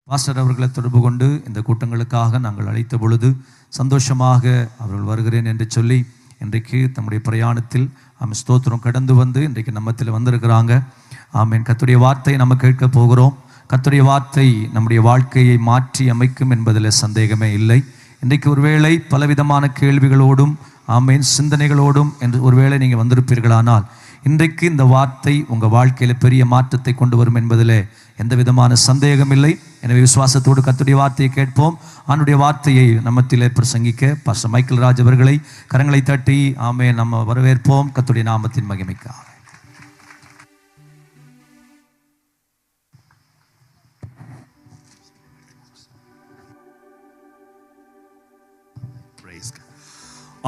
Pastor அவர்களை தொடர்பு கொண்டு இந்த கூட்டங்களுக்காக நாங்கள் அழைத்த பொழுது சந்தோஷமாக அவர்கள் வருகிறேன் என்று சொல்லி இன்றைக்கு தம்முடைய பிரயாணத்தில் ஸ்தோத்திரம் கடந்து வந்து இன்றைக்கு நம்மத்தில் வந்திருக்கிறாங்க. ஆமேன். கர்த்தருடைய வார்த்தை நம்ம கேட்க போகிறோம். கர்த்தருடைய வார்த்தை நம்முடைய வாழ்க்கையை மாற்றி அமைக்கும் என்பதில் சந்தேகமே இல்லை. இன்றைக்கு ஒருவேளை பலவிதமான கேள்விகளோடும் ஆமேன் சிந்தனைகளோடும் என்று ஒருவேளை நீங்கள் வந்திருப்பீர்களானால் இன்றைக்கு இந்த வார்த்தை உங்கள் வாழ்க்கையில் பெரிய மாற்றத்தை கொண்டு வரும் என்பதில் எந்த விதமான சந்தேகம் இல்லை. எனவே விசுவாசத்தோடு கர்த்தருடைய வார்த்தையை கேட்போம். அவனுடைய வார்த்தையை நம்மத்திலே பிரசங்கிக்க பாஸ்டர் மைக்கேல் ராஜ் அவர்களை கரங்களை தட்டி ஆமேன் நம்ம வரவேற்போம். கர்த்தருடைய நாமத்தின் மகிமைக்காக.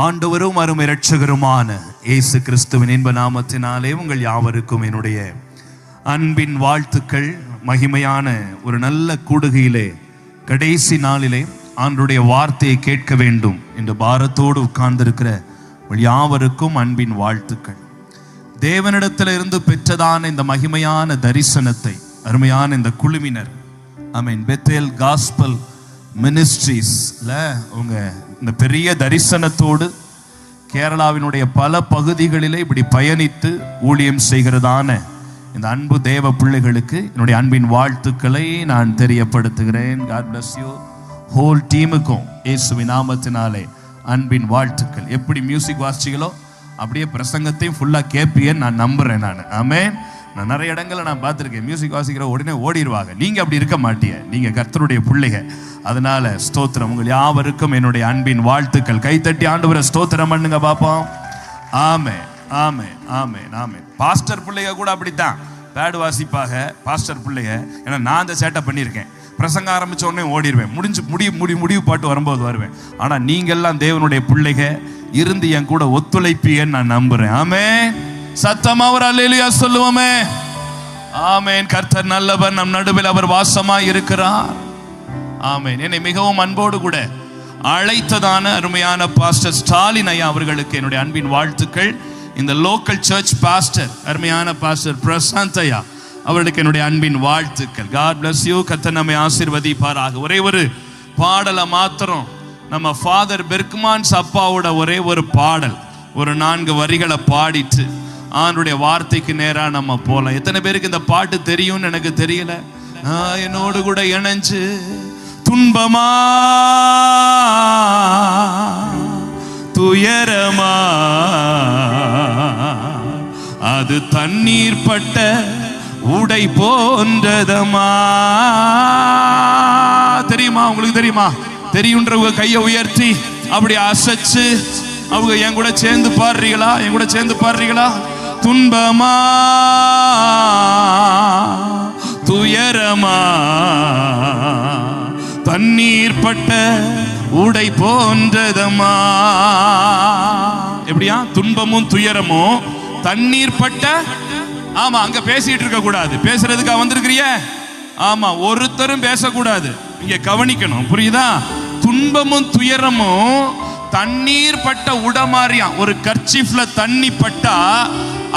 ஆண்டவரும் அருமை இரட்சகருமான இயேசு கிறிஸ்துவின் இன்ப நாமத்தினாலே உங்கள் யாவருக்கும் என்னுடைய அன்பின் வாழ்த்துக்கள். மகிமையான ஒரு நல்ல கூடுகையிலே கடைசி நாளிலே ஆண்டவருடைய வார்த்தையை கேட்க வேண்டும் என்று பாரத்தோடு உட்கார்ந்திருக்கிற யாவருக்கும் அன்பின் வாழ்த்துக்கள். தேவனிடத்தில் இருந்து பெற்றதான இந்த மகிமையான தரிசனத்தை அருமையான இந்த குழுவினர் பெத்தேல் காஸ்பல் மினிஸ்ட்ரீஸ்ல உங்க இந்த பெரிய தரிசனத்தோடு கேரளாவினுடைய பல பகுதிகளிலே இப்படி பயணித்து ஊழியம் செய்கிறதான இந்த அன்பு தேவ பிள்ளைகளுக்கு என்னுடைய அன்பின் வாழ்த்துக்களை நான் தெரியப்படுத்துகிறேன். God bless you. ஹோல் டீமுக்கும் இயேசுவின் நாமத்தினாலே அன்பின் வாழ்த்துக்கள். எப்படி மியூசிக் வாசிச்சிங்களோ அப்படியே பிரசங்கத்தையும் ஃபுல்லாக கேட்பீன்னு நான் நம்புறேன். ஆமென். நான் நிறைய இடங்களில் நான் பார்த்துருக்கேன், மியூசிக் வாசிக்கிற உடனே ஓடிடுவாங்க. நீங்கள் அப்படி இருக்க மாட்டீங்க, நீங்கள் கர்த்தருடைய பிள்ளைங்க. அதனால ஸ்தோத்திரம். உங்கள் யாவருக்கும் என்னுடைய அன்பின் வாழ்த்துக்கள். கைத்தட்டி ஆண்டவரை ஸ்தோத்திரம் பண்ணுங்க பாப்போம். ஆமே ஆமே ஆமே ஆமே. பாஸ்டர் பிள்ளைங்க கூட அப்படித்தான் பேடு வாசிப்பாக பாஸ்டர் பிள்ளைங்க. ஏன்னா நான் அந்த சேட்டை பண்ணியிருக்கேன். பிரசங்க ஆரம்பிச்ச உடனே ஓடிடுவேன், முடிவு பாட்டு வரும்போது வருவேன். ஆனால் நீங்கள்லாம் தேவனுடைய பிள்ளைங்க இருந்து என் கூட ஒத்துழைப்பீன்னு நான் நம்புறேன். ஆமே. சத்தமா ஒரு அல்லேலூயா சொல்லுவோமே. ஆமேன். கர்த்தர் நல்லவர், நம் நடுவில் அவர் வாசமாய் இருக்கிறார். ஆமேன். என்னை மிகவும் அன்போடு கூட அழைத்ததான அருமையான பாஸ்டர் ஸ்டாலின் ஐயா அவர்களுக்கு என்னுடைய அன்பின் வாழ்த்துக்கள். இந்த லோக்கல் சர்ச் பாஸ்டர் அருமையான பாஸ்டர் பிரசாந்த் ஐயா அவர்களுக்கு என்னுடைய அன்பின் வாழ்த்துக்கள். God bless you. கர்த்தர் நம்மை ஆசீர்வதிப்பாராக. ஒரே ஒரு பாடலை மாத்திரம் நம்ம ஃபாதர் பெர்க்மான்ஸ் அப்பாவோட ஒரே ஒரு பாடல், ஒரு 4 வரிகளை பாடிட்டு ஆண்டவருடைய வார்த்தைக்கு நேராக நம்ம போகலாம். எத்தனை பேருக்கு இந்த பாட்டு தெரியும்னு எனக்கு தெரியல. என்னோடு கூட இணைஞ்சு துன்பமா துயரமா அது தண்ணீர் பட்ட உடை போன்றதமா. தெரியுமா? உங்களுக்கு தெரியுமா? தெரியுன்றவங்க கையை உயர்த்தி அப்படி அசைச்சு அவங்க என் கூட சேர்ந்து பாடுறீங்களா? என் கூட சேர்ந்து பாடுறீங்களா? துன்பமா துயரமா தண்ணீர் பட்ட உடை போன்றதமா. எப்படியா? துன்பமும் துயரமும் தண்ணீர் பட்ட. ஆமா, அங்க பேசிட்டு இருக்க கூடாது. பேசுறதுக்கா வந்திருக்கிறிய? ஆமா, ஒருத்தரும் பேசக்கூடாது. இங்க கவனிக்கணும், புரியுதா? துன்பமும் துயரமும் தண்ணீர் பட்ட உடமாரியா. ஒரு கர்ச்சீஃப்ல தண்ணி பட்டா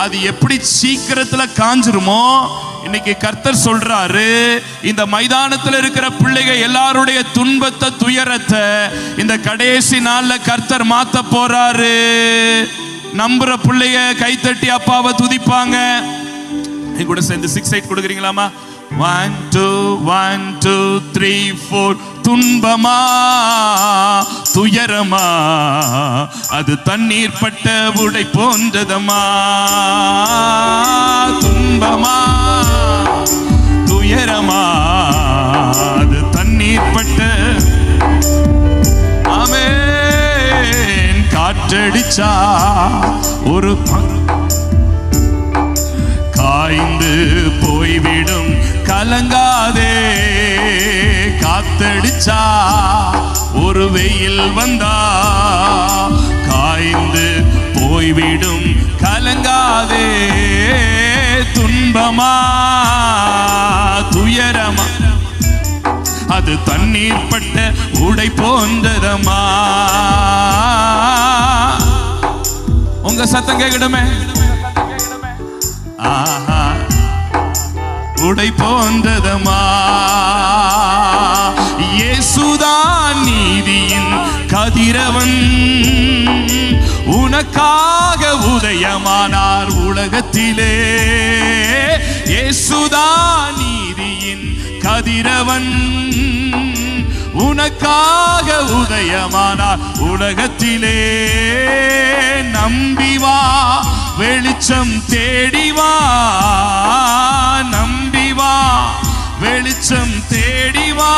அது எப்படி சீக்கிரத்துல காஞ்சிருமோ, இன்னைக்கு கர்த்தர் சொல்றாரு, இந்த மைதானத்தில் இருக்கிற பிள்ளைகள் எல்லாருடைய துன்பத்தை துயரத்தை இந்த கடைசி நாள்ல கர்த்தர் மாத்த போறாரு. நம்புற பிள்ளைங்க கைத்தட்டி அப்பாவை துதிப்பாங்க. என் கூட சேர்ந்து 6-8 கொடுக்குறீங்களாமா? 1 2 1 2 3 4. துன்பமா துயரமா அது தண்ணீர் பட்ட உடை போன்றதமா. துன்பமா துயரமா அது தண்ணீர் பட்ட. ஆமென். காற்றடிச்சா ஒரு காய்ந்து போய்விடும், கலங்காதே. காத்தடிச்சா ஒரு வெயில் வந்தா காய்ந்து போய்விடும், கலங்காதே. துன்பமா துயரமா அது தண்ணீர் பட்ட உடை போன்றதமா. உங்க சத்தம் கேட்கணுமே. ஆஹா உடை போன்றதமா. உதயமானார் உலகத்திலே. இயேசுதான் நீதியின் கதிரவன், உனக்காக உதயமானார் உலகத்திலே. நம்பி வா, வெளிச்சம் தேடிவா, நம்பி வா, வெளிச்சம் தேடிவா.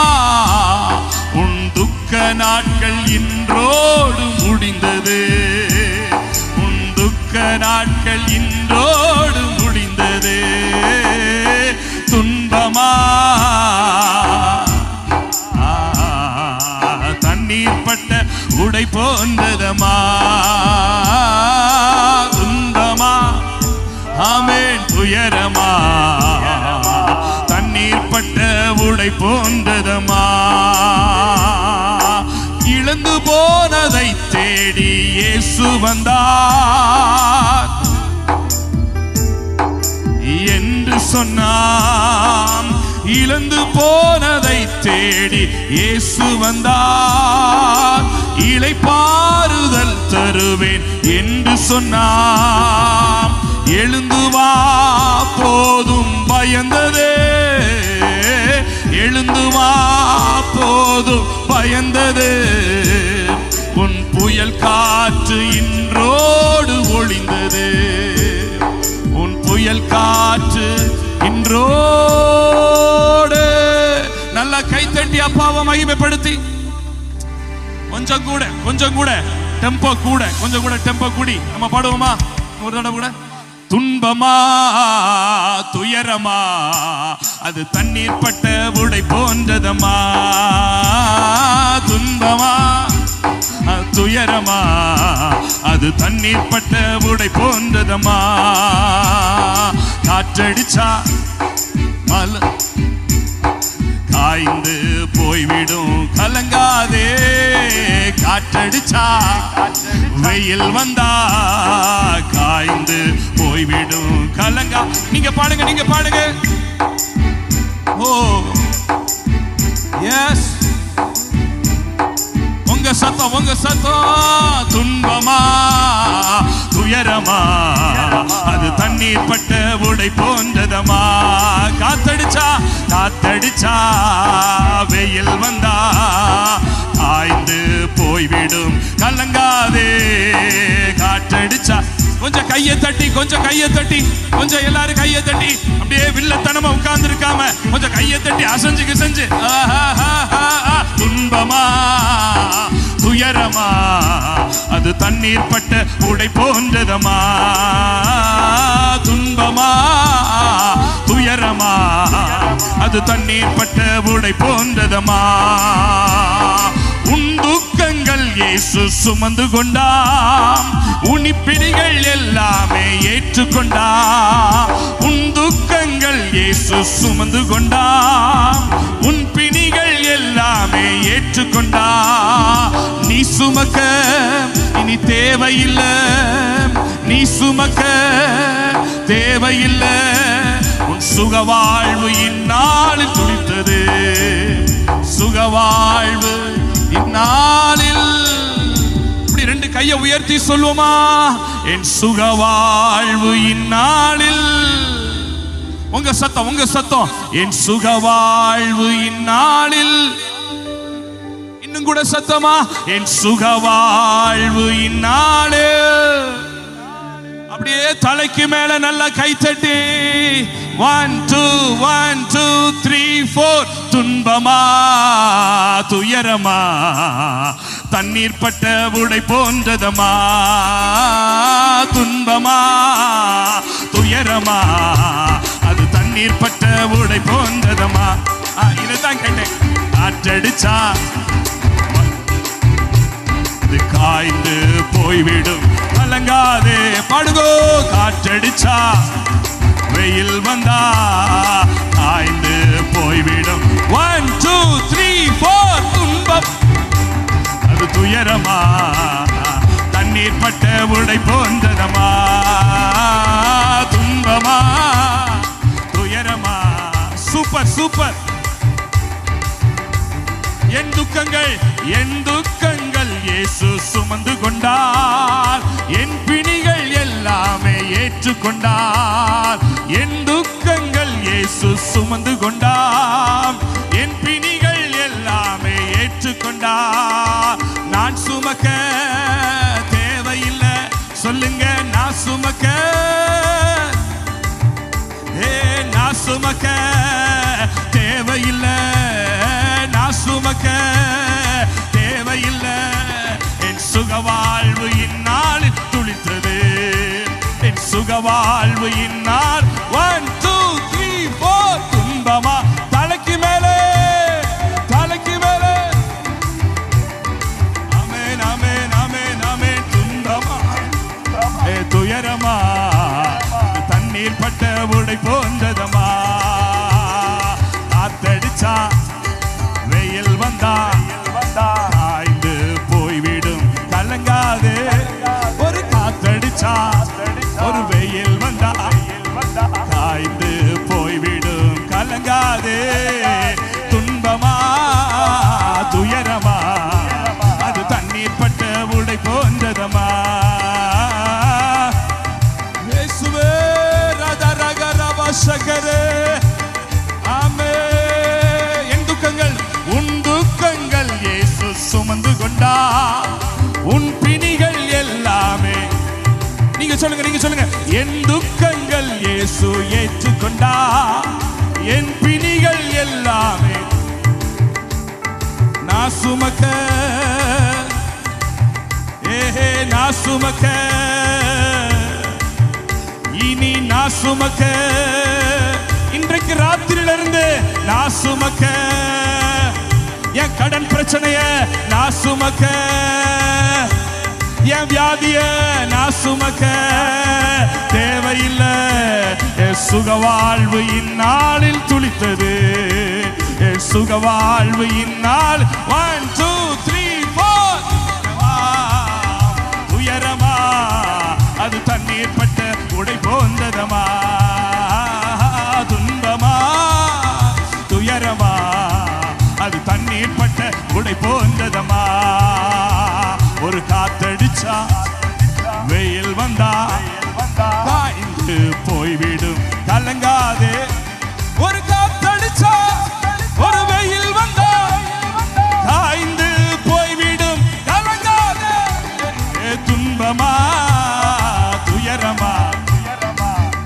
உன் துக்க நாட்கள் இன்றோடு முடிந்தது, உன் துக்க நாட்கள் இன்றோடு முடிந்தது. துன்பமா தண்ணீர் பட்ட உடை போன்றதமா, துன்பமா ஆமென் துயரமா தண்ணீர் பட்ட உடை போன்றதமா. இழந்து போனதை தேடி இயேசு வந்தார் என்று சொன்னான். இழந்து போனதை தேடி இயேசு வந்தார். இளைப்பாறுதல் தருவேன் என்று சொன்னான். எழுந்து வா, போதும் பயந்ததே, எழுந்து வா, போதும் பயந்தது. உன் புயல் காற்று இன்றோடு ஒளிந்தது, உன் புயல் காற்று இன்றோடு. நல்லா கைத்தட்டி அப்பாவை மகிமைப்படுத்தி கொஞ்சம் கூட டெம்போ கூட கொஞ்சம் கூட டெம்போ கூடி நம்ம பாடுவோமா ஒரு தடவை கூட. துன்பமா துயரமா அது தண்ணீர் பட்ட உடை போன்றதமா, துன்பமா துயரமா அது தண்ணீர் பட்ட உடை போன்றதமா. காற்றடிச்சா மல காய்ந்து போய்விடும் கலங்காதே, காற்றடிச்சா வெயில் வந்தா காய்ந்து போய்விடும் கலங்கா. நீங்க பாடுங்க, நீங்க பாடுங்க. ஓ எஸ், உங்க சத்தம், உங்க சத்தம். துன்பமா துயரமா அது தண்ணீர் பட்ட உடை போன்றதமா. காத்தடிச்சா காத்தடிச்சா வெயில் வந்தா காய்ந்து போய்விடும் கலங்காதே. காற்றடிச்சா கொஞ்சம் கையை தட்டி, கொஞ்சம் கையை தட்டி, கொஞ்சம் எல்லாரும் கையை தட்டி அப்படியே வில்லத்தனமா உட்கார்ந்து இருக்காம கொஞ்சம் கையை தட்டி அசைஞ்சு கிசைஞ்சு. துன்பமா துயரமா அது தண்ணீர் பட்ட உடை போன்றதமா, துன்பமா துயரமா அது தண்ணீர் பட்ட உடை போன்றதமா. உன் துக்கங்கள் இயேசு சுமந்து கொண்டாம், உனிப்பிடிகள் எல்லாமே ஏற்றுக்கொண்டா. உன் துக்கங்கள் இயேசு சுமந்து கொண்டாம், உன் பிணிகள் எல்லாமே ஏற்றுக்கொண்டா. நீ சுமக்க இனி தேவையில்லை, நீ சுமக்க தேவையில்லை. உன் சுகவாழ்வு இந்நாளில் துளித்தது, சுகவாழ்வு இந்நாளில். இப்படி ரெண்டு கையை உயர்த்தி சொல்லுவோமா, என் சுகவாழ்வு இந்நாளில். உங்க சத்தம், உங்க சத்தம். என் சுகவாழ்வு இந்நாளில். இன்னும் கூட சத்தமா, என் சுகவாழ்வு இந்நாளில். அப்படியே தலைக்கு மேல நல்லா கைத்தட்டி 1 2 1 2 3 4. துன்பமா துயரமா தண்ணீர் பட்ட உடை போன்றதமா, துன்பமா துயரமா அது தண்ணீர் பட்ட உடை போன்றதமா. இதைத்தான் கேட்டேன். காற்றடிச்சா அது காய்ந்து போய்விடும் கலங்காதே. பாடுங்கோ. காற்றடிச்சா வெயில் வந்தா காய்ந்து போய்விடும். 1 2 3 4. துன்பம் அது துயரமா தண்ணீர் பட்ட உடை போன்றதமா, துன்பமா துயரமா. Super super. என் துக்கங்கள் இயேசு சுமந்து கொண்டார், என் பிணிகள் எல்லாமே ஏற்றுக்கொண்டார். என் துக்கங்கள் இயேசு சுமந்து கொண்டார், என் பிணிகள் எல்லாமே ஏற்றுக்கொண்டார். நான் சுமக்க தேவையில்லை, சொல்லுங்க நான் சுமக்க, நான் சுமக்க தேவையில்லை, நான் சுமக்க தேவையில்லை. என் சுகவாழ்வு இந்நாளில் துளித்தது, என் சுகவாழ்வு இந்நாள். 1 2 3 4 துன்பமா தலைக்கு மேலே, தலைக்கு மேலே. ஆமென் ஆமென் ஆமென் ஆமென். துன்பமா துயரமா தண்ணீர் பட்ட உடை போன்றதமா. காத்தடிச்சா வெயில் வந்தா காய்ந்து போய்விடும், கலங்காதே. ஒரு காத்தடிச்சா ஒரு வெயில் வந்தா காய்ந்து போய்விடும், கலங்காதே. துன்பமா துயரமா அது தண்ணீர் பட்ட உடை போன்றதமா. இயேசுவே ராஜா ரக ரவ சகரே. ஆமென். என் துக்கங்கள் உன் துக்கங்கள் இயேசு சுமந்து கொண்டார், உன் பிணிகள் எல்லாமே. நீங்க சொல்லுங்க, நீங்க சொல்லுங்க. என் துக்கங்கள் இயேசு ஏற்றுக்கொண்டார், என் பிணிகள் எல்லாமே நான் சுமக்க, நான் சுமக்க, இனி நான் சுமக்க. இன்றைக்கு ராத்திரியிலிருந்து நான் சுமக்க, என் கடன் பிரச்சனைய நான் சுமக்க, என் வியாதிய நான் சுமக்க தேவையில்லை. என் சுகவாழ்வு இந்நாளில் துளித்தது, என் சுகவாழ்வு இந்நாள். 1 2 3 4 துயரமா அது தண்ணீர் பட்ட உடை போன்றதமா. துன்பமா துயரமா அது தண்ணீர் பட்ட உடை போன்றதமா. ஒரு காத்தடிச்சா வெயில் வந்தா காய்ந்து போய்விடும், கலங்காதே. ஒரு காத்தடிச்சா ஒரு வெயில் வந்தா காய்ந்து போய்விடும், கலங்காதே. துன்பமா துயரமா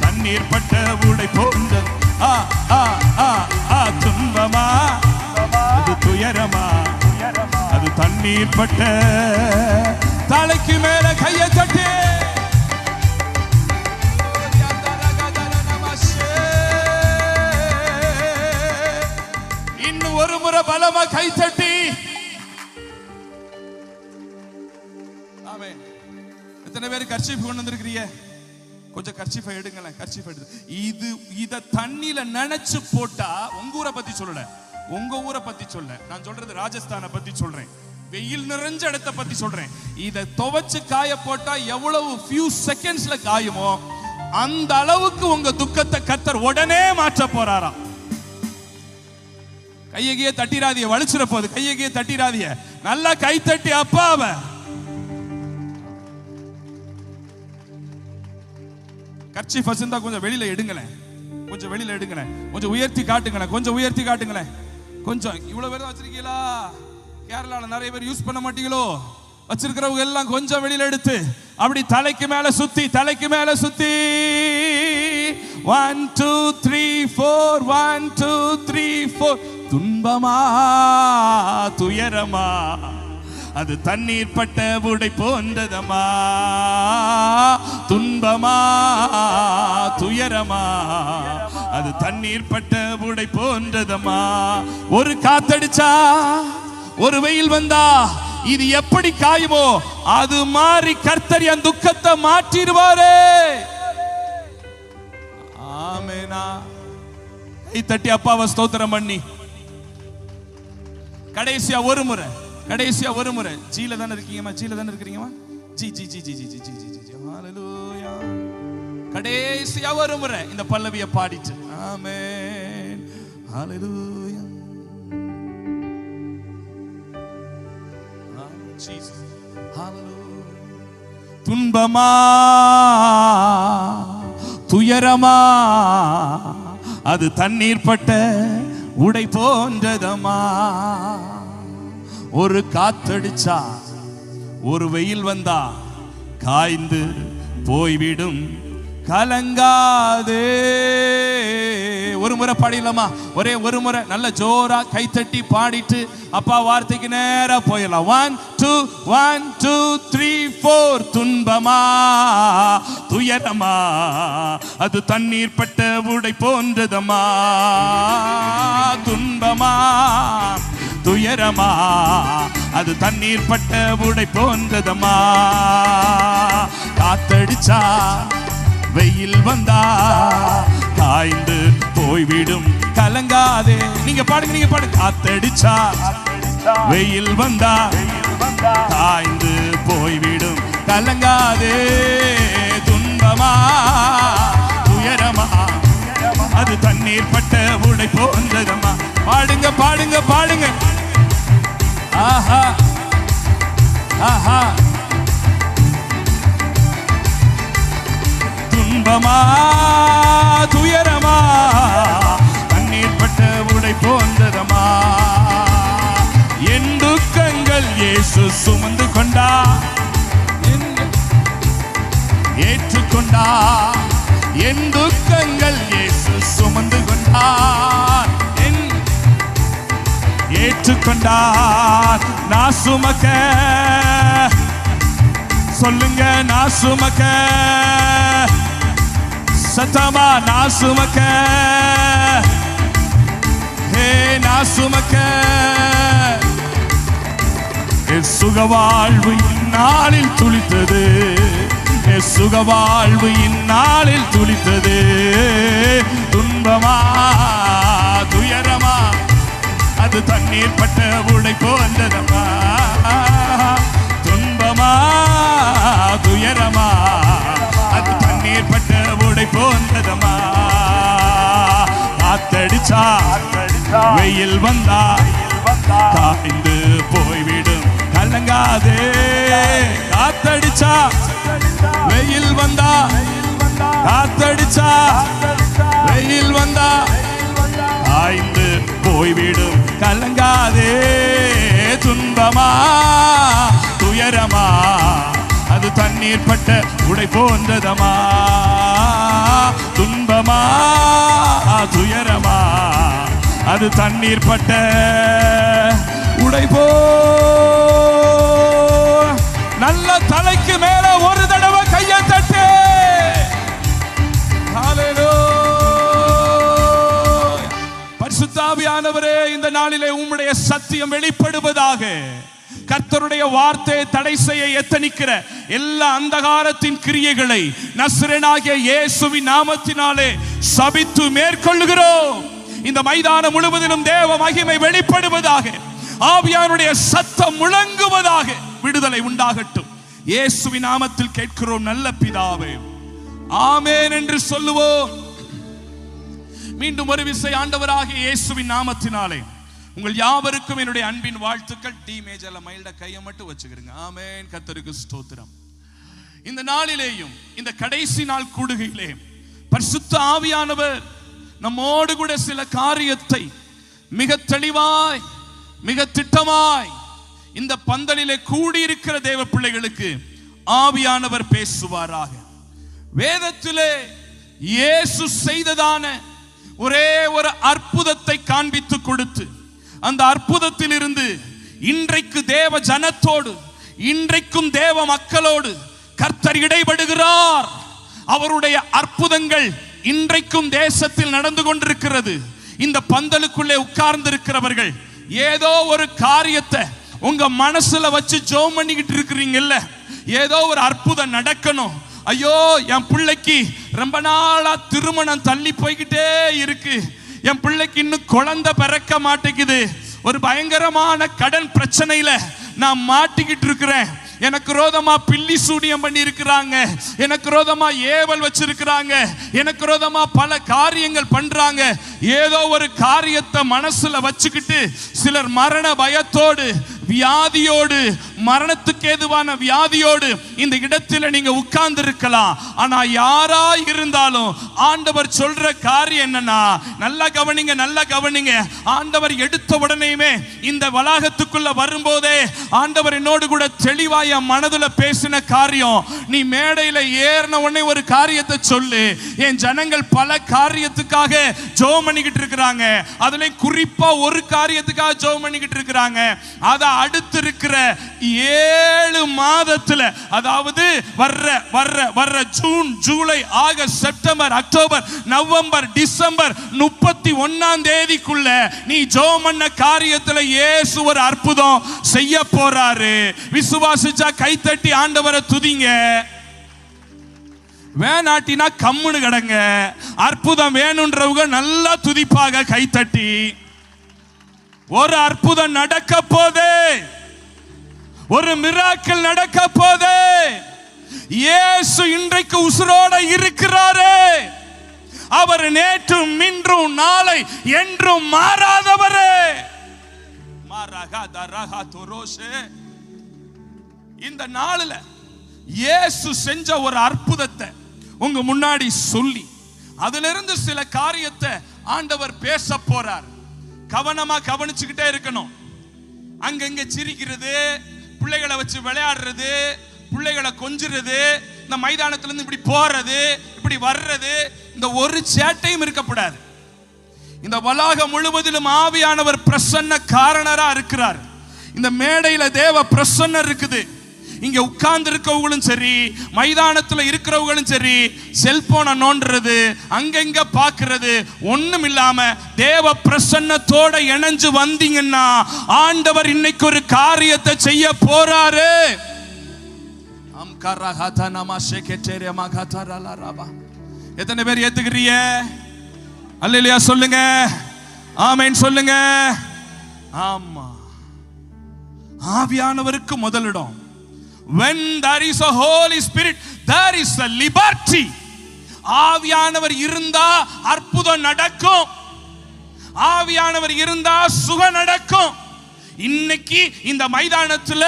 தண்ணீர் பட்ட உடை போன்ற. துன்பமா அது துயரமா அது தண்ணீர் பட்ட. தலைக்கு மேல கையை தட்டி இன்னும் ஒரு முறை பலமா கை தட்டி. ஆமென். எத்தனை பேர் கர்ச்சீஃப் கொண்டு வந்திருக்கிறீங்க? கொஞ்சம் கர்ச்சீஃபை எடுங்களேன், கர்ச்சீஃப் எடுத்து இத தண்ணியில நினைச்சு போட்டா. உங்க ஊரை பத்தி சொல்லல, உங்க ஊரை பத்தி சொல்ல நான் சொல்றது ராஜஸ்தானை பத்தி சொல்றேன், வெயில் நிறைஞ்ச இடத்தை பத்தி சொல்றேன். இத துவைச்சு காய போட்டா எவ்வளவு few secondsல காயுமோ அந்த அளவுக்கு உங்க துக்கத்தை கர்த்தர் உடனே மாற்ற போறாராம். கையகையே தட்டிராதிய, வலிச்சிட போகுது. கையகையே தட்டிராதிய, நல்லா கை தட்டி அப்பாவ. கர்ச்சீஃப் வச்சிருந்தா கொஞ்சம் வெளியில எடுங்களேன், கொஞ்சம் வெளியில எடுங்களேன், கொஞ்சம் உயர்த்தி காட்டுங்களேன், கொஞ்சம் உயர்த்தி காட்டுங்களேன். கொஞ்சம் இவ்வளவு பேர் வச்சிருக்கீங்களா? கேரளால நிறைய பேர் யூஸ் பண்ண மாட்டீங்களோ? வச்சிருக்கிறவங்க எல்லாம் கொஞ்சம் வெளியில எடுத்து அப்படி தலைக்கு மேல சுத்தி, தலைக்கு மேல சுத்தி. 1 2 3 4 1 2 3 4. துன்பமா துயரமா அது தண்ணீர் பட்ட உடை போன்றதமா. துன்பமா துயரமா அது தண்ணீர் பட்ட உடை போன்றதமா. ஒரு காத்தடிச்சா ஒரு வெயில் வந்தா இது எப்படி காயுமோ அது மாறி கர்த்தர் என் துக்கத்தை மாற்றிடுவாரே. ஆமெனா. கை தட்டி அப்பாவை ஸ்தோத்திரம் பண்ணி கடைசியா ஒரு முறை, கடைசியா ஒரு முறை. ஜீல தானே இருக்கீங்கம்மா, ஜீல தானே இருக்கிறீங்கம்மா. ஜி ஜி ஜி ஜி ஜி ஜி ஜி ஜி. ஹalleluya. கடைசியா ஒரு முறை இந்த பல்லவியை பாடிச்சு. ஆமென். ஹalleluya. Jesus. துன்பமா துயரமா அது தண்ணீர் பட்ட உடை போன்றதமா. ஒரு காத்தடிச்சா ஒரு வெயில் வந்தா காய்ந்து போய்விடும் கலங்காதே. ஒரு முறை பாடிடலாமா? ஒரே ஒரு முறை நல்ல ஜோரா கைத்தட்டி பாடிட்டு அப்பா வார்த்தைக்கு நேரா போயிடலாம். 1 2 1 2 3 4. துன்பமா துயரமா அது தண்ணீர் பட்ட உடை போன்றதமா. துன்பமா துயரமா அது தண்ணீர் பட்ட உடை போன்றதமா. காத்தடிச்சா வெயில் வந்தா காய்ந்து போய்விடும் கலங்காதே. நீங்க பாடுங்க. காத்தடிச்சா வெயில் வந்தா காய்ந்து போய்விடும் கலங்காதே. துன்பமா துயரமா அது தண்ணீர் பட்ட உடை போன்றதமா. பாடுங்க. ஆஹா ஆஹா. துன்பமா துயரமா தண்ணீர் பட்ட உடை போன்றதமா. என் துக்கங்கள் இயேசு சுமந்து கொண்டா ஏற்றுக்கொண்டா. என் துக்கங்கள் இயேசு சுமந்து கொண்டார் ஏற்றுக்கொண்டார். நான் சுமக்க சொல்லுங்க, நான் சுமக்க சத்தமா நான் சுமக்க. ஹே நான் சுமக்க. என் சுகவாழ்வு இந்நாளில் துளித்தது. என் சுகவாழ்வு இந்நாளில் துளித்தது. துன்பமா துயரமா அது தண்ணீர் பட்ட உடை போன்றதமா. துன்பமா துயரமா அது தண்ணீர் பட்ட உடை போன்றதமா. காத்தடிச்சா வெயில் வந்தா காய்ந்து போய்விடும் கலங்காதே. காத்தடிச்சா வெயில் வந்தா காத்தடிச்சா வெயில் வந்தா காய்ந்து போய்விடும் கலங்காதே. துன்பமா துயரமா அது தண்ணீர் பட்ட உடை போன்றதமா. துன்பமா துயரமா அது தண்ணீர் பட்ட உடை போ. நல்ல தலைக்கு மேல ஒரு தடவை கையை தட்டு. பரிசுத்த ஆவியானவரே, இந்த நாளிலே உம்முடைய சத்தியம் வெளிப்படுவதாக. கர்த்தருடைய வார்த்தையை தடை செய்ய எத்தனிக்கிற எல்லா அந்தகாரத்தின் கிரியைகளை நசரேயனாகிய இயேசுவின் நாமத்தினாலே சபித்து மேற்கொள்ளுகிறோம். இந்த மைதானம் முழுவதிலும் தேவ மகிமை வெளிப்படுவதாக. ஆவியானுடைய சத்தம் முழங்குவதாக. விடுதலை உண்டாகட்டும். இயேசுவின் நாமத்தில் கேட்கிறோம் நல்ல பிதாவே, ஆமென் என்று சொல்லுவோம். மீண்டும் ஒரு விசை ஆண்டவராகிய இயேசுவின் நாமத்தினாலே உங்கள் யாவருக்கும் என்னுடைய அன்பின் வாழ்த்துக்கள். டி மேஜர்ல மைல்ட கையை மட்டும் வச்சுக்கிறீங்க. ஆமென். கர்த்தருக்கு ஸ்தோத்திரம். இந்த நாளிலேயும் இந்த கடைசி நாள் கூடுகையிலே பரிசுத்த ஆவியானவர் நம்மோடு கூட சில காரியத்தை மிக தெளிவாய் மிக திட்டமாய் இந்த பந்தலிலே கூடியிருக்கிற தேவ பிள்ளைகளுக்கு ஆவியானவர் பேசுவாராக. வேதத்திலே இயேசு செய்ததான ஒரே ஒரு அற்புதத்தை காண்பித்து கொடுத்து அந்த அற்புதத்தில் இருந்து இன்றைக்கு தேவ ஜனத்தோடு இன்றைக்கும் தேவ மக்களோடு கர்த்தர் இடைபடுகிறார். அவருடைய அற்புதங்கள் இன்றைக்கும் தேசத்தில் நடந்து கொண்டிருக்கிறது. இந்த பந்தலுக்குள்ளே உட்கார்ந்து இருக்கிறவர்கள் ஏதோ ஒரு காரியத்தை உங்க மனசுல வச்சு ஜெபம் பண்ணிக்கிட்டு இருக்கிறீங்கல்ல, ஏதோ ஒரு அற்புதம் நடக்கணும். ஐயோ, என் பிள்ளைக்கு ரொம்ப நாளா திருமணம் தள்ளி போய்கிட்டே இருக்கு, என் பிள்ளைக்கு இன்னும் குழந்தை பிறக்க மாட்டேங்குது, ஒரு பயங்கரமான கடன் பிரச்சனையில நான் மாட்டிக்கிட்டு இருக்கிறேன், எனக்கு ரோதமா பில்லி சூனியம் பண்ணி இருக்கிறாங்க, எனக்கு ரோதமா ஏவல் வச்சிருக்கிறாங்க, எனக்கு ரோதமா பல காரியங்கள் பண்றாங்க. ஏதோ ஒரு காரியத்தை மனசுல வச்சுக்கிட்டு சிலர் மரண பயத்தோடு வியாதியோடு மரணத்துக்கு ஏதுவான வியாதியோடு இந்த இடத்துல நீங்க உட்கார்ந்து இருக்கலாம். ஆனா யாரா இருந்தாலும் ஆண்டவர் சொல்ற காரியம் என்னன்னா, நல்லா கவனிங்க, நல்லா கவனிங்க. ஆண்டவர் எடுத்த உடனேயுமே இந்த வளாகத்துக்குள்ள வரும்போதே ஆண்டவர் என்னோடு கூட தெளிவாய மனதுல பேசின காரியம், நீ மேடையில ஏறின உடனே ஒரு காரியத்தை சொல்லு. என் ஜனங்கள் பல காரியத்துக்காக ஜெபம் பண்ணிக்கிட்டு இருக்கிறாங்க, அதுல குறிப்பா ஒரு காரியத்துக்காக ஜெபம் பண்ணிக்கிட்டு இருக்கிறாங்க. அத அடுத்து இருக்கிற 7 மாதத்துல, அதாவது வர்ற June, July, August, September, October, November, December 31ஆம் தேதிக்குள்ள நீ ஜெபம் பண்ண காரியத்துல இயேசு ஒரு அற்புதம் செய்ய போறாரு. விசுவாசிச்சா கைத்தட்டி ஆண்டவரை துதிங்க. வேணாட்டினா கம்முனு கடங்க. அற்புதம் வேணும்ன்றவங்க நல்லா துதிப்பாக கைத்தட்டி. ஒரு அற்புதம் நடக்க போதே, ஒரு மிராக்கிள் நடக்க போதே. இயேசு இன்றைக்கு உசுரோட இருக்கிறாரே. அவர் நேற்றும் இன்றும் நாளை என்றும் மாறாதவரே. இந்த நாளில இயேசு செஞ்ச ஒரு அற்புதத்தை உங்க முன்னாடி சொல்லி அதிலிருந்து சில காரியத்தை ஆண்டவர் பேச போறார். கவனமா கவனிச்சுக்கிட்டே இருக்கணும். அங்கங்க சிரிக்கிறது, பிள்ளைகளை வச்சு விளையாடுறது, பிள்ளைகளை கொஞ்சுறது, இந்த மைதானத்துல இருந்து இப்படி போறது, இப்படி வர்றது, இந்த ஒரு சேட்டையும் இருக்கக்கூடாது. இந்த வளாகம் முழுவதிலும் ஆவியானவர் பிரசன்ன காரணரா இருக்கிறார். இந்த மேடையில தேவ பிரசன்னர் இருக்குது. இங்க உட்கார்ந்து இருக்கவங்களும் சரி, மைதானத்துல இருக்கிறவங்களும் சரி, செல்போனை நோண்டுறது, அங்கங்க பாக்குறது ஒண்ணும் இல்லாம தேவ பிரசன்னத்தோட இணைஞ்சு வந்தீங்கன்னா ஆண்டவர் இன்னைக்கு ஒரு காரியத்தை செய்ய போறாரு. எத்தனை பேர் ஏத்துக்கிறீங்க? அல்லேலூயா சொல்லுங்க, ஆமென் சொல்லுங்க. ஆமா, ஆவியானவருக்கு முதலிடம். When there is a Holy Spirit, there is a liberty. ஆவியானவர் இருந்தா அற்புதம் நடக்கும். ஆவியானவர் இருந்தா சுகம் நடக்கும். இன்னைக்கு இந்த மைதானத்துல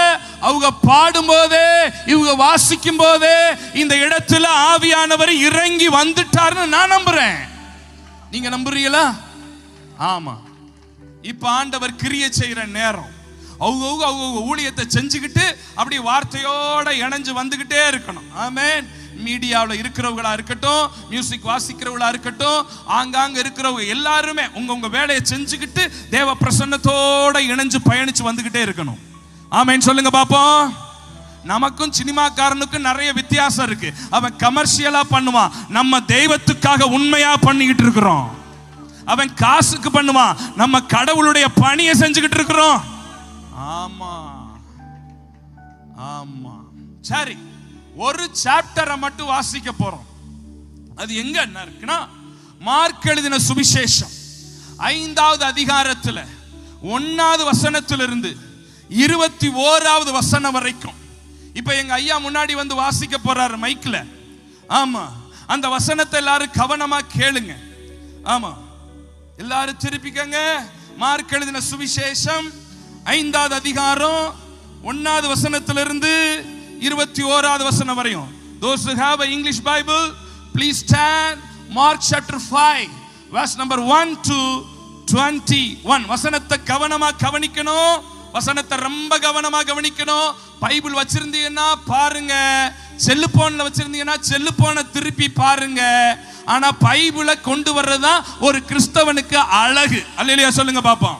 அவங்க பாடும்போதே, இவங்க வாசிக்கும் போதே இந்த இடத்துல ஆவியானவர் இறங்கி வந்துட்டாருன்னு நான் நம்புறேன். நீங்க நம்புறீங்களா? ஆமா. இப்ப ஆண்டவர் கிரியை செய்யற நேரம். அவங்க ஊழியத்தை செஞ்சுக்கிட்டு அப்படி வார்த்தையோட இணைஞ்சு வந்துகிட்டே இருக்கணும். ஆமென். மீடியாவில் இருக்கிறவங்களா இருக்கட்டும், மியூசிக் வாசிக்கிறவங்களா இருக்கட்டும், ஆங்காங்க இருக்கிறவங்க எல்லாருமே உங்க வேலையை செஞ்சுக்கிட்டு தேவ பிரசன்னத்தோட இணைஞ்சு பயணிச்சு வந்துகிட்டே இருக்கணும். ஆமென் சொல்லுங்க பாப்போம். நமக்கும் சினிமாக்காரனுக்கும் நிறைய வித்தியாசம் இருக்கு. அவன் கமர்ஷியலா பண்ணுவான், நம்ம தெய்வத்துக்காக உண்மையா பண்ணிக்கிட்டு இருக்கிறோம். அவன் காசுக்கு பண்ணுவான், நம்ம கடவுளுடைய பணியை செஞ்சுக்கிட்டு இருக்கிறோம். ஆமா ஆமா. சரி, ஒரு சாப்டரை மட்டும் வாசிக்க போறோம். அது எங்க இருக்குன்னா, மார்க் எழுதின சுவிசேஷம் 5வது அதிகாரத்துல 1வது வசனத்திலிருந்து 21வது வசனம் வரைக்கும். இப்ப எங்க ஐயா முன்னாடி வந்து வாசிக்க போறாரு மைக்ல. ஆமா, அந்த வசனத்தை எல்லாரும் கவனமா கேளுங்க. ஆமா, எல்லாரும் திருப்பிக்கங்க. மார்க் எழுதின சுவிசேஷம் 5வது அதிகாரம் 1வது வசனத்திலிருந்து 21வது வசனம் வரையும். Those who have an English Bible, please stand. Mark chapter 5 verse number 1 to 21. வசனத்தை கவனமா கவனிக்கணும். வசனத்தை ரொம்ப கவனமா கவனிக்கணும். பைபிள் வச்சிருந்தீங்கன்னா பாருங்க, செல்லுபோன்ல வச்சிருந்தீங்கன்னா செல்லுபோனை திருப்பி பாருங்க. ஆனா பைபிளை கொண்டு வர்றதுதான் ஒரு கிறிஸ்தவனுக்கு அழகு. அல்லேலூயா சொல்லுங்க பாப்போம்.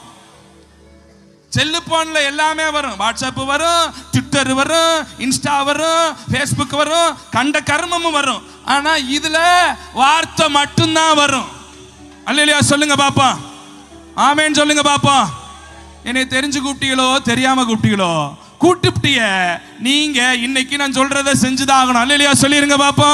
செல்லுபோன்ல எல்லாமே வரும். வாட்ஸ்அப் வரும், ட்விட்டர் வரும், இன்ஸ்டா வரும், ஃபேஸ்புக் வரும், கண்ட கர்மமும் வரும். ஆனா இதுல வார்த்தை மட்டும்தான் வரும். அல்லேலூயா சொல்லுங்க பாப்பா. ஆமென் சொல்லுங்க பாப்பா. என்னை தெரிஞ்சு கூப்பிட்டீங்களோ தெரியாம கூப்பிட்டீங்களோ, கூப்பிட்டிய நீங்க இன்னைக்கு நான் சொல்றதை செஞ்சுதான் ஆகணும். அல்லேலூயா சொல்லிருங்க பாப்பா.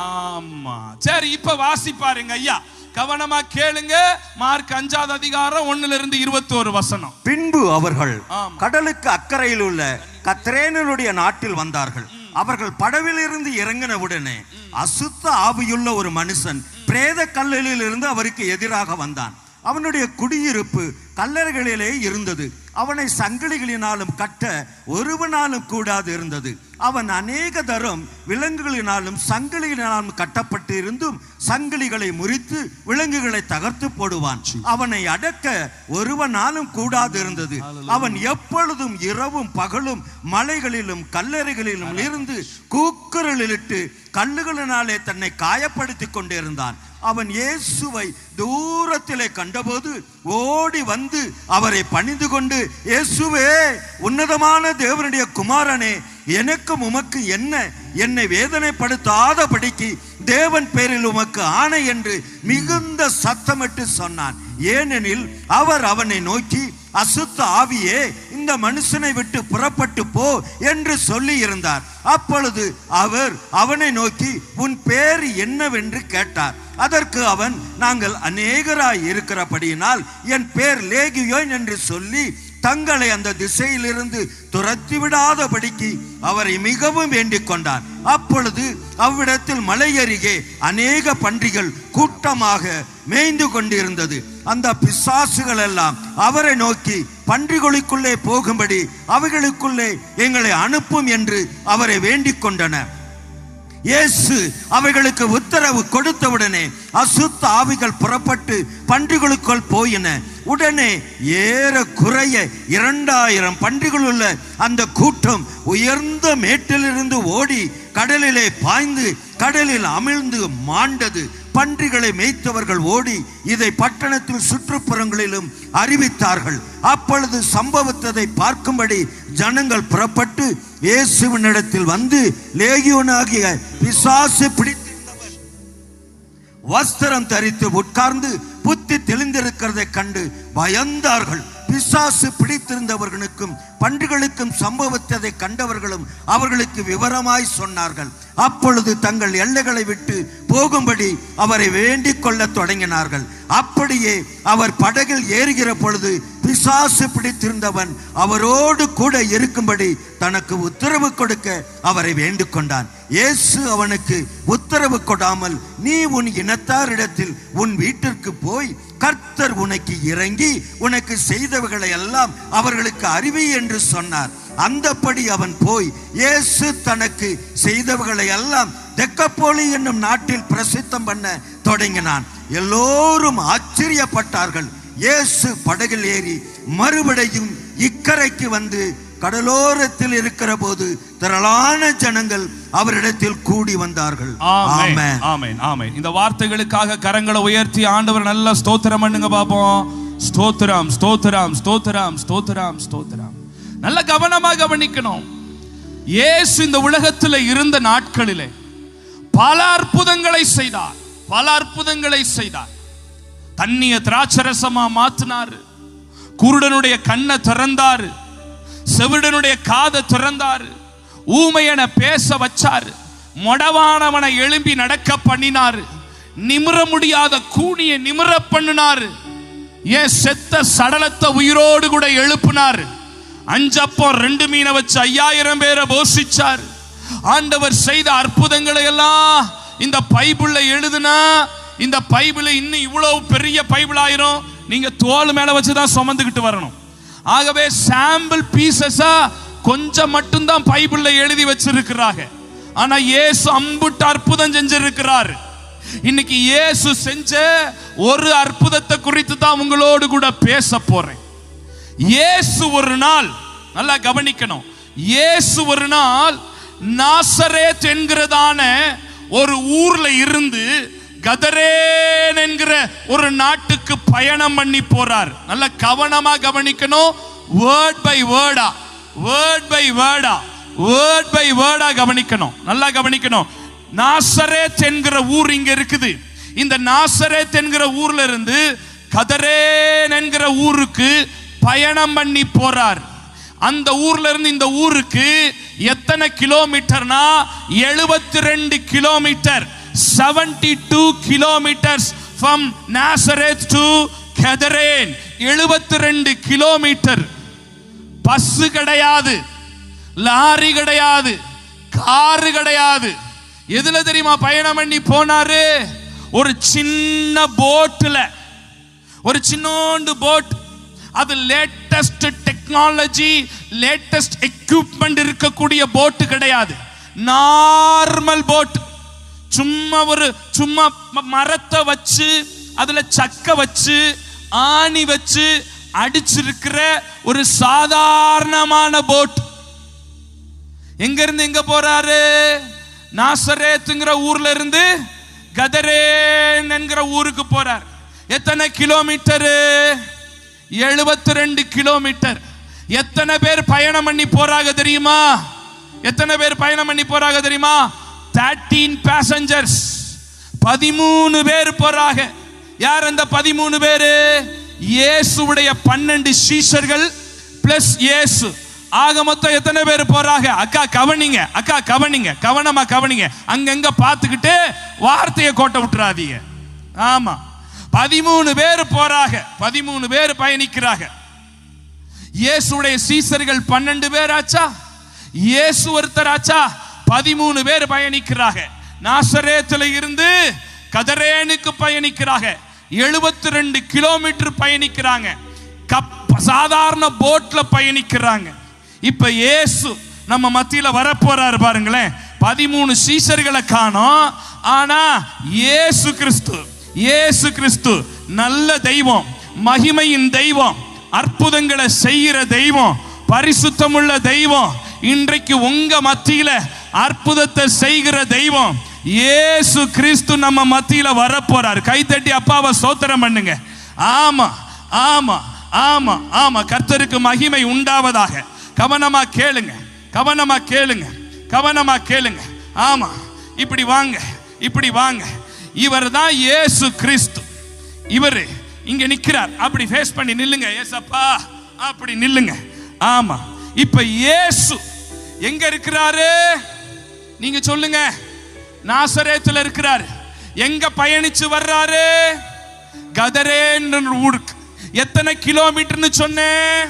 ஆமா. சரி, இப்ப வாசிப்பாருங்க ஐயா, கவனமா கேளுங்க. மார்க் 5வது அதிகாரம் 1லிருந்து 21 வசனம். பின்பு அவர்கள் கடலுக்கு அக்கறையில் உள்ள கத்ரேனுடைய நாட்டில் வந்தார்கள். அவர்கள் படவில் இருந்து இறங்கின உடனே அசுத்த ஆவியுள்ள ஒரு மனுஷன் பிரேத கல்லலில் இருந்து அவருக்கு எதிராக வந்தான். அவனுடைய குடியிருப்பு கல்லறைகளிலே இருந்தது. அவனை சங்கிலிகளினாலும் கட்ட ஒருவனாலும் கூடாது இருந்தது. அவன் அநேக தரம் விலங்குகளினாலும் சங்கிலிகளினாலும் கட்டப்பட்டு இருந்தும் சங்கிலிகளை முறித்து விலங்குகளை தகர்த்து போடுவான். அவனை அடக்க ஒருவனாலும் கூடாது இருந்தது. அவன் எப்பொழுதும் இரவும் பகலும் மலைகளிலும் கல்லறைகளிலும் இருந்து கூக்குரலிட்டு கல்லுகளினாலே தன்னை காயப்படுத்தி கொண்டிருந்தான். அவன் இயேசுவை தூரத்திலே கண்டபோது ஓடி வந்து அவரை பணிந்து கொண்டு, இயேசுவே, உன்னதமான தேவனுடைய குமாரனே, எனக்கும் உமக்கு என்ன? என்னை வேதனைப்படுத்தாதபடிக்கு தேவன் பேரில் உமக்கு ஆணை என்று மிகுந்த சத்தமிட்டு சொன்னான். ஏனெனில் அவர் அவனை நோக்கி, அசுத்த ஆவியே, இந்த மனுஷனை விட்டு புறப்பட்டு போ என்று சொல்லி இருந்தார். அப்பொழுது அவர் அவனை நோக்கி, உன் பேர் என்னவென்று கேட்டார். அதற்கு அவன், நாங்கள் அநேகராய் இருக்கிறபடியினால் என் பேர் லேகியோன் என்று சொல்லி தங்களை அந்த திசையிலிருந்து துரத்தி விடாதபடிக்கு அவரை மிகவும் வேண்டிக் கொண்டார். அப்பொழுது அவ்விடத்தில் மலை அருகே அநேக பன்றிகள் கூட்டமாக மேய்ந்து கொண்டிருந்தது. அந்த பிசாசுகள் எல்லாம் அவரை நோக்கி, பன்றிகளுக்குள்ளே போகும்படி அவைகளுக்குள்ளே எங்களை அனுப்பும் என்று அவரை வேண்டிக் கொண்டன. இயேசு அவைகளுக்கு உத்தரவு கொடுத்தவுடனே அசுத்த ஆவிகள் புறப்பட்டு பன்றிகளுக்குள் போயின. உடனே ஏறக்குறைய 2000 பன்றிகள் உள்ள அந்த கூட்டம் உயர்ந்த மேட்டிலிருந்து ஓடி கடலிலே பாய்ந்து கடலில் அமிழ்ந்து மாண்டது. பன்றிகளை மேய்த்தவர்கள் ஓடி இதை பட்டணத்தில் சுற்றுப்புறங்களிலும் அறிவித்தார்கள். அப்பொழுது சம்பவித்ததை பார்க்கும்படி ஜனங்கள் புறப்பட்டு இயேசுவினிடத்தில் வந்து, லேகியோனாகிய பிசாசு பிடித்திருந்தவன் வஸ்திரம் தரித்து உட்கார்ந்து புத்தி தெளிந்திருக்கிறதை கண்டு பயந்தார்கள். பிசாசு பிடித்திருந்தவர்களுக்கும் பன்றிகளுக்கும் சம்பவித்ததை கண்டவர்களும் அவர்களுக்கு விவரமாய் சொன்னார்கள். அப்பொழுது தங்கள் எல்லைகளை விட்டு போகும்படி அவரை வேண்டிக் கொள்ள தொடங்கினார்கள். அப்படியே அவர் படகில் ஏறுகிற பொழுது பிசாசு பிடித்திருந்தவன் அவரோடு கூட இருக்கும்படி தனக்கு உத்தரவு கொடுக்க அவரை வேண்டிக் கொண்டான். இயேசு அவனுக்கு உத்தரவு கொடாமல், நீ உன் இனத்தாரிடத்தில் உன் வீட்டிற்கு போய் கர்த்தர் உனக்கு இறங்கி உனக்கு செய்தவைகளை எல்லாம் அவர்களுக்கு அறிவி என்று சொன்னார். அந்தப்படி அவன் போய் இயேசு தனக்கு செய்தவைகளை எல்லாம் தெக்கப்போலி என்னும் நாட்டில் பிரசித்தம் பண்ண தொடங்கினான். எல்லோரும் ஆச்சரியப்பட்டார்கள். இயேசு படகில் ஏறி மறுபடியும் இக்கரைக்கு வந்து கடலோரத்தில் இருக்கிற போது திரளான ஜனங்கள் அவரிடத்தில் கூடி வந்தார்கள். ஆமென், ஆமென், ஆமென். இந்த வார்த்தைகளுக்காக கரங்களை உயர்த்தி ஆண்டவர் நல்ல ஸ்தோத்திரம் பண்ணுங்க பாப்போம். ஸ்தோத்திரம், ஸ்தோத்திரம், ஸ்தோத்திரம், ஸ்தோத்திரம், ஸ்தோத்திரம். நல்ல கவனமா கவனிக்கணும். இயேசு இந்த உலகத்தில் இருந்த நாட்களிலே பல அற்புதங்களை செய்தார். பல அற்புதங்களை செய்தார். தண்ணிய திராட்சரசமா மாத்தினாரு. குருடனுடைய கண்ணை திறந்தாரு. செவிடனுடைய காதை திறந்தாரு. ஊமையனை பேச வச்சாரு. மொடவானவனை எழும்பி நடக்க பண்ணினாரு. நிமிர முடியாத கூனியை நிமிர பண்ணினாரு. ஏன் செத்த சடலத்தை உயிரோடு கூட எழுப்பினாரு. 5 அப்பம் 2 மீனை வச்சு 5000 பேரை போஷிச்சார். ஆண்டவர் செய்த அற்புதங்களை எல்லாம் இந்த பைபிள்ல எழுதுனா இந்த பைபிள் இன்னும் இவ்வளவு பெரிய பைபிள் ஆயிரும். நீங்க தோல் மேல வச்சுதான் சுமந்துக்கிட்டு வரணும். ஆகவே சாம்பிள் பீசஸா கொஞ்சம் மட்டும்தான் பைபிள்ல எழுதி வச்சிருக்கிறாங்க. ஆனா இயேசு அம்புட்டு அற்புதம் செஞ்சிருக்கிறார். இன்னைக்கு இயேசு செஞ்ச ஒரு அற்புதத்தை குறித்து தான் உங்களோடு கூட பேச போறேன். இயேசு ஒரு நாள், நல்லா கவனிக்கணும், இயேசு ஒரு நாள் நாசரேத் என்கிறதான ஒரு ஊர்ல இருந்து கதரேன் என்கிற ஒரு நாட்டுக்கு பயணம் பண்ணி போறார். நல்ல கவனமா கவனிக்கணும். வேர்ட் பை வேர்டா, வேர்ட் பை வேர்டா, வேர்ட் பை வேர்டா கவனிக்கணும். நல்லா கவனிக்கணும். நாசரேத் என்கிற ஊர் இங்க இருக்குது. இந்த நாசரேத் என்கிற ஊர்ல இருந்து கதரேன் என்கிற ஊருக்கு பயணம் பண்ணி போறார். அந்த ஊர்ல இருந்து இந்த ஊருக்கு எத்தனை கிலோமீட்டர்னா 72 kilometre. 72 kilometers from Nazareth to Gadarene. 72 kilometre. Bus கிடையாது, லாரி கிடையாது, காரு கிடையாது. எதுல தெரியுமா பயணம் பண்ணி போனாரு? ஒரு சின்ன போட்ல, ஒரு சின்னோண்டு போட். அது latest technology technology, latest equipment இருக்கக்கூடிய போட்டு கிடையாது. நார்மல் போட், சும்மா மரத்தை வச்சு அதுல சக்க வச்சு ஆணி வச்சு அடிச்சிருக்கிற ஒரு சாதாரணமான போட். எங்க இருந்து எங்க போறாரு? நாசரேத்துங்கிற ஊர்ல இருந்து கதரேன் என்கிற ஊருக்கு போறார். எத்தனை கிலோமீட்டர்? 72 கிலோமீட்டர். எத்தனை பேர் பயணம் பண்ணி போறாங்க தெரியுமா? எத்தனை பேர் பயணம் பண்ணி போறாங்க தெரியுமா? 13 passengers, 13 பேர் போறாங்க. யார் அந்த 13 பேரு? இயேசுவுடைய 12 சீஷர்கள் பிளஸ் இயேசு. ஆக மொத்தம் எத்தனை பேர் போறாங்க? அக்கா கவனிங்க, அக்கா கவனிங்க, கவனமா கவனிங்க. அங்கங்க பார்த்துக்கிட்டு வார்த்தையை கோட்டை விட்டுறாதீங்க. ஆமா, 13 பேர் போறாங்க, 13 பேர் பயணிக்கிறாங்க. இயேசுடைய சீஷர்கள் 12 பேர் ஆச்சா? இயேசு ஒருத்தர் ஆச்சா? 13 பேர் பயணிக்கிறாங்க. நாசரேத்துல இருந்து கதரேனுக்கு பயணிக்கிறாங்க. 72 கிலோமீட்டர் பயணிக்கிறாங்க. சாதாரண போட்ல பயணிக்கிறாங்க. இப்ப இயேசு நம்ம மத்தியில வரப்போறாரு பாருங்களேன். 13 சீஷர்களை காணோம். ஆனா இயேசு கிறிஸ்து நல்ல தெய்வம், மகிமையின் தெய்வம், அற்புதங்களை செய்கிற தெய்வம், பரிசுத்தமுள்ள தெய்வம். இன்றைக்கு உங்க மத்தியில அற்புதத்தை செய்கிற தெய்வம் இயேசு கிறிஸ்து நம்ம மத்தியில வரப்போறார். கைத்தட்டி அப்பாவை ஸ்தோத்திரம் பண்ணுங்க. ஆமா ஆமா ஆமா ஆமா, கர்த்தருக்கு மகிமை உண்டாவதாக. கவனமா கேளுங்க, கவனமா கேளுங்க, கவனமா கேளுங்க. ஆமா, இப்படி வாங்க, இப்படி வாங்க. இவர் தான் இயேசு கிறிஸ்து. இவரு இங்க நிக்கிறார். அப்படி ஃபேஸ் பண்ணி நில்லுங்க. ஏசப்பா அப்படி நில்லுங்க. ஆமா, இப்ப இயேசு எங்க இருக்கிறாரு? நீங்க சொல்லுங்க. நாசரேத்துல இருக்கிறார். எங்க பயணிச்சு வர்றாரு? கதரேன் ஊருக்கு. எத்தனை கிலோமீட்டர்னு சொன்னேன்?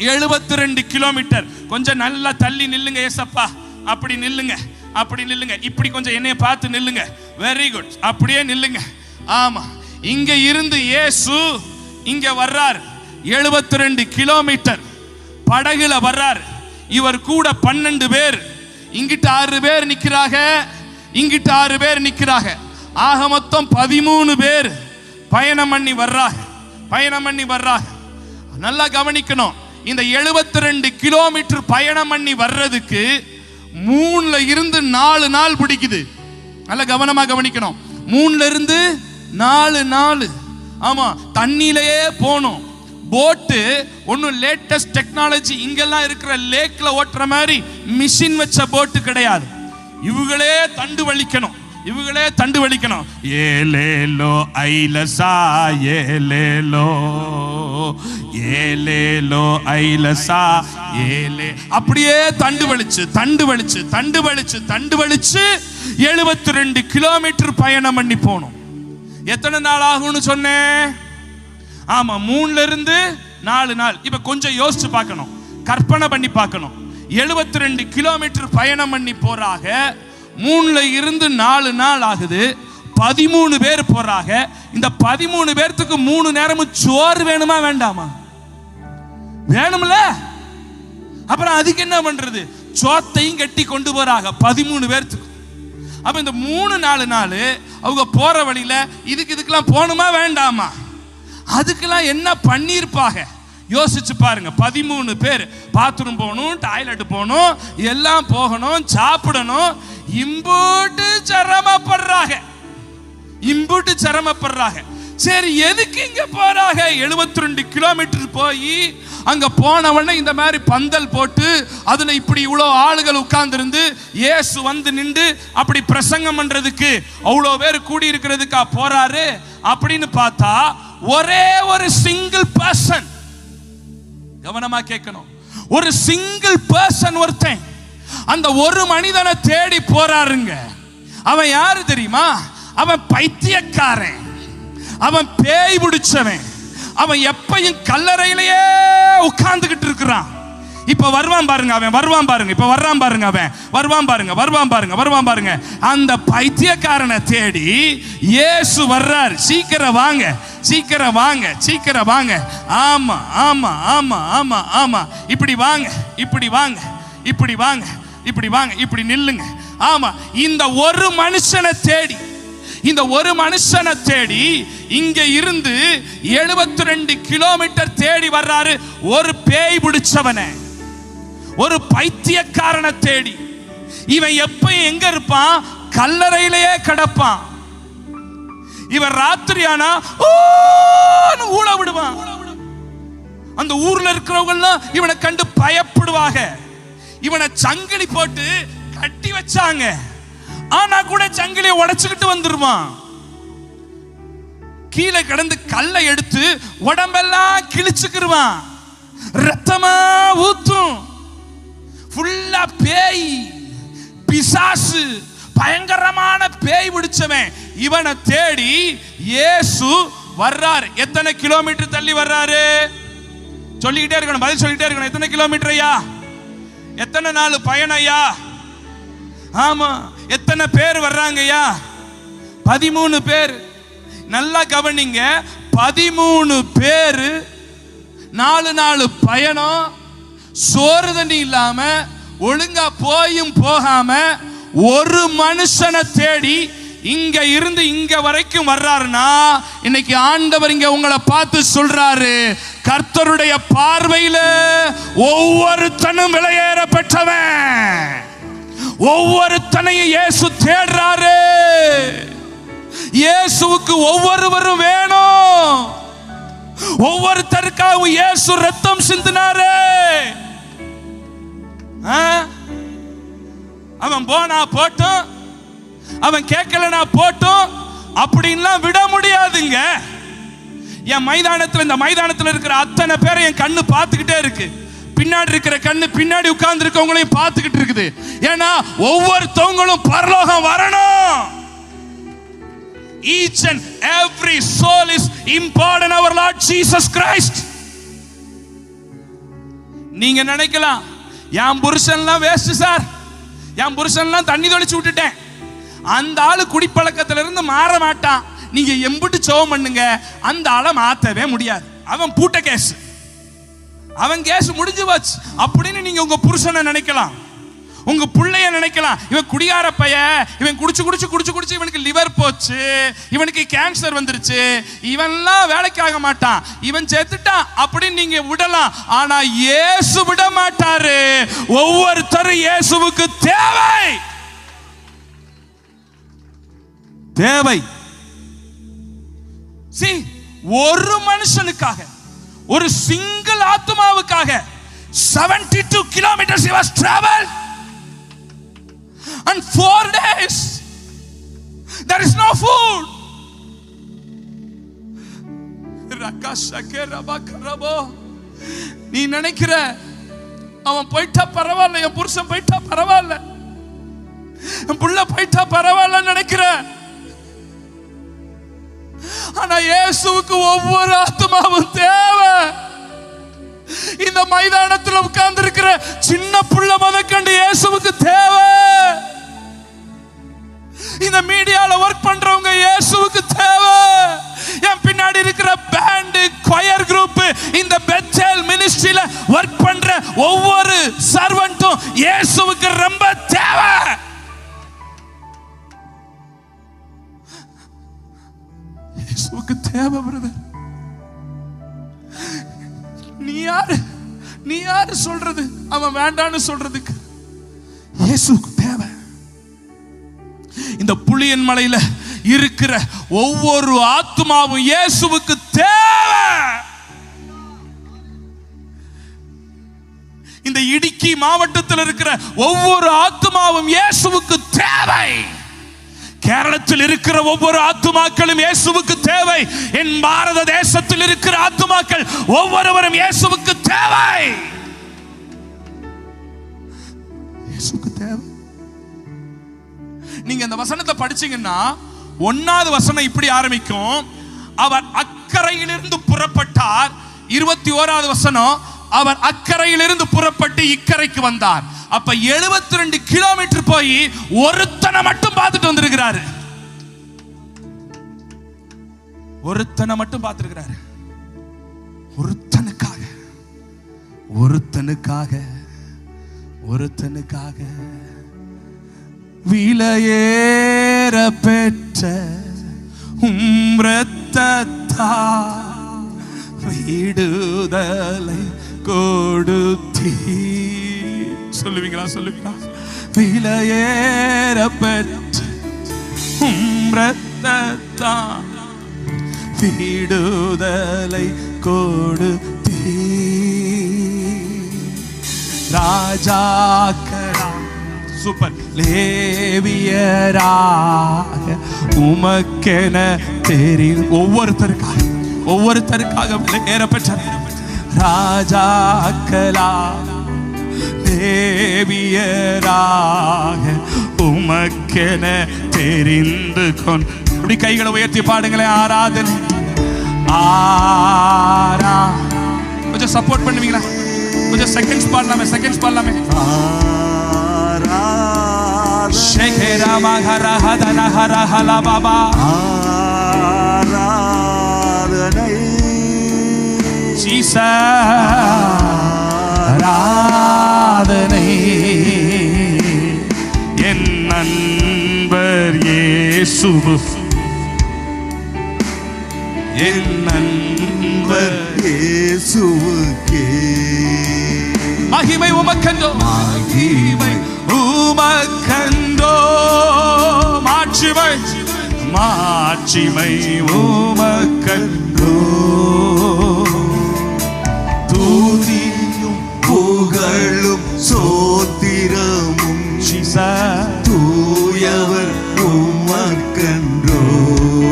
72 கிலோமீட்டர். கொஞ்சம் நல்லா தள்ளி நில்லுங்க. ஏசப்பா அப்படி நில்லுங்க, அப்படி நில்லுங்க. இப்படி கொஞ்சம் என்னைய பார்த்து நில்லுங்க. வெரி குட், அப்படியே நில்லுங்க. ஆமா, இங்க இருந்து இயேசு இங்க வர்றார். 72 கிலோமீட்டர் படகுல வர்றார். இவர் கூட 12 பேர். இங்கிட்ட 6 பேர் நிக்கிறாங்க, இங்கிட்ட 6 பேர் நிக்கிறாங்க. ஆக மொத்தம் 13 பேர் பயணம் பண்ணி வர்றாங்க, பயணம் பண்ணி வர்றாங்க. நல்லா கவனிக்கணும். இந்த 72 கிலோமீட்டர் பயணம் பண்ணி வர்றதுக்கு 3ல இருந்து 4 நாள் பிடிக்குது. நல்லா கவனமா கவனிக்கணும். 3ல இருந்து 4 நாள். ஆமா, தண்ணியிலேயே போகணும். போட்டு ஒன்னும் லேட்டஸ்ட் டெக்னாலஜி இங்கெல்லாம் இருக்கிற லேக்ல ஓட்டுற மாதிரி மிஷின் வச்ச போட்டு கிடையாது. இவங்களே தண்டு வலிக்கணும், இவங்களே தண்டு வலிக்கணும். ஏலேலோ ஐலசா ஏலேலோ ஏலேலோ ஐலசா ஏலே, அப்படியே தண்டு வலிச்சு தண்டு வலிச்சு தண்டு வலிச்சு தண்டு வலிச்சு 72 கிலோமீட்டர் பயணம் பண்ணி போகணும். எத்தனை நாள் ஆகும்னு சொன்னேன்? ஆமா, 3ல இருந்து 4 நாள். இப்ப கொஞ்சம் யோசிச்சு பார்க்கணும், கற்பனை பண்ணி பார்க்கணும். 72 கிலோமீட்டர் பயணம் பண்ணி போறாங்க. 3ல இருந்து 4 நாள் ஆகுது. 13 பேர் போறாங்க. இந்த 13 பேர்த்துக்கு 3 நேரமும் சோறு வேணுமா வேண்டாமா? வேணும்ல. அப்புறம் அதுக்கு என்ன பண்றது? சோத்தையும் கட்டி கொண்டு போறாங்க 13 பேர்த்துக்கு. அப்ப இந்த 3-4 நாள் அவங்க போற வழியில இதுக்கெல்லாம் போகணுமா வேண்டாமா? அதுக்கெல்லாம் என்ன பண்ணிருப்பாங்க யோசிச்சு பாருங்க. 13 பேர் பாத்ரூம் போகணும், டாய்லெட் போகணும், எல்லாம் போகணும், சாப்பிடணும். இம்புட்டு சிரமப்படுறாங்க, இம்புட்டு சிரமப்படுறாங்க. சரி, எதுக்கு இங்க போறாங்க? 72 கிலோமீட்டர் போய் அங்க போனவன இந்த மாதிரி பந்தல் போட்டு அதுல இப்படி இவ்வளவு ஆளுகள் உட்கார்ந்து இருந்து இயேசு வந்து நின்று அப்படி பிரசங்கம் பண்றதுக்கு அவ்வளோ பேர் கூடி இருக்கிறதுக்கா போறாரு அப்படின்னு பார்த்தா ஒரே ஒரு சிங்கிள் பர்சன். கவனமா கேட்கணும். ஒரு சிங்கிள் பர்சன், ஒருத்தன் அந்த ஒரு மனிதனை தேடி போறாருங்க. அவன் யாரு தெரியுமா? அவன் பைத்தியக்காரன், அவன் பேய் பிடிச்சவன், அவன் எப்பயும் கல்லறையிலேயே உட்கார்ந்துகிட்டு இருக்கிறான். இப்ப வருவான் பாருங்க, அவன் வருவான் பாருங்க, இப்ப வர்றான் பாருங்க, அவன் வருவான் பாருங்க, வருவான் பாருங்க, வருவான் பாருங்க. அந்த பைத்தியக்காரனை தேடி இயேசு வர்றார். சீக்கிரம் வாங்க, சீக்கிரம் வாங்க, சீக்கிரம் வாங்க. ஆமா ஆமா ஆமா ஆமா ஆமா, இப்படி வாங்க, இப்படி வாங்க, இப்படி வாங்க, இப்படி வாங்க, இப்படி நில்லுங்க. ஆமா, இந்த ஒரு மனுஷனை தேடி, இந்த ஒரு மனுஷனை தேடி இங்க இருந்து 72 கிலோமீட்டர் தேடி வர்றாரு. ஒரு பேய் பிடிச்சவனை, ஒரு பைத்தியக்காரனை தேடி. இவன் எப்ப எங்க இருப்பான்? கல்லறையிலேயே கிடப்பான். இவன் ராத்திரி ஆனா ஊழ விடுவான். அந்த ஊர்ல இருக்கிறவங்க இவனை கண்டு பயப்படுவாங்க. இவனை சங்கிலி போட்டு கட்டி வச்சாங்க. ஆனா கூட சங்கிலியை உடைச்சுக்கிட்டு வந்துருவான். கீழே கிடந்து கல்லை எடுத்து உடம்பெல்லாம் கிழிச்சுக்கிருவான். ரத்தமா ஊத்தும். ஃபுல்லா பேய், பிசாசு, பயங்கரமான பேய் பிடிச்சவன். இவனை தேடி இயேசு வர்றாரு. எத்தனை கிலோமீட்டர் தள்ளி வர்றாரு? சொல்லிக்கிட்டே இருக்கணும், பதில் சொல்லிக்கிட்டே இருக்கணும். எத்தனை கிலோமீட்டர் ஐயா? எத்தனை நாள் பயணம் ஐயா? ஆமா, எத்தனை பேர் வர்றாங்க ஐயா? 13 பேர். நல்லா கவனிங்க, 13 பேர், 4 நாள் பயணம், சோறு தண்ணி இல்லாம, ஒழுங்கா போயும் போகாம ஒரு மனுஷனை தேடி இங்க இருந்து இங்க வரைக்கும் வர்றாருன்னா, இன்னைக்கு ஆண்டவர் இங்க உங்களை பார்த்து சொல்றாரு, கர்த்தருடைய பார்வையில ஒவ்வொருத்தனும் விலையேற பெற்றவன். ஒவ்வொருத்தனையும் இயேசு தேடுறாரு. இயேசுவுக்கு ஒவ்வொருவரும் வேணும். ஒவ்வொருத்தருக்காக இயேசு ரத்தம் சிந்தினாரு. அவன் போனா போட்டும், அவன் கேட்கலனா போட்டும், அப்படின்லாம் விட முடியாதுங்க. என் மைதானத்தில், இந்த மைதானத்தில் இருக்கிற அத்தனை பேரை என் கண்ணு பார்த்துக்கிட்டே இருக்கு. பின்னாடி இருக்கிற கண்ணு பின்னாடி உட்கார்ந்து இருக்கவங்களையும் பார்த்துக்கிட்டு இருக்குது. ஏன்னா ஒவ்வொருத்தவங்களும் பரலோகம் வரணும். Each and every soul is important our Lord Jesus Christ. நீங்க நினைக்கலாம், என் புருஷன்லாம் வேஸ்ட் சார், என் புருஷன்லாம் தண்ணி தொளிச்சு விட்டுட்டேன், அந்த ஆளு குடிப்பழக்கத்துல இருந்து மாற மாட்டான், நீங்க எம்பிட்டு சோகம் பண்ணுங்க, அந்த ஆளை மாத்தவே முடியாது, அவன் பூட்ட கேஸ், அவன் கேஸ் முடிஞ்சு போச்சு அப்படின்னு நீங்க உங்க புருஷனை நினைக்கலாம், உங்க பிள்ளைய நினைக்கலாம். இவன் குடியார பைய, இவன் குடிச்சு குடிச்சு குடிச்சு குடிச்சு இவனுக்கு லிவர் போச்சு, இவனுக்கு கேன்சர் வந்துருச்சு, இவன்லாம் வேலைக்கு ஆக மாட்டான், இவன் செத்துட்டான் அப்படின்னு நீங்க விடலாம். ஆனா இயேசு விட மாட்டாரு. ஒவ்வொருத்தரும் இயேசுவுக்கு தேவை, தேவை. ஒரு மனுஷனுக்காக, ஒரு single ஆத்மாவுக்காக 72 kilometers he was traveled and 4 days there is no food. நீ நினைக்கிற அவன் போயிட்டா பரவாயில்ல, என் புருஷன் போயிட்டா பரவாயில்ல, என் புள்ள போயிட்டா பரவாயில்ல நினைக்கிற. ஆனா இயேசுவுக்கு ஒவ்வொரு ஆத்மாவும் தேவை. இந்த மைதானத்தில் உட்கார்ந்து இருக்கிற சின்ன புள்ள முதற்கண்டு இயேசுவுக்கு தேவை. இந்த மீடியால ஒர்க் பண்றவங்க இயேசுவுக்கு தேவை. என் பின்னாடி இருக்கிற பேண்ட், choir group, இந்த பெத்தேல் மினிஸ்ட்ரியில ஒர்க் பண்ற ஒவ்வொரு சர்வன்ட்டும் இயேசுவுக்கு ரொம்ப தேவை. இயேசுவுக்கு தேவை பிரதர். நீ யாரு சொல்றது அவன் வேண்டான்னு சொல்றதுக்கு? இயேசுவுக்கு தேவை. இந்த புளியன் மலையில இருக்கிற ஒவ்வொரு ஆத்மாவும் இயேசுவுக்கு தேவை. இந்த இடுக்கி மாவட்டத்தில் இருக்கிற ஒவ்வொரு ஆத்மாவும் இயேசுவுக்கு தேவை. கேரளத்தில் இருக்கிற ஒவ்வொரு ஆத்துமாக்களும் இயேசுவுக்கு தேவை. என் பாரத தேசத்தில் இருக்கிற ஆத்துமாக்கள் ஒவ்வொருவரும் இயேசுவுக்கு தேவை. இயேசுவுக்கு தேவை. நீங்க இந்த வசனத்தை படிச்சீங்கன்னா 1வது வசனம் இப்படி ஆரம்பிக்கும், அவர் அக்கறையிலிருந்து புறப்பட்டார். 21வது வசனம், அவர் அக்கறையிலிருந்து புறப்பட்டு இக்கரைக்கு வந்தார். அப்ப 72 கிலோமீட்டர் போய் ஒருத்தனை மட்டும் பார்த்துட்டு வந்திருக்கிறாரு. ஒருத்தனை மட்டும் பார்த்திருக்கிறாரு. ஒருத்தனுக்காக ஒருத்தனுக்காக ஒருத்தனுக்காக விலையேற பெற்ற இரத்தத்தால் விடுதலை கொடுத்தீ. சொல்லுவீங்களா? சொல்லுவீங்களா? விலையேற பெற்ற இரத்தத்தால் விடுதலை கொடுத்தீ. ராஜாக்களா சூப்பர் லேவியராக உமக்கென தெரியும். ஒவ்வொருத்தருக்காக விலையேற பெற்ற ராஜாக்களா லேவியராக உமக்கென தெரிந்து கொண்டு. இப்படி கைகளை உயர்த்தி பாடுங்களேன். ஆராதனை கொஞ்சம் சப்போர்ட் பண்ணுவீங்களா? கொஞ்சம் செகண்ட்ஸ் பாடலாமே. ஷேகேரா மகரா ஹதனா ஹரா ஹலா பாபா. ஆராதனை ஜீசஸ். ஆராதனை என் நண்பர் இயேசுவு. என் நண்பர் இயேசுவுக்கே மகிமை உமக்கண்டோ. மகிமை உமக்கண்டோ. மாட்சிமை மாட்சிமை உமக்கண்டோ. துதியும் புகழும் சோத்திரமும் தூயவர் உமக்கண்டோ.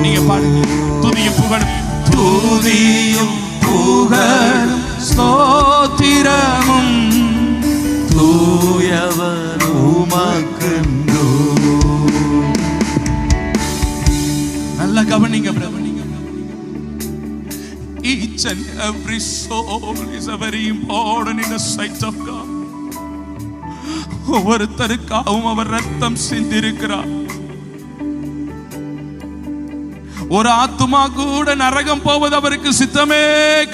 நீங்க பாடுங்க. துதியும் புகழும் துதியும் புகழும் ஸ்தோத்திரமும் தூயவர் உமக்கண்டோ. நல்லா கவனிங்க பிரபு. Each and every soul is a very important in the sight of God. ஒவ்வொருத்தருக்காகவும் அவர் ரத்தம் சிந்திருக்கிறார். ஒரு ஆத்துமா கூட நரகம் போவது அவருக்கு சித்தமே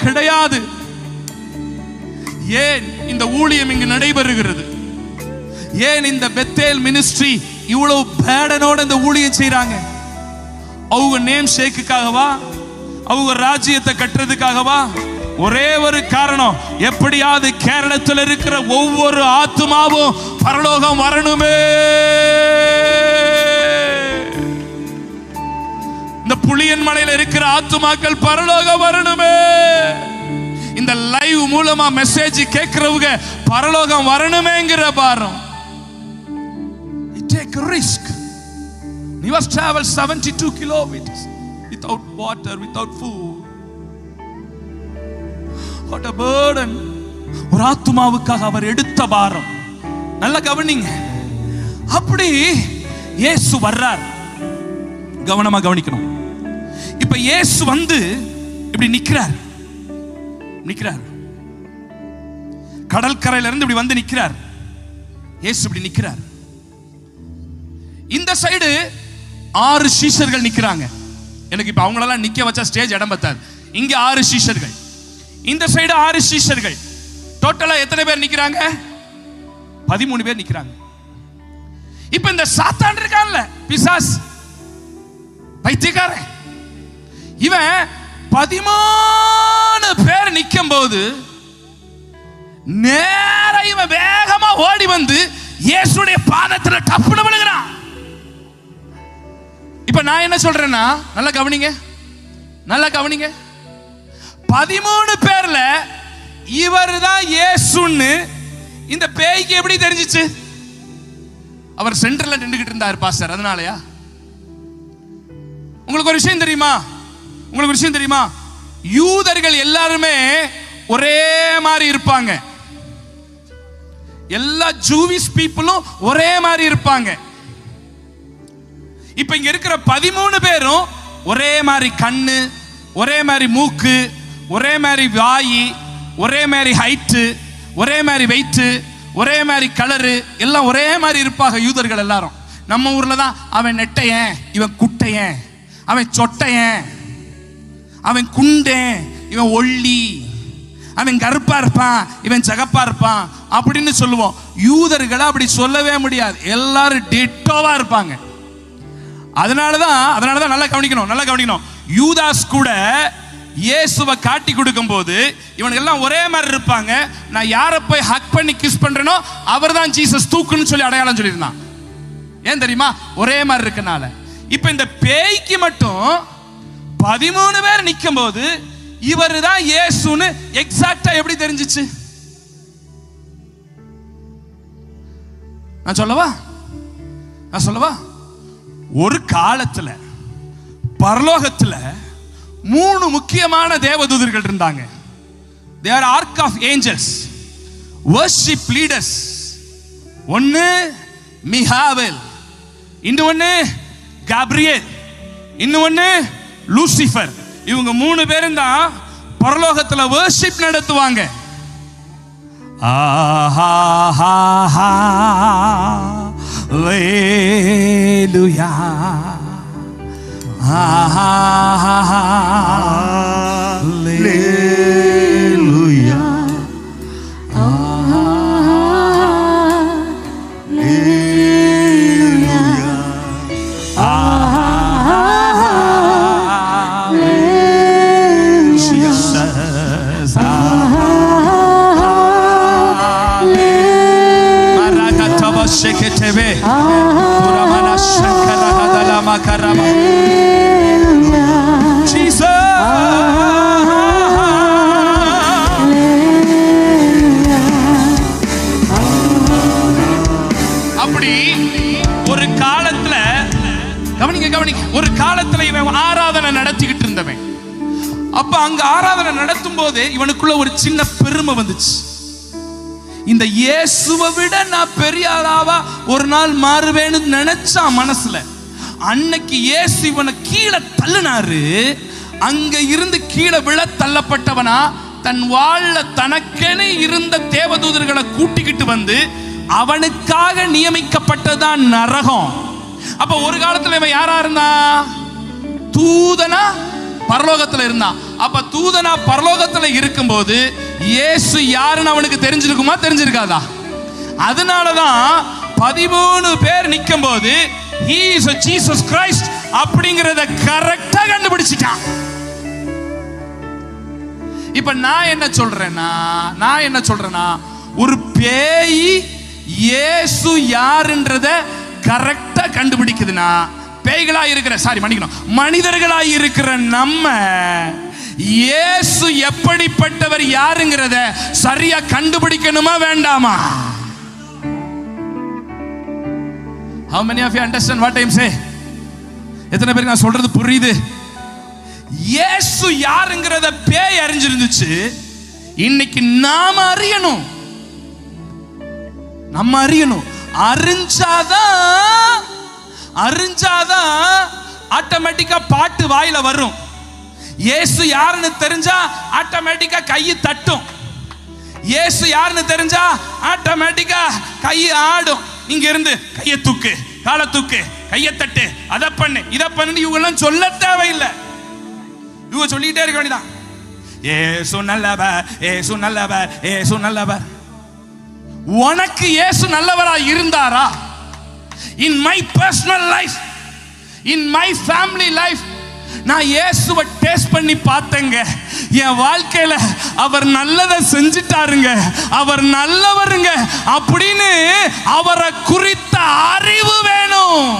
கிடையாது. ஏன் இந்த ஊழியம் இங்கு நடைபெறுகிறது? ஏன் இந்த பெத்தேல் மினிஸ்ட்ரி இவ்வளவு பேடனோட இந்த ஊழியம் செய்றாங்க? அவங்க நேம் ஷேக்குக்காகவா? அவங்க ராஜ்யத்தை கட்டுறதுக்காகவா? ஒரே ஒரு காரணம், எப்படியாவது கேரளத்தில் இருக்கிற ஒவ்வொரு ஆத்துமாவும் பரலோகம் வரணுமே. இந்த புளியன் மலையில இருக்கிற ஆத்துமாக்கள் பரலோகம் வரணுமே. இந்த லைவ் மூலமா மெசேஜ் கேட்கிறவங்க பரலோகம் வரணுமேங்கிற பாரம். Take a risk. You must travel 72 kilometers without water, without food. What a burden. ஒரு ஆத்துமாவுக்காக அவர் எடுத்த பாரம். நல்லா கவனிங்க. அப்படி இயேசு வர்றார். கவனமா கவனிக்கணும். இப்ப இயேசு வந்து இப்படி நிக்கிறார். கடற்கரையில இருந்து இப்படி வந்து நிக்கிறார். இயேசு இப்படி நிக்கிறார். இந்த சைடு 6 சீஷர்கள் நிக்கிறாங்க. எனக்கு இப்ப அவங்களெல்லாம் நிக்க வச்சா ஸ்டேஜ் இடம் பத்தாது. இங்க 6 சீஷர்கள், இந்த சைடு 6 சீஷர்கள். டோட்டலா எத்தனை பேர் நிக்கிறாங்க? 13 பேர் நிக்கிறாங்க. இப்ப இந்த சாத்தான் இருக்கான்ல, பிசாஸ், பைத்தியக்காரன், இவன் 13 பேர் நிக்கும் போது நேர இவன் வேகமா ஓடி வந்து இயேசுடைய பாதத்துல டப்புனு விழுகிறான். இப்ப நான் என்ன சொல்றேன்னா, நல்லா கவனிங்க, 13 பேர்ல இவர்தான் இயேசுன்னு இந்த பேய்க்கு எப்படி தெரிஞ்சிச்சு? அவர் சென்டர்ல நின்றுகிட்டு இருந்தார் பாஸ்டர், அதனாலயா? உங்களுக்கு ஒரு விஷயம் தெரியுமா? யூதர்கள் எல்லாருமே ஒரே மாதிரி இருப்பாங்க. எல்லா ஜூவிஷ் பீப்புளும் ஒரே மாதிரி இருப்பாங்க. இப்ப இங்க இருக்கிற 13 பேரும் ஒரே மாதிரி கண்ணு, ஒரே மாதிரி மூக்கு, ஒரே மாதிரி வாயி, ஒரே மாதிரி ஹைட்டு, ஒரே மாதிரி வெயிட்டு, ஒரே மாதிரி கலரு, எல்லாம் ஒரே மாதிரி இருப்பாங்க யூதர்கள் எல்லாரும். நம்ம ஊர்ல தான் அவன் நெட்டையன், இவன் குட்டையன், அவன் சொட்டையன், அவன் குண்டே, இவன் ஒல்லி, அவன் கருப்பா இருப்பான், இவன் சகப்பா இருப்பான் அப்படின்னு சொல்லுவோம். யூதர்களை அப்படி சொல்லவே முடியாது. எல்லாரும் டிட்டோவா இருப்பாங்க. அதனாலதான் நல்லா கவனிக்கணும். யூதாஸ் கூட இயேசுவை காட்டி கொடுக்கும் போது இவனுக்கு எல்லாம் ஒரே மாதிரி இருப்பாங்க. நான் யாரை போய் ஹக் பண்ணி கிஸ் பண்றேனோ அவர் தான் ஜீசஸ் தூக்குன்னு சொல்லி அடையாளம் சொல்லியிருந்தான். ஏன் தெரியுமா? ஒரே மாதிரி இருக்கனால. இப்ப இந்த பேய்க்கு மட்டும் 13 பேர் நிற்கும் போது இவர் தான் இயேசுன்னு எக்ஸாக்டா எப்படி தெரிஞ்சிச்சு? நான் சொல்லவா? ஒரு காலத்துல பரலோகத்துல 3 முக்கியமான தேவதூதர்கள் இருந்தாங்க. they are ark of angels, worship leaders. ஒன்னு மிகாவேல், இன்னொன்னு காப்ரியேல், இன்னொன்னு லூசிஃபர். இவங்க 3 பேரும் தான் பரலோகத்துல worship நடத்துவாங்க. ஹalleluya, ஹalleluya, Sheketebe Puramana Shankara Hadala Makarama Jesus. அப்படி ஒரு காலத்துல கவனிங்க, ஒரு காலத்துல இவன் ஆராதனை நடத்திக்கிட்டு இருந்தவன். அப்ப அங்க ஆராதனை நடத்தும் போது இவனுக்குள்ள ஒரு சின்ன பெருமை வந்துச்சு. இந்த இயேசுவை விட நான் பெரிய ஆளாவா ஒரு நாள் மாறுவேன்னு நினைச்சான் மனசுல. அன்னைக்கு இயேசு இவனை கீழே தள்ளினாரு. அங்க இருந்து கீழே விழ தள்ளப்பட்டவனா தன் வாழ தனக்கென இருந்த தேவதூதர்களை கூட்டிக்கிட்டு வந்து அவனுக்காக நியமிக்கப்பட்டதான் நரகம். அப்ப ஒரு காலத்துல இவன் யாரா இருந்தா? தூதனா பரலோகத்துல இருந்தான். அப்ப தூதனா பரலோகத்துல இருக்கும்போது இயேசு யாருன்னு அவனுக்கு தெரிஞ்சிருக்குமா? தெரிஞ்சிருக்காதா? அதனாலதான் 13 பேர் நிக்கும் போது he is a Jesus Christ அப்படிங்கறத கரெக்டா கண்டுபிடிச்சிட்டான். இப்ப நான் என்ன சொல்றேன்னா ஒரு பேய் இயேசு யாருன்றத கரெக்டா கண்டுபிடிக்குதுன்னா மனிதர்களா இருக்கிற நம்ம இயேசு எப்படிப்பட்டவர் யாருங்கிறத சரியா கண்டுபிடிக்கணுமா வேண்டாமா? How many of you understand what I am saying? எத்தனை பேருக்கு நான் சொல்றது புரியுது? இயேசு யாருங்கிறத பேய் அறிஞ்சிருந்துச்சு. இன்னைக்கு நாம அறியணும். அறிஞ்சாதான் ஆட்டோமேட்டிக்கா பாட்டு வாயில வரும். இயேசு யாருன்னு தெரிஞ்சா ஆட்டோமேட்டிக்கா கையை தட்டும். இயேசு யாருன்னு தெரிஞ்சா ஆட்டோமேட்டிக்கா கை ஆடும். இங்க இருந்து கையை தூக்கு, காலை தூக்கு, கையை தட்டு, அதை பண்ணு, இதை பண்ணு, இவங்க எல்லாம் சொல்ல தேவையில்லை. இவங்க சொல்லிட்டே இருக்க வேண்டியதான். ஏசு நல்லவர், ஏசு நல்லவர், ஏசு நல்லவர். உனக்கு இயேசு நல்லவரா இருந்தாரா? In my personal life, in my family life நான் இயேசுவை டேஸ்ட் பண்ணி பார்த்தேங்க. என் வாழ்க்கையில அவர் நல்லதை செஞ்சிட்டாருங்க, அவர் நல்லவருங்க அப்படின்னு அவரை குறித்த அறிவு வேணும்.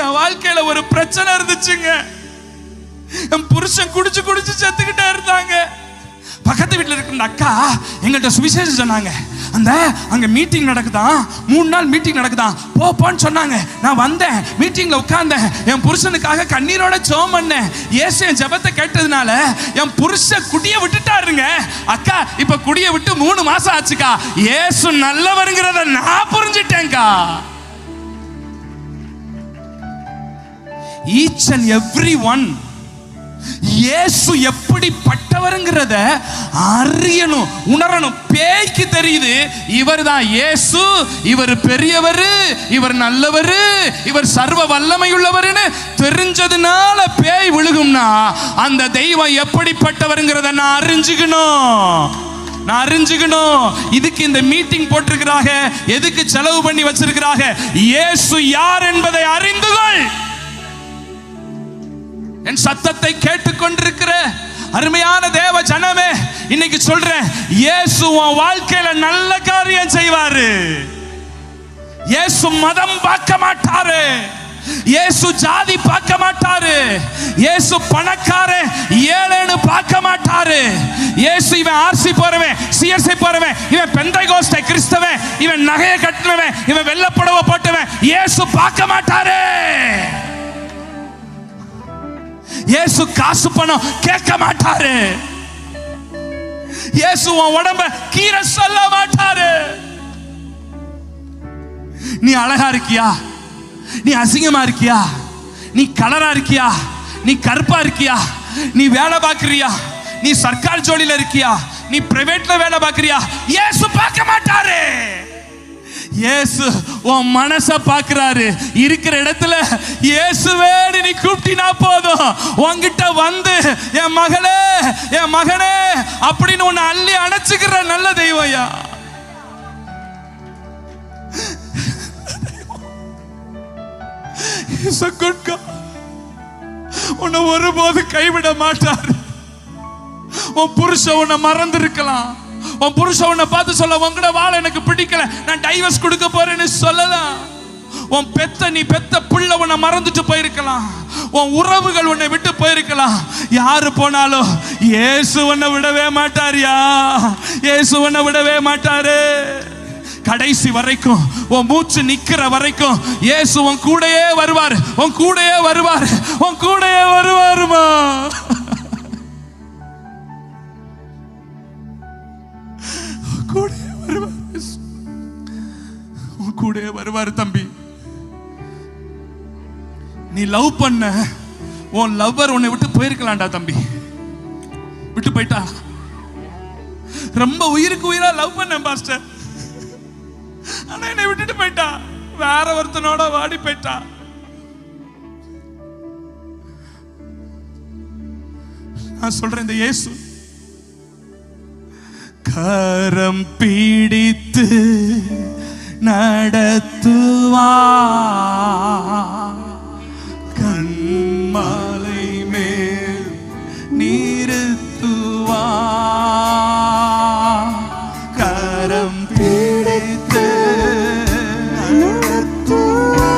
என் வாழ்க்கையில ஒரு பிரச்சனை இருந்துச்சுங்க. என் புருஷன் குடிச்சு செத்துக்கிட்டே இருந்தாங்க. பக்கத்து வீட்டில் இருக்கிற அக்கா எங்கள்கிட்ட சுவிசேஷம் சொன்னாங்க. அங்க மீட்டிங் நடக்குதான், 3 நாள் மீட்டிங் நடக்குதான், போன்னு சொன்னாங்க. நான் வந்தேன், மீட்டிங்ல உட்கார்ந்தேன், என் புருஷனுக்காக கண்ணீரோட ஜெபம் பண்ணேன். இயேசு என் ஜெபத்தை கேட்டதுனால என் புருஷன் குடிய விட்டுட்டாருங்க. அக்கா இப்ப குடிய விட்டு 3 மாசம் ஆச்சுக்கா. இயேசு நல்லவருங்கிறத நான் புரிஞ்சிட்டேன்க்கா. Each and every one இயேசு எப்படிப்பட்டவர்ங்கிறத அறியணும், உணரணும். பேய்க்கு தெரியுது இவர் தான் இயேசு, இவர் பெரியவர், இவர் நல்லவர், இவர் சர்வ வல்லமையுள்ளவர்னு தெரிஞ்சதுனால பேய் விழுகும்னா அந்த தெய்வம் எப்படிப்பட்டவர்ங்கிறத நான் அறிஞ்சுக்கணும். இதுக்கு இந்த மீட்டிங் போட்டிருக்கிறாங்க, எதுக்கு செலவு பண்ணி வச்சிருக்கிறாங்க? இயேசு யார் என்பதை அறிந்துகள். என் சத்தத்தை கேட்டுக்கொண்டிருக்கிற அருமையான தேவ ஜனமே, இன்னைக்கு சொல்றேன், இயேசு உன் வாழ்க்கையில நல்ல காரியம் செய்வாரு. இயேசு மதம் பார்க்க மாட்டாரு, இயேசு ஜாதி பார்க்க மாட்டாரு, இயேசு பணக்காரன் ஏழைன்னு பார்க்க மாட்டாரு. இயேசு இவன் ஆர்சி போறவன், சிஎஸ்ஐ போறவன், இவன் பெந்தைகோஸ்தே கிறிஸ்தவன், இவன் நகையை கட்டினவன், இவன் வெள்ளப்புடவை போட்டவன், இயேசு பார்க்க மாட்டாரு. இயேசு காசு பணம் கேட்க மாட்டாரு. இயேசு உன் உடம்ப கீரை சொல்ல மாட்டாரு. நீ அழகா இருக்கியா, நீ அசிங்கமா இருக்கியா, நீ கலரா இருக்கியா, நீ கருப்பா இருக்கியா, நீ வேலை பார்க்கறியா, நீ சர்க்கார் ஜோலியில இருக்கியா, நீ பிரைவேட்ல வேலை பார்க்கறியா, இயேசு பார்க்க மாட்டாரு. இயேசு உன் மனச பார்க்கிறாரு. இருக்கிற இடத்துல இயேசுவே நீ கூப்பிட்டினா போதும், உன்கிட்ட வந்து என் மகளே என் மகனே அப்படின்னு உன்னை அள்ளி அணைச்சுக்கிற நல்ல தெய்வம்யா. உன்னை ஒருபோது கைவிட மாட்டாரு. உன் புருஷன் உன்னை மறந்து இருக்கலாம், உன் புருஷன் உன்னை பார்த்து சொல்ல உங்கட வாழ எனக்கு பிடிக்கல, நான் டைவர்ஸ் கொடுக்க போறேன்னு சொல்லலாம். உன் நீ பெத்த பிள்ளை உன்னை மறந்துட்டு போயிருக்கலாம், உன் உறவுகள் உன்னை விட்டு போயிருக்கலாம். யாரு போனாலும் இயேசு உன்னை விடவே மாட்டாரியா, இயேசு உன்னை விடவே மாட்டாரு. கடைசி வரைக்கும், உன் மூச்சு நிக்கிற வரைக்கும் இயேசு உன் கூடயே வருவார், உன் கூடயே வருவார், உன் கூடயே வருவாருமா. கூடயே வருவாரு தம்பி. நீ லவ் பண்ண உன் லவ்வர் உன்னை விட்டு போயிருக்கலாம்டா தம்பி, விட்டு போயிட்டா. ரொம்ப உயிருக்கு உயிரா லவ் பண்ண பாஸ்டர், ஆனா என்னை விட்டுட்டு போயிட்டா, வேற ஒருத்தனோட வாடி போயிட்டா. நான் சொல்றேன், இந்த இயேசு கரம் பிடித்து நடத்துவா, கண்மாலை மேல் நிறுத்துவா, கரம் பிடித்து நடத்துவா,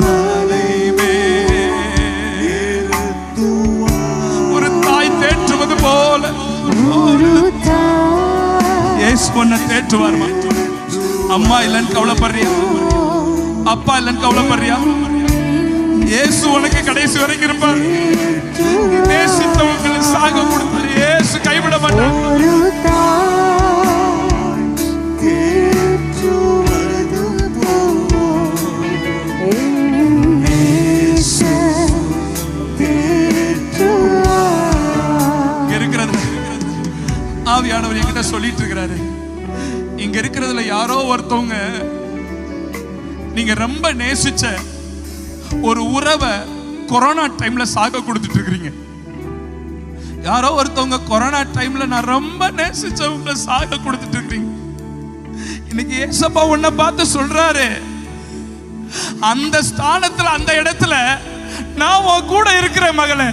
மலை மேல் ஒரு தாய் தேற்றுவது போல இயேசு உன்னை தேற்றுவார்மா. அம்மா இல்லைன்னு கவலைப்படுறியா, அப்பா இல்லைன்னு கவலைப்படுறியா, இயேசு உனக்கு கடைசி வரைக்கும் இருப்பார். நேசித்தவங்களை சாக கொடுத்தாரு, இயேசு கைவிட மாட்டார். ஆவியானவர் என்கிட்ட சொல்லிட்டு இருக்கிறாரு, இங்க இருக்கிறதுல யாரோ ஒருத்தவங்க நீங்க ரொம்ப நேசிச்ச ஒரு உறவை கொரோனா டைம்ல சாக கொடுத்துட்டு இருக்கிறீங்க. யாரோ ஒருத்தவங்க கொரோனா டைம்ல நான் ரொம்ப நேசிச்சவங்களை சாக கொடுத்துட்டு இருக்கிறீங்க. இன்னைக்கு ஏசப்பா உன்னை பார்த்து சொல்றாரு, அந்த ஸ்தானத்துல அந்த இடத்துல நான் உன் கூட இருக்கிறேன் மகளே.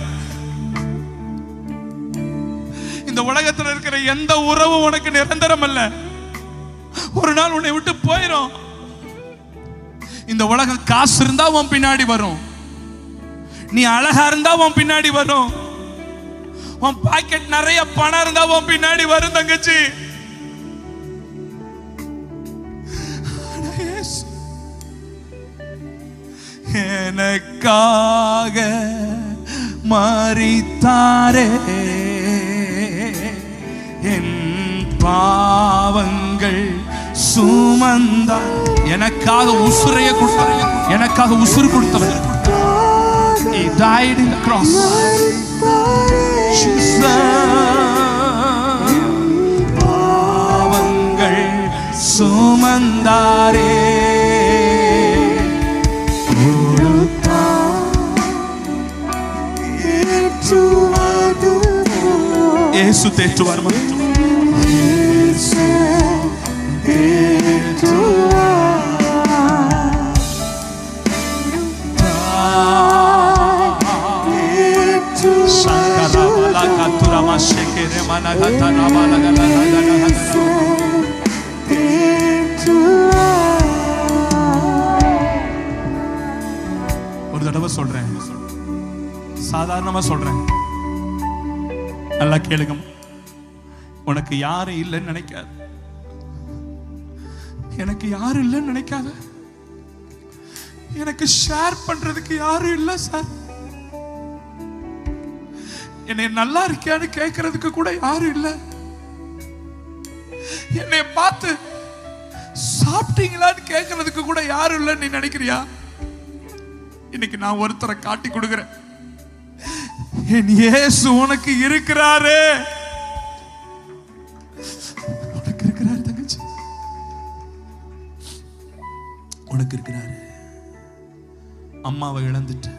இந்த உலகத்தில் இருக்கிற எந்த உறவும் உனக்கு நிரந்தரம் அல்ல, ஒரு நாள் உன்னை விட்டு போயிடும். இந்த உலகம் காசு இருந்தா உன் பின்னாடி வரும், நீ அழகா இருந்தா உன் பின்னாடி வரும், உன் பாக்கெட் நிறைய பணம் இருந்தா உன் பின்னாடி வரும் தங்கச்சி. எனக்காக மரித்தாரே, என் பாவங்கள் சுமந்தார், எனக்காக உசுரைய கொடுத்தார், எனக்காக உசுறு கொடுத்தவர். He died in the cross. பாவங்கள் சுமந்தாரே, இயேசு தேற்றுவார். ஒரு தடவை சொல்றேன், சாதாரணமா சொல்றேன், நல்லா கேளுங்க. உனக்கு யாரும் இல்லைன்னு நினைக்காத, எனக்கு யாரும் இல்லைன்னு நினைக்காத, எனக்கு ஷேர் பண்றதுக்கு யாரும் இல்லை சார், என்னை நல்லா இருக்கியான்னு கேட்கறதுக்கு கூட யாரும் இல்லை, என்னை பார்த்து சாப்பிட்டீங்களான்னு கேட்கறதுக்கு கூட யாரும் இல்லைன்னு நீ நினைக்கிறியா? இன்னைக்கு நான் ஒருத்தரை காட்டி கொடுக்கிறேன். என் இயேசு உனக்கு இருக்கிறாரு, உனக்கு இருக்கிறாரு தங்கச்சி, உனக்கு இருக்கிறாரு. அம்மாவை இழந்துட்டு,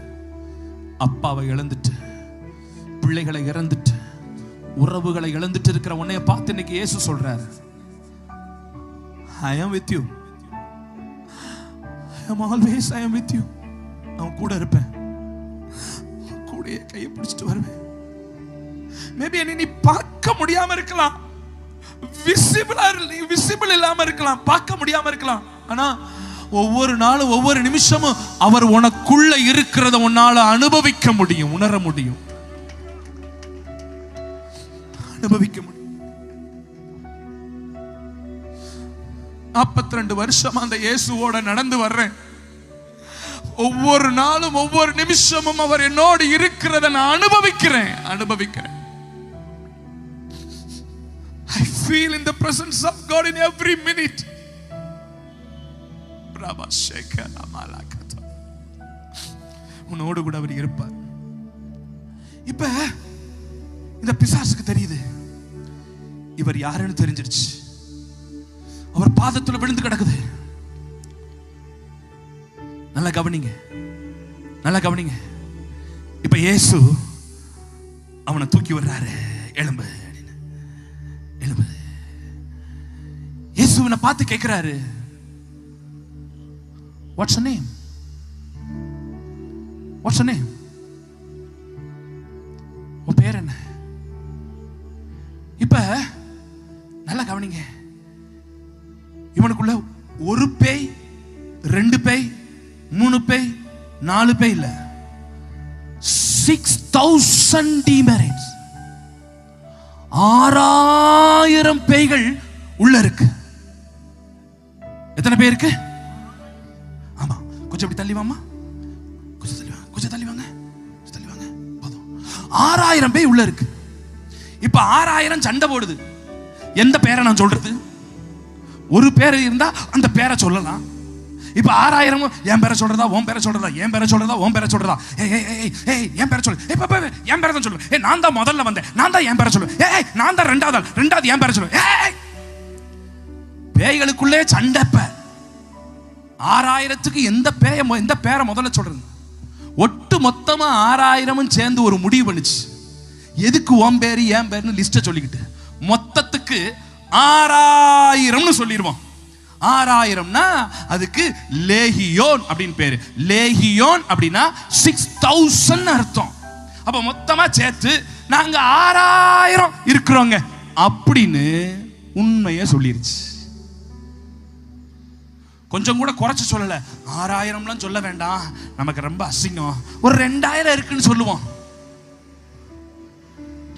அப்பாவை இழந்துட்டு, பிள்ளைகளை இழந்துட்டு, உறவுகளை இழந்துட்டு இருக்கிற உன்னைய பார்த்து இன்னைக்கு இயேசு சொல்றாரு, I am with you. I am always I am with you. நான் கூட இருப்பேன், கூடயே கையை பிடிச்சிட்டு வருவேன். மேபி என்னை நீ பார்க்க முடியாம இருக்கலாம், விசிபிள் இல்லாம இருக்கலாம், பார்க்க முடியாம இருக்கலாம், ஆனா ஒவ்வொரு நாளும் ஒவ்வொரு நிமிஷமும் அவர் உனக்குள்ள இருக்கிறத உன்னால அனுபவிக்க முடியும், உணர முடியும், அனுபவிக்க முடியும். 42 வருஷமா அந்த இயேசுவோட நடந்து வர்றேன். ஒவ்வொரு நாளும் ஒவ்வொரு நிமிஷமும் அவர் என்னோடு இருக்கிறத நான் அனுபவிக்கிறேன். I feel in the presence of God in every minute. உன்னோடு கூட அவர் இருப்பார். இப்ப இந்த பிசாசுக்கு தெரியுது இவர் யாருன்னு தெரிஞ்சிருச்சு. அவர் பாதத்துல விழுந்து கிடக்குது. நல்லா கவனிங்க, நல்லா கவனிங்க. இப்ப இயேசு அவனை தூக்கி வர்றாரு. எழும்பு, எழும்பு. இயேசுவனை பார்த்து கேட்கிறாரு, What's your name? What's your name? உன் பேர் என்ன? இப்ப நல்லா கவனிங்க. இவனுக்குள்ள ஒரு பேய், 2 பேய், 3 பேய், 4 பேய் இல்ல, 6000 demons, 6000 பேய்கள் உள்ள இருக்கு. எத்தனை பேய் இருக்கு? ஆமா, கொஞ்சம் இப்படி தள்ளி வாமா, கொஞ்சம் தள்ளி வாங்க, கொஞ்சம் தள்ளி வாங்க, தள்ளி வாங்க, போதும். 6000 பேய் உள்ள இருக்கு. இப்ப 6000 சண்டை போடுது. எந்த பேரை நான் சொல்றது? ஒரு பேர் இருந்தா அந்த பேரை சொல்லலாம். இப்ப 6000 என் பேரை சொல்றதா, உன் பேரை சொல்றதா, என் பேரை சொல்றதா, உன் பேரை சொல்றதா, என் பேரை சொல்லு, என் பேரை தான் சொல்லுவேன், நான் தான் முதல்ல வந்தேன், நான் தான் என் பேரை சொல்லுவேன், நான் தான் ரெண்டாவது என் பேரை சொல்லுவேன். பேய்களுக்குள்ளே சண்டைப்ப 6000க்கு எந்த பேரை முதல்ல சொல்றது? ஒட்டு மொத்தமா 6000 சேர்ந்து ஒரு முடிவு பண்ணுச்சு. எதுக்கு உன் பேரு என் பேருன்னு லிஸ்ட சொல்லிக்கிட்டு மொத்தத்துக்கு 6000ன்னு சொல்லிடுவோம். 6000னா அதுக்கு லேகியோன் அப்படின்னு பேரு. லேகியோன் அப்படின்னா 6000 அர்த்தம். அப்ப மொத்தமா சேர்த்து நாங்க 6000 இருக்கிறோங்க அப்படின்னு உண்மையை சொல்லிருச்சு. கொஞ்சம் கூட குறைச்சு சொல்லல. 6000லாம் சொல்ல வேண்டாம், நமக்கு ரொம்ப அசிங்கம், ஒரு 2000 இருக்குன்னு சொல்லுவோம்.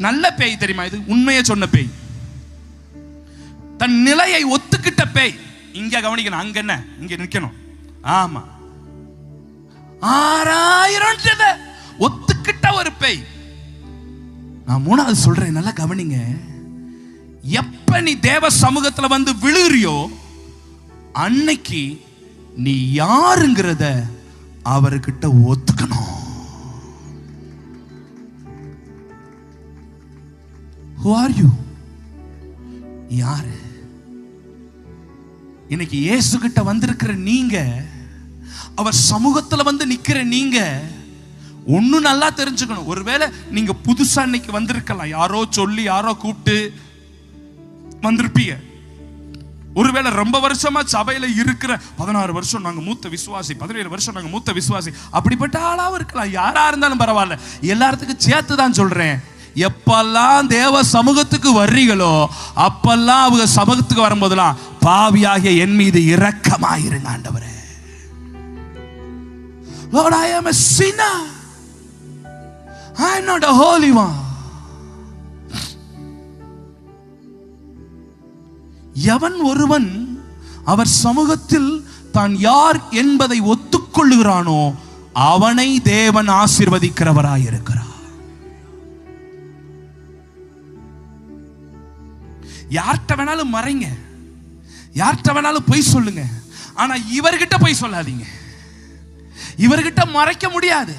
நல்ல பேய் தெரியுமா இது? உண்மையை சொன்ன பேய், தன் நிலையை ஒத்துக்கிட்ட பேய். இங்க கவனிக்கணும், அங்க என்ன, இங்க நிக்கணும். ஆமா, 6000 ஒத்துக்கிட்ட ஒரு பேய். நான் 3வது சொல்றேன், நல்லா கவனிங்க. எப்ப நீ தேவ சமூகத்துல வந்து விழுறியோ அன்னைக்கு நீ யாருங்கிறத அவர்கிட்ட ஒத்துக்கணும். Who are you? யாரு? இன்னைக்கு இயேசு கிட்ட வந்திருக்கிற நீங்க, அவர் சமூகத்துல வந்து நிக்கிற நீங்க ஒண்ணு நல்லா தெரிஞ்சுக்கணும். ஒருவேளை நீங்க புதுசா இன்னைக்கு வந்திருக்கலாம், யாரோ சொல்லி யாரோ கூப்பிட்டு வந்திருப்பீங்க. ஒருவேளை ரொம்ப வருஷமா சபையில இருக்கிற 16 வருஷம் நாங்க மூத்த விசுவாசி, 17 வருஷம் நாங்க மூத்த விசுவாசி, அப்படிப்பட்ட ஆளாவும் இருக்கலாம். யாரா இருந்தாலும் பரவாயில்ல, எல்லாத்துக்கும் சேர்த்து தான் சொல்றேன். எப்பெல்லாம் தேவ சமூகத்துக்கு வர்றீங்களோ அப்பெல்லாம் அவங்க சமூகத்துக்கு வரும்போதெல்லாம் பாவியாகிய என் மீது இரக்கமாயிருங்க ஆண்டவரே. Lord, I am a sinner. I am not a holy one. எவன் ஒருவன் அவர் சமூகத்தில் தான் யார் என்பதை ஒத்துக்கொள்ளுகிறானோ அவனை தேவன் ஆசீர்வதிக்கிறவராய் இருக்கிறார். யார்கிட்ட வேணாலும் மறைங்க, யார்கிட்ட வேணாலும் பொய் சொல்லுங்க, ஆனா இவர்கிட்ட பொய் சொல்லாதீங்க. இவர்கிட்ட மறைக்க முடியாது.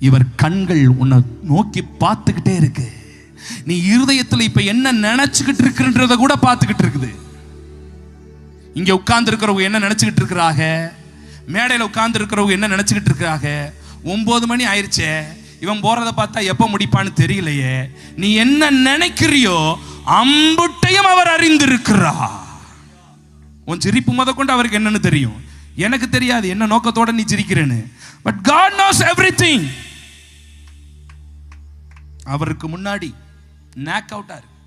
இவர் கண்கள் உன்னை நோக்கி பார்த்துக்கிட்டே இருக்கு. நீ இருதயத்துல இப்ப என்ன நினைச்சுக்கிட்டு இருக்குன்றத கூட பார்த்துக்கிட்டு இருக்குது. இங்க உட்கார்ந்து இருக்கிறவங்க என்ன நினைச்சுக்கிட்டு இருக்கிறாங்க, மேடையில உட்கார்ந்து இருக்கிறவங்க என்ன நினைச்சுக்கிட்டு இருக்கிறாங்க. 9 மணி ஆயிடுச்சே, இவன் போறத பார்த்தா எப்ப முடிப்பான்னு தெரியலையே. நீ என்ன நினைக்கிறியோ அம்புட்டையும் அவர் அறிந்திருக்கிறார். உன் சிரிப்பு முத கொண்டு அவருக்கு என்னன்னு தெரியும். எனக்கு தெரியாது என்ன நோக்கத்தோட நீ சிரிக்கிறேன்னு. But God knows everything. அவருக்கு முன்னாடி நாக் அவுட்டா இருக்கு,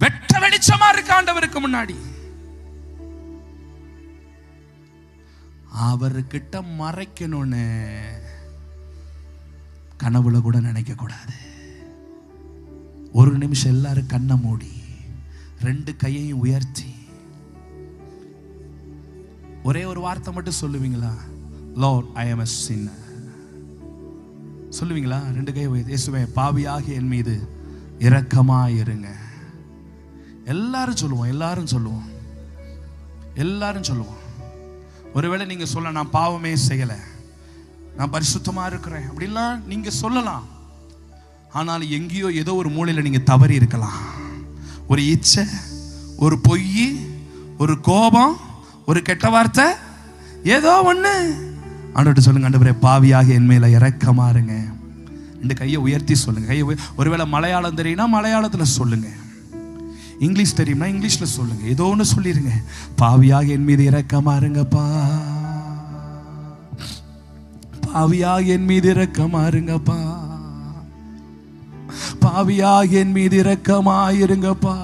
வெட்ட வெளிச்சமா இருக்கு ஆண்டவருக்கு முன்னாடி. அவர்கிட்ட மறைக்கணும்னு கனவுல கூட நினைக்க கூடாது. ஒரு நிமிஷம் எல்லாரும் கண்ணை மூடி 2 கையையும் உயர்த்தி ஒரே ஒரு வார்த்தை மட்டும் சொல்லுவீங்களா? Lord, I am a sinner. சொல்லுவீங்களா? 2 கையை உயர்த்தி, இயேசுவே பாவியாகிய என் மீது இரக்கமாயிருங்க. எல்லாரும் சொல்லுவோம், எல்லாரும் சொல்லுவோம், எல்லாரும் சொல்லுவோம். ஒருவேளை நீங்க சொல்ல, நான் பாவமே செய்யல, நான் பரிசுத்தமா இருக்கிறேன் அப்படின்லாம் நீங்க சொல்லலாம். ஆனால் எங்கேயோ ஏதோ ஒரு மூலையில நீங்க தவறி இருக்கலாம். ஒரு இச்சை, ஒரு பொய், ஒரு கோபம், ஒரு கெட்ட வார்த்தை, ஏதோ ஒண்ணு. ஆண்டவர்கிட்ட சொல்லுங்க, ஆண்டவரே பாவியாக என் மேல இரக்கமா இருங்க. 2 கையை உயர்த்தி சொல்லுங்க. ஒருவேளை மலையாளம் தெரியும்னா மலையாளத்துல சொல்லுங்க, இங்கிலீஷ் தெரியும்னா இங்கிலீஷ்ல சொல்லுங்க, ஏதோ ஒன்று சொல்லிருங்க. பாவியாக என் மீது இரக்கமா இருங்கப்பா, பாவியாக என் மீது இரக்கமா இருங்கப்பா, பாவியாக என் மீது இரக்கமாயிருங்கப்பா.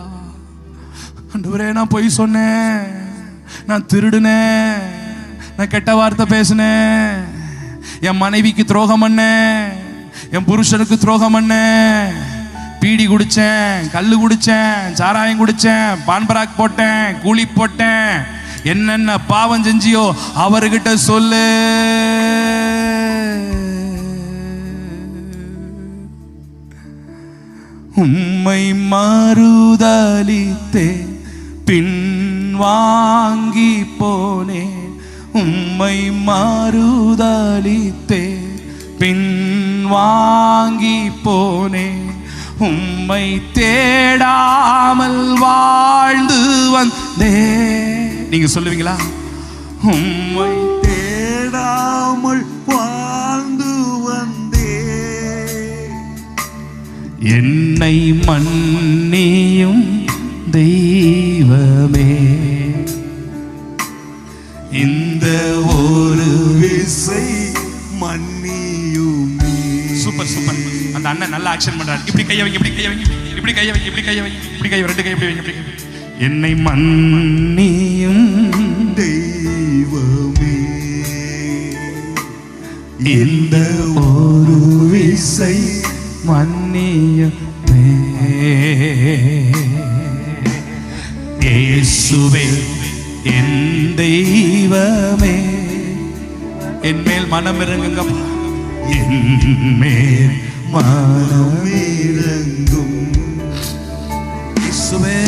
ஆண்டவரே நான் பொய் சொன்னேன், நான் திருடுனேன், நான் கெட்ட வார்த்தை பேசினேன், என் மனைவிக்கு துரோகம் பண்ணேன், என் புருஷனுக்கு துரோகம் பண்ணேன், பீடி குடிச்சேன், கல்லு குடிச்சேன், சாராயம் குடிச்சேன், பான்பராக் போட்டேன், கூலி போட்டேன், என்னென்ன பாவம் செஞ்சியோ அவர்கிட்ட சொல்லு. உம்மை மறுதலித்தே பின் வாங்கி போனேன், உம்மை மறுதலித்தே பின் வாங்கி போனேன், உம்மை தேடாமல் வாழ்ந்து வந்தே. நீங்க சொல்லுவீங்களா? உம்மை தேடாமல் வாழ்ந்து வந்தே, என்னை மன்னியும் தெய்வமே, இந்த ஒரு விசை மன்னியுமே. Super super. அந்த அண்ணன் நல்ல ஆக்ஷன் பண்றாரு. இப்படி கையை வைங்க, இப்படி கையை வைங்க, இப்படி கையை வைங்க, இப்படி கையை வைங்க, இப்படி கையை 2 கை இப்படி வைங்க, இப்படி. என்னை மன்னியும் தெய்வமே, இந்த ஒரு விசை மன்னியுமே. இயேசுவே என் தெய்வமே, என் மேல் மனம் இறங்குங்கப்பா, என் மேல் மனம் இறங்கும். இயேசுவே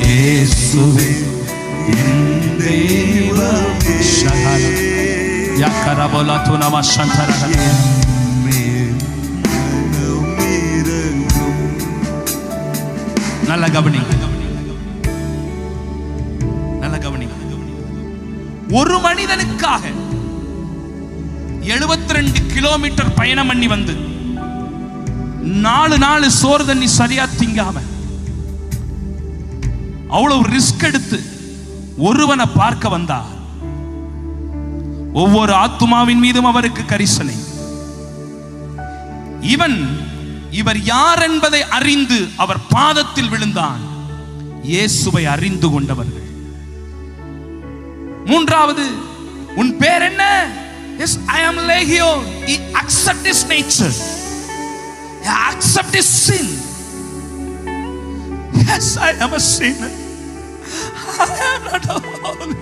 இயேசுவே என் தெய்வமே, ஷஹாலா யா கரபலா துனமா ஷந்தரா, என் மேல் மனம் நல்ல கவனிங்க, நல்ல கவனிங்க. ஒரு மனிதனுக்காக 72 கிலோமீட்டர் பயணம் பண்ணி வந்து 4 நாள் சோறு தண்ணி சரியா திங்காம அவ்வளவு ரிஸ்க் எடுத்து ஒருவனை பார்க்க வந்தார். ஒவ்வொரு ஆத்துமாவின் மீதும் அவருக்கு கரிசனை. இவர் யார் என்பதை அறிந்து அவர் பாதத்தில் விழுந்தான். இயேசுவை அறிந்து கொண்டவர்கள். மூன்றாவது, உன் பேர் என்ன? Yes, I am Legio. He accept his nature. He accept his sin. Yes, I am a sinner. I am not holy.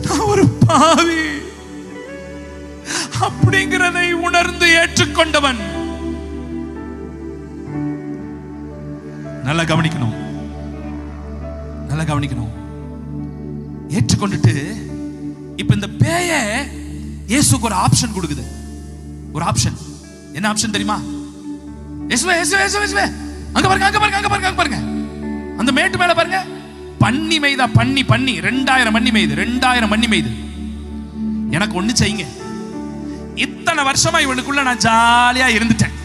நான் ஒரு பாவி அப்படிங்கிறதை உணர்ந்து ஏற்றுக்கொண்டவன். நல்லா கவனிக்கணும், நல்லா கவனிக்கணும். ஏற்றுக்கொண்டுட்டு இப்ப இந்த பேய இயேசுக்கு ஒரு ஆப்ஷன் கொடுக்குது. ஒரு ஆப்ஷன். என்ன ஆப்ஷன் தெரியுமா? இயேசுவே இயேசுவே இயேசுவே, அங்க பாருங்க அங்க பாருங்க அங்க பாருங்க அங்க பாருங்க, அந்த மேட்டு மேல பாருங்க, பன்னி மேய்தா, பன்னி 2000 பன்னி மேய்து, 2000 பன்னி மேய்து. எனக்கு ஒண்ணு செய்யுங்க. இத்தனை வருஷமா இவனுக்குள்ள நான் ஜாலியா இருந்துட்டேன்.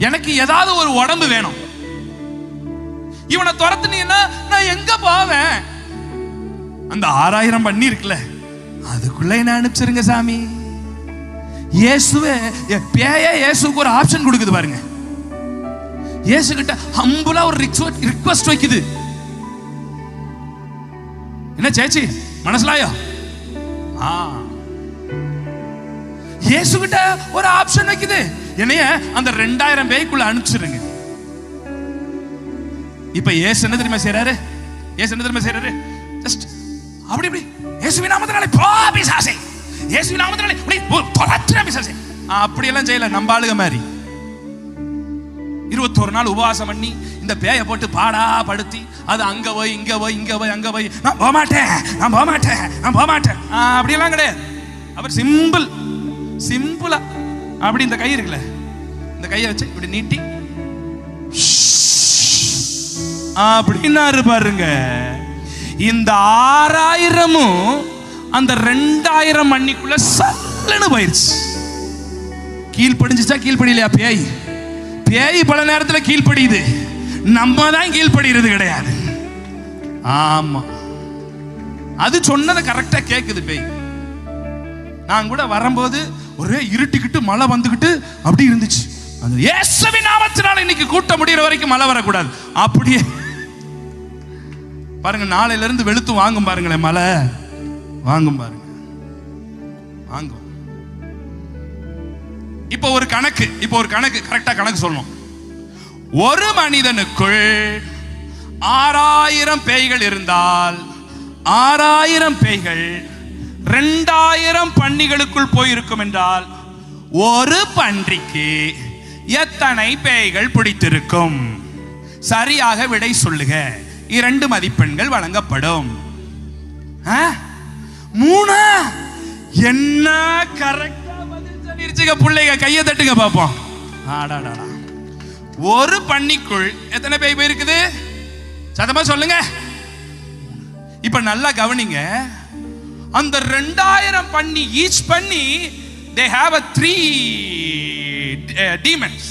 எனக்கு ஏதாவது ஒரு உடம்பு வேணும். இவனை துரத்துனீங்கன்னா நான் எங்க போவேன்? அந்த 6000 பன்னி இருக்குல்ல, அதுக்குள்ள என்ன அனுப்பிச்சிருங்க சாமி. இயேசுவே, பேய இயேசுக்கு ஒரு ஆப்ஷன் கொடுக்குது பாருங்க. இயேசு கிட்ட ஹம்புலா ஒரு ரிக்வெஸ்ட் வைக்குது. என்ன சேச்சி மனசுலாயோ? இயேசு கிட்ட ஒரு ஆப்ஷன் வைக்குது. என்னைய அந்த 2000 பேய்க்குள்ள அனுப்பிச்சிருங்க. இப்ப இயேசு என்ன தெரியுமா செய்றாரு? இயேசு என்ன தெரியுமா செய்றாரு? ஜஸ்ட் அப்படி இயேசுவின் நாமத்தினாலே போ பிசாசே, இயேசுவின் நாமத்தினாலே தொலைச்சிர பிசாசே, அப்படி எல்லாம் செய்யல. நம்ம ஆளுக மாதிரி 21 நாள் உபவாசம் பண்ணி இந்த பேயை போட்டு பாடா படுத்தி அது அங்க போய் இங்க போய் இங்க போய் அங்க போய் நான் போக மாட்டேன் நான் போக மாட்டேன் நான் போக மாட்டேன் அப்படியெல்லாம் கிடையாது. அவர் சிம்பிளா அப்படி இந்த கை இருக்குல்ல, இந்த கையை வச்சு இப்படி நீட்டி அப்படின்னாரு பாருங்க. இந்த 6000ம் அந்த 2000 மணிக்குள்ள சல்லுன்னு போயிருச்சு. கீழ்படிஞ்சுச்சா கீழ்படியிலையா? பேய் பல நேரத்தில் கீழ்படியுது, நம்ம தான் கீழ்படுகிறது கிடையாது. ஆமா, அது சொன்னதை கரெக்டா கேக்குது பேய். நான் கூட வரும்போது ஒரே இருட்டிக்கிட்டு மழை வந்துகிட்டு அப்படி இருந்துச்சு. இயேசுவின் நாமத்தினால இன்னைக்கு கூட்டம் முடிகிற வரைக்கும் மழை வரக்கூடாது. அப்படியே பாருங்க, நாளையில இருந்து வெளுத்து வாங்கும் பாருங்களேன், மழை வாங்கும் பாருங்க, வாங்கும். இப்போ ஒரு கணக்கு கரெக்டா கணக்கு சொல்லணும். ஒரு மனிதனுக்குள் 6000 பேய்கள் இருந்தால் 6000 பேய்கள் 2000 பன்னிகளுக்குள் போயிருக்கும் என்றால் ஒரு பன்றிக்கு எத்தனை பேய்கள் பிடித்திருக்கும்? சரியாக விடை சொல்லுக. 2 மதிப்பெண்கள் வழங்கப்படும். 3. என்ன கரெக்டா பதில் சொல்லிருச்சுங்க பிள்ளைங்க, கையை தட்டுங்க பாப்போம். ஒரு பன்னிக்குள் எத்தனை பேய் போயிருக்குது? சத்தமா சொல்லுங்க. இப்ப நல்லா கவனிங்க. அந்த 2000 பன்னி, ஈச் பன்னி they have a 3 demons.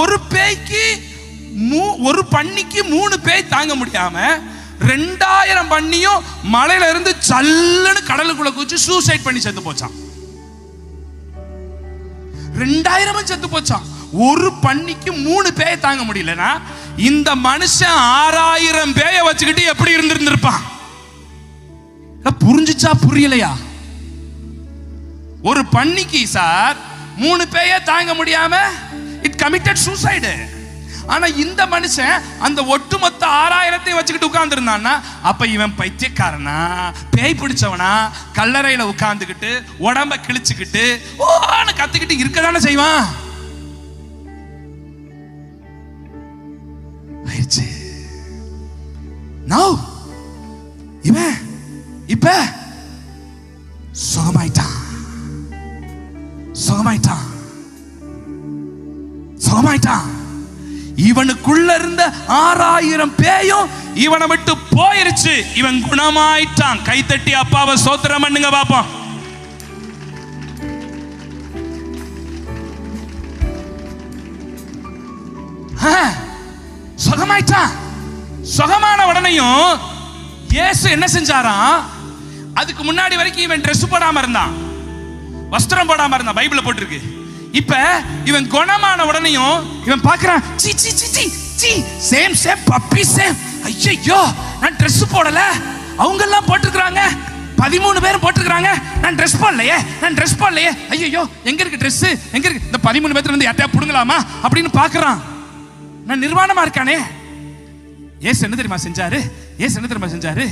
ஒரு பேய்க்கு ஒரு பன்னிக்கு 3 பேய் தாங்க முடியாம 2000 பன்னியும் மலையில இருந்து சல்லுன்னு கடலுக்குள்ள குச்சி சூசைட் பண்ணி செத்து போச்சான். 2000 செத்து போச்சான். ஒரு பன்னிக்கு 3 பேயை தாங்க முடியலனா இந்த மனுஷன் 6000 பேயை வச்சுக்கிட்டு எப்படி இருந்திருப்பான்? புரிஞ்சுச்சா புரியலையா? ஒரு பன்னிக்கு சார் 3 பேயை தாங்க முடியாம இட் கமிட்டட் சூசைடு. ஆனா இந்த மனுஷன் அந்த ஒட்டுமொத்த 6000 வச்சுக்கிட்டு உட்கார்ந்து இருந்தான்னா அப்ப இவன் பைத்தியக்காரனா, பேய் பிடிச்சவனா, கல்லறையில உட்கார்ந்துக்கிட்டு உடம்ப கிழிச்சுக்கிட்டு ஓன்னு கத்துக்கிட்டு இருக்கதானே செய்வான். இவன் இப்ப சுகமாயிட்டான். இவனுக்குள்ள இருந்த 6000 பேயும் இவனை விட்டு போயிருச்சு. இவன் குணமாயிட்டான். கைத்தட்டி அப்பாவை ஸ்தோத்திரம் பண்ணுங்க பாப்போம். சுகமாயிட்டான். சுகமான உடனேயும் இயேசு என்ன செஞ்சாராம்? அதுக்கு முன்னாடி வரைக்கும் இவன் ட்ரெஸ் போடாம இருந்தான், வஸ்திரம் போடாம இருந்தான், பைபிள்ல போட்டிருக்கு. இப்ப இவன் குணமான உடனேயும் இவன் பார்க்கறான், சீ சீ சீ சீ சீ சேம் சேம் பப்பி சேம். ஐயோ நான் ட்ரெஸ் போடல, அவங்க எல்லாம் போட்டுக்கிறாங்க, 13 பேரும் போட்டுக்கிறாங்க, நான் ட்ரெஸ் போடலையே, நான் ட்ரெஸ் போடலையே. ஐயோ எங்க இருக்கு ட்ரெஸ், எங்க இருக்கு? இந்த 13 பேர்ல இருந்து யார்ட்டயா புடுங்கலாமா அப்படின்னு பார்க்கறான். நான் நிர்வாணமா இருக்கானே. ஏசு என்ன தெரியுமா செஞ்சாரு? ஏசு என்ன தெரியுமா செஞ்சாரு?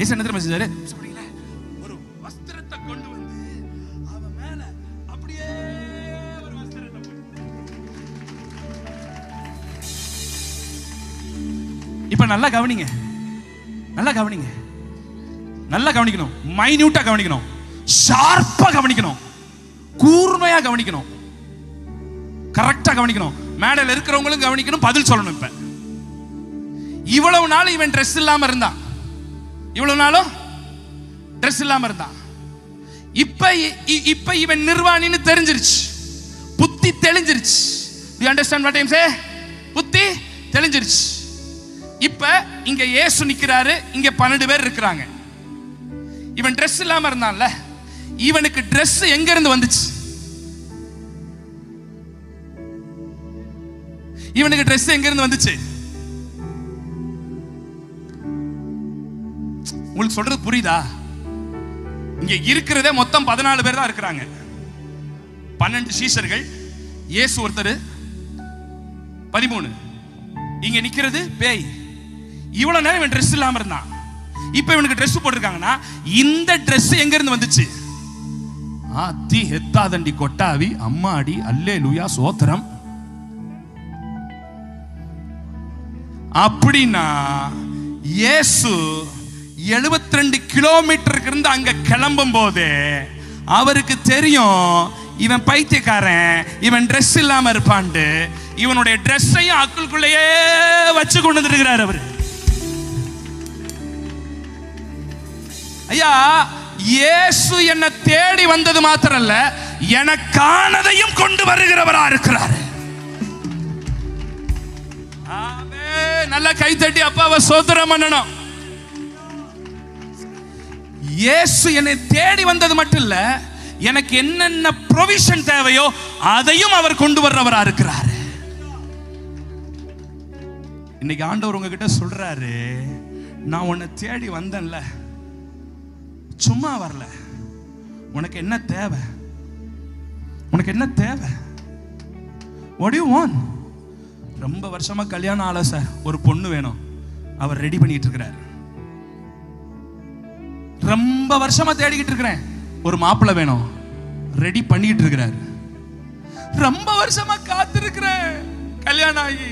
ஏசு என்ன தெரியுமா செஞ்சாரு? ஒரு வஸ்திரத்தை கொண்டு வந்து அவன் மேல அப்படியே ஒரு வஸ்திரத்தை போட்டு. இப்ப நல்லா கவனிங்க, நல்லா கவனிங்க, நல்லா கவனிக்கணும், மைன்யூட்டா கவனிக்கணும், ஷார்ப்பா கவனிக்கணும், கூர்மையா கவனிக்கணும், கரெக்டா கவனிக்கணும். மேடையில் இருக்கிறவங்களும் கவனிக்கணும், பதில் சொல்லணும். இப்ப இவ்வளவு நாள் இவன் ட்ரெஸ் இல்லாம இருந்தான், இவ்வளவு நாளும் ட்ரெஸ் இல்லாம இருந்தான். இப்ப இவன் நிர்வாணின்னு தெரிஞ்சிருச்சு, புத்தி தெளிஞ்சிருச்சு. You understand what I'm saying? புத்தி தெளிஞ்சிருச்சு. இப்ப இங்க இயேசு நிக்கிறாரு, இங்க 12 பேர் இருக்கிறாங்க. இவன் ட்ரெஸ் இல்லாம இருந்தான்ல, இவனுக்கு ட்ரெஸ் எங்க இருந்து வந்துச்சு? இவனுக்கு ட்ரெஸ் எங்க இருந்து வந்துச்சு? உங்களுக்கு சொல்றது புரியுதா? இங்க இருக்கிறதே மொத்தம் 14 பேர் தான் இருக்கிறாங்க. 12 சீஷர்கள், இயேசு ஒருத்தர், 13. இங்க நிக்கிறது பேய். இவ்வளவு நேரம் இவன் ட்ரெஸ் இல்லாம இருந்தான். இப்ப இவனுக்கு ட்ரெஸ் போட்டிருக்காங்கன்னா இந்த ட்ரெஸ் எங்க இருந்து வந்துச்சு? ஆத்தி ஹெத்தாதண்டி கொட்டாவி அம்மாடி அல்லேலூயா சோத்திரம். அப்படின்னா இயேசு 72 கிலோமீட்டருக்கு இருந்து அங்க கிளம்பும் போது அவருக்கு தெரியும் இவன் பைத்தியக்காரன், இவன் ட்ரெஸ் இல்லாம இருப்பான்ட்டு. இவனுடைய ட்ரெஸ்ஸையும் அக்குள்குள்ளேயே வச்சு கொண்டு வந்துருக்கிறார் அவரு. ஐயா, இயேசு என்ன தேடி வந்தது மாத்திரம் இல்ல, எனக்கானதையும் கொண்டு வருகிறவரா இருக்கிறார். நல்ல கைத்தட்டி அப்பாவை ஸ்தோத்திரம் பண்ணணும். இயேசு என்னை தேடி வந்தது மட்டும் இல்ல, எனக்கு என்னென்ன ப்ரொவிஷன் தேவையோ அதையும் அவர் கொண்டு வர்றவரா இருக்கிறார். இன்னைக்கு ஆண்டவர் உங்ககிட்ட சொல்றாரு, நான் உன்னை தேடி வந்தேன்ல, சும்மா வரல. உனக்கு என்ன தேவை? உனக்கு என்ன தேவை? What do you want? ரொம்ப வருஷமா கல்யாணம் ஆல சார், ஒரு பொண்ணு வேணும், அவர் ரெடி பண்ணிட்டு இருக்கிறார். ரொம்ப வருஷமா தேடிக்கிட்டு இருக்கிறேன், ஒரு மாப்பிள்ளை வேணும், ரெடி பண்ணிட்டு இருக்கிறார். ரொம்ப வருஷமா காத்திருக்கிறேன், கல்யாணம் ஆகி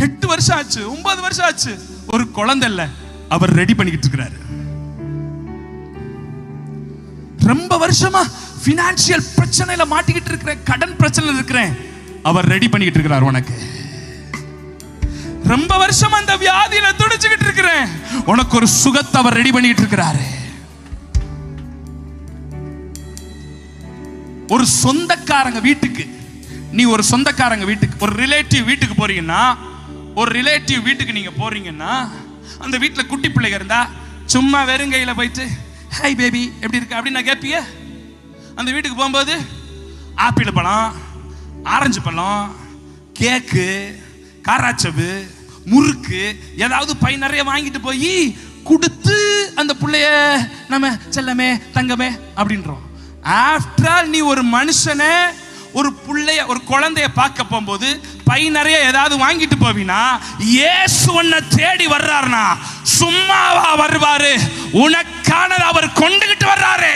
8 வருஷம் ஆச்சு, 9 வருஷம் ஆச்சு, ஒரு குழந்தை இல்ல, அவர் ரெடி பண்ணிக்கிட்டு இருக்கிறார். ரொம்ப வருஷமா பினான்சியல் பிரச்சனையில மாட்டிக்கிட்டு இருக்கிறேன், கடன் பிரச்சனையில இருக்கிறேன், அவர் ரெடி பண்ணிக்கிட்டு இருக்கிறார் உனக்கு. ரொம்ப வருஷமா அந்த வியாதியில துடிச்சுக்கிட்டு இருக்கிறேன், உனக்கு ஒரு சுகத்தை அவர் ரெடி பண்ணிக்கிட்டு இருக்கிறாரு. ஒரு சொந்தக்காரங்க வீட்டுக்கு, நீ ஒரு சொந்தக்காரங்க வீட்டுக்கு, ஒரு ரிலேட்டிவ் வீட்டுக்கு போறீங்கன்னா, ஒரு ரிலேட்டிவ் வீட்டுக்கு நீங்க போறீங்கன்னா, அந்த வீட்டுல குட்டி பிள்ளைங்க இருந்தா சும்மா வெறுங்கையில போயிட்டு ஹாய் பேபி எப்படி இருக்கு அப்படின்னு நான் கேட்பிய? அந்த வீட்டுக்கு போகும்போது ஆப்பிள் பழம், ஆரஞ்சு பழம், கேக்கு, காராச்சவு, முறுக்கு ஏதாவது பை நிறைய வாங்கிட்டு போய் கொடுத்து அந்த பிள்ளைய நம்ம செல்லமே தங்கமே அப்படின்றோம். ஆஃப்டர் ஆல் நீ ஒரு மனுஷனை, ஒரு பிள்ளைய, ஒரு குழந்தைய பார்க்க போகும்போது பை நிறைய ஏதாவது வாங்கிட்டு போவீனா? இயேசு உன்னை தேடி வர்றாருனா சும்மாவா வருவாரு? உனக்கானது அவர் கொண்டுகிட்டு வர்றாரு.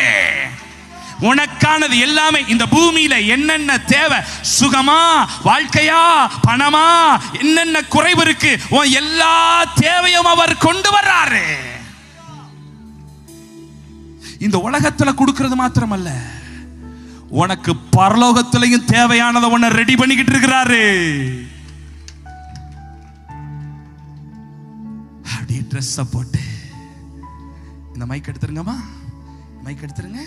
உனக்கானது எல்லாமே இந்த பூமியில என்னென்ன தேவை, சுகமா, வாழ்க்கையா, பணமா, என்னென்ன குறைவு இருக்கு, உன் எல்லா தேவையும் அவர் கொண்டு வர்றாரு. இந்த உலகத்துல கொடுக்கிறது மாத்திரமல்ல, உனக்கு பரலோகத்திலையும் தேவையானதை உன்னை ரெடி பண்ணிக்கிட்டு இருக்கிறாரு. ட்ரெஸ்ஸை போட்டு, இந்த மைக் எடுத்துருங்கம்மா, மைக் எடுத்துருங்க,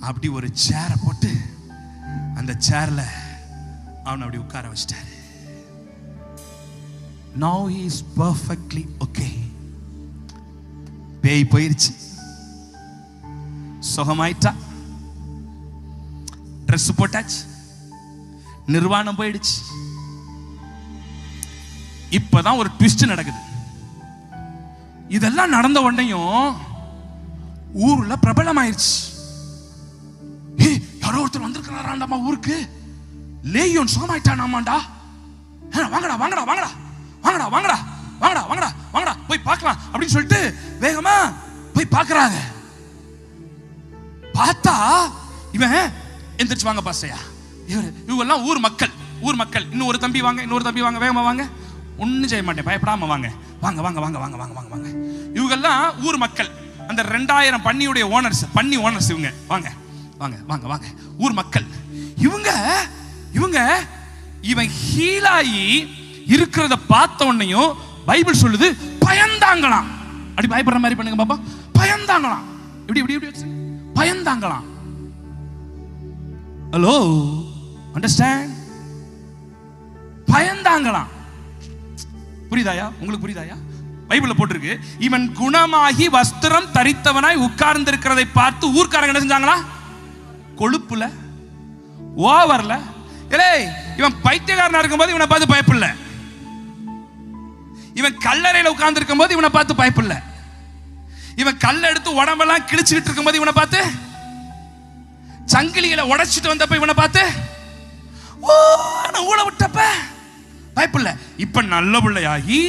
அப்படி ஒரு சேரை போட்டு அந்த சேர்ல அவனை அப்படி உட்கார வச்சிட்டாரு. Now he is perfectly okay. பேய் போயிருச்சு, சுகமாயிட்டா, ட்ரெஸ் போட்டாச்சு, நிர்வாணம் போயிடுச்சு. இப்பதான் ஒரு ட்விஸ்ட் நடக்குது. இதெல்லாம் நடந்த உடனேயும் ஊர்ல பிரபலமாயிருச்சு. யாரோ ஒருத்தர் வந்திருக்கிறாராண்டாமா ஊருக்கு, லேயோன் சுகமாயிட்டானாமாண்டா, வாங்கடா வாங்கடா வாங்கடா வாங்கடா வாங்கடா வாங்கடா வாங்கடா வாங்கடா போய் பார்க்கலாம் அப்படின்னு சொல்லிட்டு வேகமா போய் பார்க்கறாங்க. பார்த்தா இவன் எந்திரிச்சு, வாங்க பாஸ்டையா, இவெல்லாம் ஊர் மக்கள், ஊர் மக்கள், இன்னொரு தம்பி வாங்க, இன்னொரு தம்பி வாங்க, வேகமா வாங்க, ஒன்னும் செய்ய மாட்டேன், பயப்படாம வாங்க, வாங்க வாங்க வாங்க வாங்க வாங்க வாங்க வாங்க. இவங்கெல்லாம் ஊர் மக்கள், அந்த 2000 பன்னியுடைய ஓனர்ஸ், பன்னி ஓனர்ஸ் இவங்க. வாங்க வாங்க வாங்க வாங்க, ஊர் மக்கள் இவங்க. இவங்க இவன் ஹீலாயி இருக்கிறத பார்த்த உடனேயும் பைபிள் சொல்லுது பயந்தாங்களாம். அப்படி பயப்படுற மாதிரி பண்ணுங்க பாப்பா, பயந்தாங்களாம். இப்படி இப்படி இப்படி பயந்தாங்களாம். Hello, understand? பயந்தாங்களாம். புரியுதாயா? உங்களுக்கு புரியுதாயா? பைபிள்ல போட்டிருக்கு, இவன் குணமாகி வஸ்திரம் தரித்தவனாய் உட்கார்ந்து இருக்கிறதை பார்த்து ஊர்க்காரங்க என்ன செஞ்சாங்களா? கொழுப்புல, ஓவர்ல, இவன் பைத்தியக்காரனா இருக்கும்போது இவனை பார்த்து பயப்படல, இவன் கல்லறையில உட்கார்ந்து இருக்கும் போது இவனை பார்த்து பயப்படல, இவன் கல்ல எடுத்து உடம்பெல்லாம் கிழிச்சுக்கிட்டு இருக்கும் போது இவனை பார்த்து, சங்கிலிகளை உடைச்சிட்டு வந்தப்ப இவனை பார்த்து ஊழ விட்டப்ப பயப்படல. இப்ப நல்ல பிள்ளையாகி,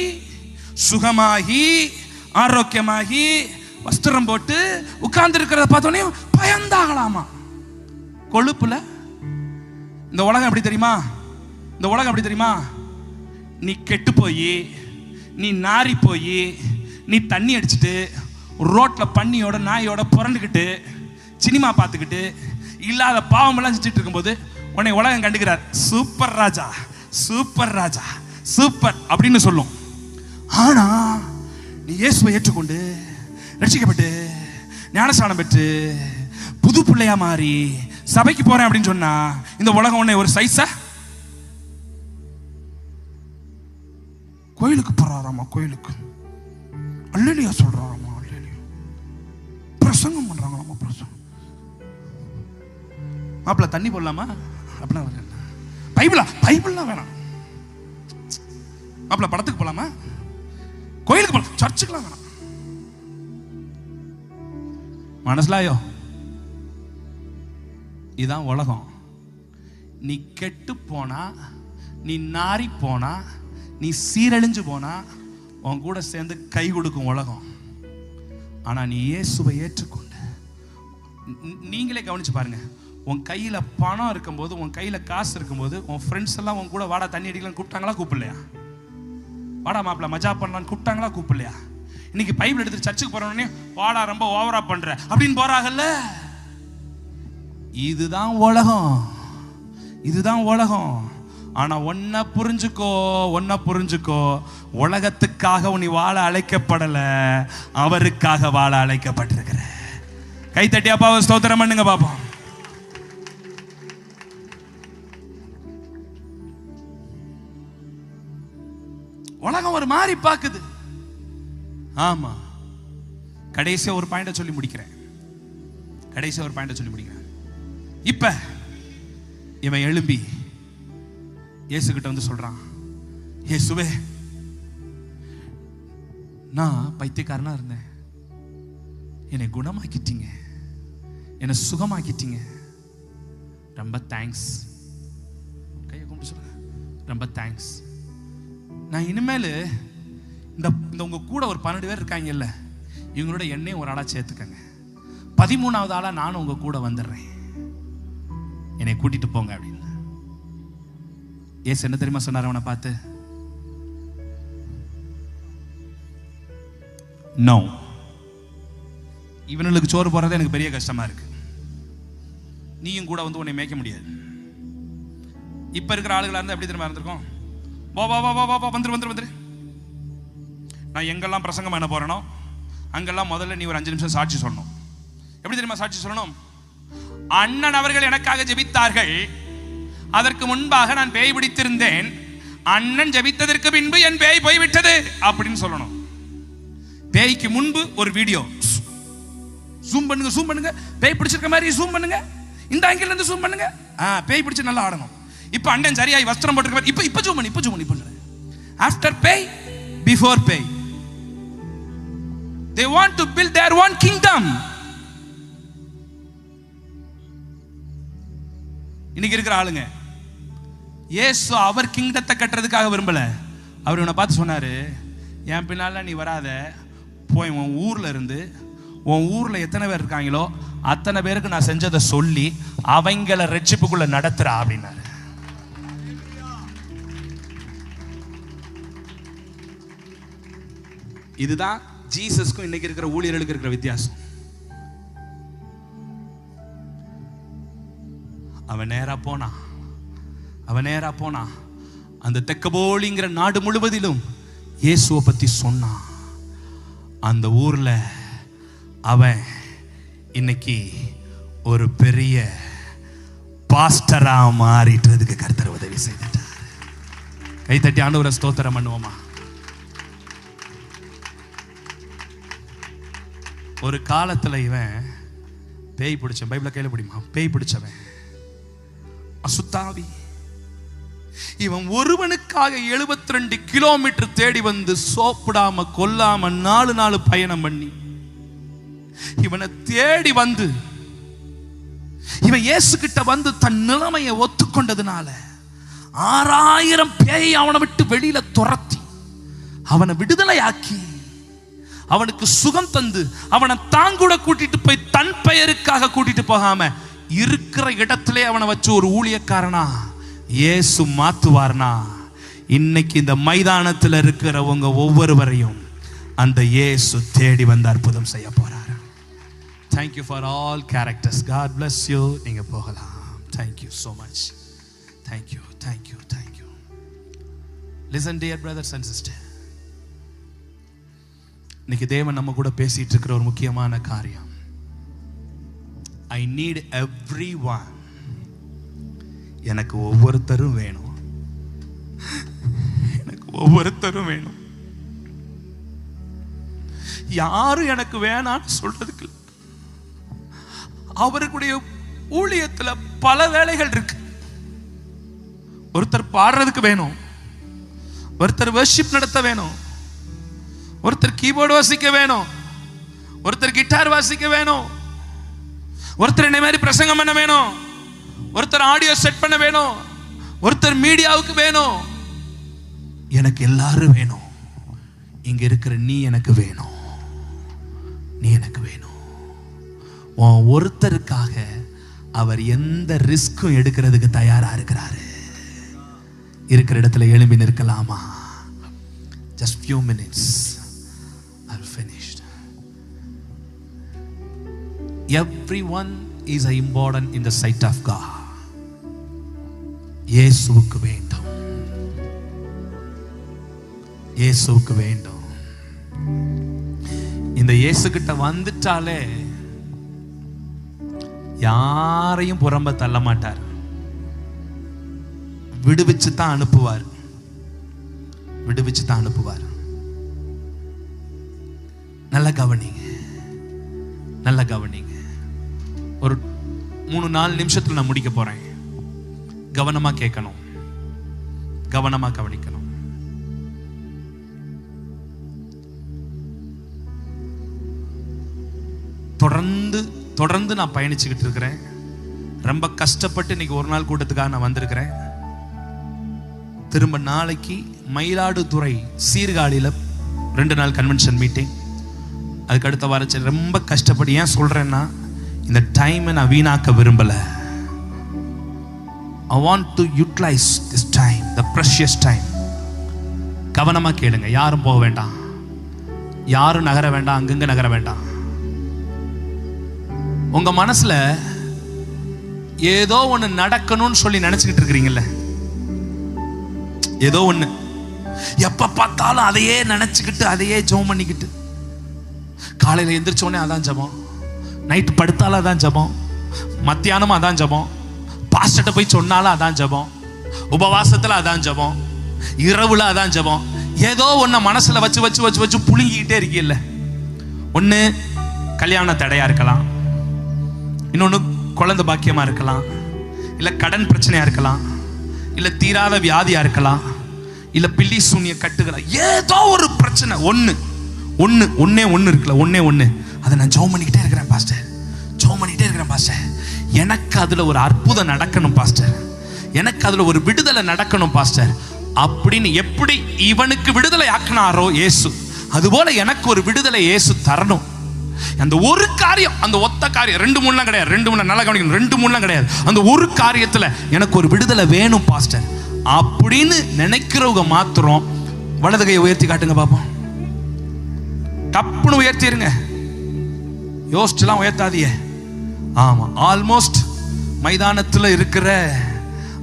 சுகமாகி, ஆரோக்கியமாகி, வஸ்திரம் போட்டு உட்கார்ந்து இருக்கிறத பார்த்தோன்னே பயந்தாகலாமா? கொழுப்புல. இந்த உலகம் எப்படி தெரியுமா? இந்த உலகம் எப்படி தெரியுமா? நீ கெட்டு போய், நீ நாரி போய், நீ தண்ணி அடிச்சுட்டு ரோட்ல பன்னியோட நாயோட புரண்டுக்கிட்டு சினிமா பார்த்துக்கிட்டு இல்லாத பாவமெல்லாம் செஞ்சுட்டு இருக்கும்போது உன்னை உலகம் கண்டுக்கிறார். சூப்பர் ராஜா, சூப்பர் ராஜா, சூப்பர் அப்படின்னு சொல்லும். ஆனா நீ இயேசுவை ஏற்றுக்கொண்டு ரட்சிக்கப்பட்டு ஞானஸ்நானம் பெற்று புது பிள்ளையா மாறி சபைக்கு போறேன் அப்படின்னு சொன்னா இந்த உலகம் உன்னை ஒரு சைஸா கோயிலுக்கு போறாராமா, கோயிலுக்கு அல்லேலூயா சொல்றாராமா, அல்லேலூயா பிரசங்கம் பண்றாங்களாமா, பிரசங்கம். மாப்பிள்ள தண்ணி போடலாமா? அப்படின்னா பைபிளா? பைபிள்லாம் வேணாம். மாப்பிள்ள படத்துக்கு போலாமா? கோயிலுக்கு போலாம், சர்ச்சுக்குலாம் வேணாம். மனசுலாயோ? இதான் உலகம். நீ கெட்டு போனா, நீ நாரி போனா, நீ சீரழிஞ்சு போனா உன் கூட சேர்ந்து கை கொடுக்கும் உலகம். ஆனா நீ இயேசுவை ஏற்றுக்கொண்டு, நீங்களே கவனிச்சு பாருங்க, உன் கையில பணம் இருக்கும்போது, உன் கையில காசு இருக்கும்போது, உன் ஃப்ரெண்ட்ஸ் எல்லாம் உன் கூட வாடா தண்ணி அடிக்கலாம் கூப்பிட்டாங்களா? கூப்பிடலையா? வாடா மாப்பிள்ள மஜா பண்ணலான்னு கூப்பிட்டாங்களா? கூப்பிடலையா? இன்னைக்கு பைபிள் எடுத்து சர்ச்சுக்கு போறோன்னே வாடா ரொம்ப ஓவரா பண்ற அப்படின்னு போறாங்கல்ல. இதுதான் உலகம், இதுதான் உலகம். ஆனா ஒன்ன புரிஞ்சுக்கோ, ஒன்ன புரிஞ்சுக்கோ, உலகத்துக்காக நீ வாழ அழைக்கப்படல, அவருக்காக வாழ அழைக்கப்பட்டிருக்கிற. கை தட்டி அப்பாவை ஸ்தோத்திரம் பண்ணுங்க பாப்போம். உலகம் ஒரு மாதிரி பாக்குது. ஆமா, கடைசியா ஒரு பாயிண்ட சொல்லி முடிக்கிறேன். கடைசியா ஒரு பாயிண்ட சொல்லி முடிக்கிறேன். இப்ப இவன் எழும்பி இயேசு கிட்ட வந்து சொல்றான், இயேசுவே, நான் பைத்தியக்காரனா இருந்தேன், என்னை குணமாக்கிட்டீங்க, என்னை சுகமாக்கிட்டீங்க, ரொம்ப தேங்க்ஸ். கையை கும்பிட்டு சொல்லுங்க, ரொம்ப தேங்க்ஸ். நான் இனிமேல் இந்த உங்க கூட ஒரு 12 பேர் இருக்காங்கல்ல, இவங்களோட என்னையும் ஒரு ஆளா சேர்த்துக்கங்க. 13வது ஆளா நானும் உங்க கூட வந்துடுறேன், என்னை கூட்டிட்டு போங்க அப்படின்னு. ஏசு என்ன தெரியுமா சொன்னார் அவனை பார்த்து? நோ, இவனுக்கு சோறு போறது எனக்கு பெரிய கஷ்டமா இருக்கு, நீயும் கூட வந்து உன்னை மேய்க்க முடியாது. இப்ப இருக்கிற ஆளுகளா இருந்தா எப்படி தெரியுமா இருந்திருக்கும்? வா வா வா வா வா வந்துரு வந்துரு வந்துரு, நான் எங்கெல்லாம் பிரசங்கம் பண்ண போறேனோ அங்கெல்லாம் முதல்ல நீ ஒரு 5 நிமிஷம் சாட்சி சொல்லணும். எப்படி தெரியுமா சாட்சி சொல்லணும்? அண்ணன் அவர்கள் எனக்காக ஜெபித்தார்கள், அதற்கு முன்பாக நான் பேய் பிடித்திருந்தேன், அண்ணன் ஜெபித்ததற்கு பின்பு என் பேய் போய்விட்டது அப்படின்னு சொல்லணும். பேய்க்கு முன்பு ஒரு வீடியோ ஜூம் பண்ணுங்க, பேய் பிடிச்சிருக்க மாதிரி ஜூம் பண்ணுங்க, இந்த ஆங்கிள் இருந்து ஜூம் பண்ணுங்க, பேய் பிடிச்சு நல்லா ஆடணும். இப்போ அண்ணன் சரியாய் வஸ்திரம் போட்டுருக்க மாதிரி இப்போ ஜூம் பண்ணி ஆஃப்டர் பேய் பிஃபோர் பேய். They want to build their own kingdom. இன்னைக்கு இருக்கிற ஆளுங்க இயேசு அவர் கிங்டத்தை கட்டுறதுக்காக விரும்பல. அவர் இவனை பார்த்து சொன்னாரு, என் பின்னால நீ வராத, போய் உன் ஊர்ல இருந்து, உன் ஊர்ல எத்தனை பேர் இருக்காங்களோ அத்தனை பேருக்கு நான் செஞ்சதை சொல்லி அவங்கள ரட்சிப்புக்குள்ள நடத்துறா அப்படின்னாரு. இதுதான் ஜீசஸ்க்கும் இன்னைக்கு இருக்கிற ஊழியர்களுக்கு இருக்கிற வித்தியாசம். அவன் நேரா போனா அந்த தெக்கபோலிங்கிற நாடு முழுவதிலும் இயேசுவை பத்தி சொன்னான். அந்த ஊர்ல அவன் இன்னைக்கு ஒரு பெரிய பாஸ்டரா மாறிட்டதுக்கு கர்த்தர் உதவி செய்துட்டார். கைத்தட்டி ஆண்டவரை ஸ்தோத்திரம் பண்ணுவோமா? ஒரு காலத்துல இவன் பேய் பிடிச்சவன், பைபிள கையில பிடிமா, பேய் பிடிச்சவன், அசுத்தாவி. இவன் ஒருவனுக்காக 72 கிலோமீட்டர் தேடி வந்து சோப்பிடாம கொல்லாம 4 நாள் பயணம் பண்ணி இவனை தேடி வந்து இவன் இயேசு கிட்ட வந்து தன் நிலைமையை ஒத்துக்கொண்டதுனால 6000 பேய் அவனை விட்டு வெளியில துரத்தி அவனை விடுதலையாக்கி அவனுக்கு சுகம் தந்து அவனை தாங்கூட கூட்டிட்டு போய் தன் பெயருக்காக கூட்டிட்டு போகாம இருக்கிற இடத்திலே அவனை வச்சு ஒரு ஊழியக்காரனா இயேசு மாத்துவார்னா, இன்னைக்கு இந்த மைதானத்தில் இருக்கிறவங்க ஒவ்வொருவரையும் அந்த இயேசு தேடி வந்து அற்புதம் செய்ய போறார். Thank you for all characters. God bless you. நீங்க போகலாம். Thank you so much. Thank you. Listen dear brothers and sisters. இன்னைக்கு தேவன் நம்ம கூட பேசிட்டு இருக்கிற ஒரு முக்கியமான காரியம். I need everyone. எனக்கு ஒவ்வொருத்தரும் வேணும். யாரும் எனக்கு வேணான்னு சொல்றதுக்கு அவருடைய ஊழியத்துல பல வேலைகள் இருக்கு. ஒருத்தர் பாடுறதுக்கு வேணும், ஒருத்தர் வர்ஷிப் நடத்த வேணும், ஒருத்தர் கீபோர்டு வாசிக்க வேணும், ஒருத்தர் கிட்டார் வாசிக்க வேணும், ஒருத்தர் என்ன மாதிரி பிரசங்கம் பண்ண வேணும், ஒருத்தர் ஆடியோ செட் பண்ண வேணும், ஒருத்தர் மீடியாவுக்கு வேணும். எனக்கு எல்லாரும் வேணும். இங்க இருக்கிற நீ எனக்கு வேணும். ஒருத்தருக்காக அவர் எந்த ரிஸ்க்கும் எடுக்கிறதுக்கு தயாரா இருக்கிறாரு. இருக்கிற இடத்துல எழும்பி நிற்கலாமா? Just few minutes. I'll finish. Everyone is important in the sight of God. இயேசுவுக்கு வேண்டும். இந்த இயேசு கிட்ட வந்துட்டாலே யாரையும் புறம்ப தள்ள மாட்டார். விடுவிச்சு தான் அனுப்புவார். நல்ல கவனிங்க. ஒரு 3-4 நிமிஷத்துல நான் முடிக்க போறேன். கவனமா கேட்கணும், கவனமா கவனிக்கணும். தொடர்ந்து நான் பயணிச்சுக்கிட்டு இருக்கிறேன். ரொம்ப கஷ்டப்பட்டு இன்னைக்கு ஒரு நாள் கூட்டத்துக்காக நான் வந்திருக்கிறேன். திரும்ப நாளைக்கு மயிலாடுதுறை சீர்காழியில 2 நாள் கன்வென்ஷன் மீட்டிங். அதுக்கு அடுத்த வாரம் ரொம்ப கஷ்டப்பட்டு ஏன் சொல்றேன்னா, இந்த டைமை நான் வீணாக்க விரும்பல. I want to utilize this time, the precious time. கவனமா கேளுங்க. யாரும் போக வேண்டாம், யாரும் நகர வேண்டாம், அங்கங்க நகர வேண்டாம். உங்க மனசுல ஏதோ ஒண்ணு நடக்கணும்னு சொல்லி நினைச்சுக்கிட்டு இருக்கிறீங்கல்ல, ஏதோ ஒண்ணு எப்ப பார்த்தாலும் அதையே நினைச்சுக்கிட்டு அதையே ஜெபம் பண்ணிக்கிட்டு, காலையில எந்திரிச்சோடனே அதான் ஜெபம், நைட்டு படுத்தாலும் அதான் ஜெபம், மத்தியானமும் அதான் ஜெபம், பாஸ்டர்ட்ட போய் சொன்னாலும் அதான் ஜெபம், உபவாசத்துல அதான் ஜெபம், இரவுல அதான் ஜெபம். ஏதோ ஒன்ன மனசுல வச்சு வச்சு வச்சு வச்சு புழுங்கிக்கிட்டே இருக்கீல்ல. ஒண்ணு கல்யாண தடையா இருக்கலாம், இன்னொன்னு குழந்தை பாக்கியமா இருக்கலாம், இல்ல கடன் பிரச்சனையா இருக்கலாம், இல்ல தீராத வியாதியா இருக்கலாம், இல்ல பில்லி சூனிய கட்டுகளா, ஏதோ ஒரு பிரச்சனை. ஒண்ணே இருக்குல்ல, ஒண்ணு அதை நான் ஜெபம் பண்ணிக்கிட்டே இருக்கிறேன் பாஸ்டர், ஜெபம் பண்ணிக்கிட்டே இருக்கிறேன் பாஸ்டர், எனக்கு அதுல ஒரு அற்புதம் நடக்கணும் பாஸ்டர், எனக்கு அதுல ஒரு விடுதலை நடக்கணும் பாஸ்டர் அப்படின்னு எப்படி இவனுக்கு விடுதலை ஆக்கினாரோ இயேசு, அதுபோல எனக்கு ஒரு விடுதலை இயேசு தரணும். அந்த ஒரு காரியம், அந்த ஒத்த காரியம், 2-3 கிடையாது, 2-3 நல்லா கவனிக்கணும், 2-3 கிடையாது, அந்த ஒரு காரியத்துல எனக்கு ஒரு விடுதலை வேணும் பாஸ்டர் அப்படின்னு நினைக்கிறவங்க மாத்திரம் வலது கையை உயர்த்தி காட்டுங்க பாப்போம். டப்புன்னு உயர்த்திருங்க, யோசிச்சுலாம் உயர்த்தாதீங்க. ஆமா, ஆல்மோஸ்ட் மைதானத்துல இருக்கிற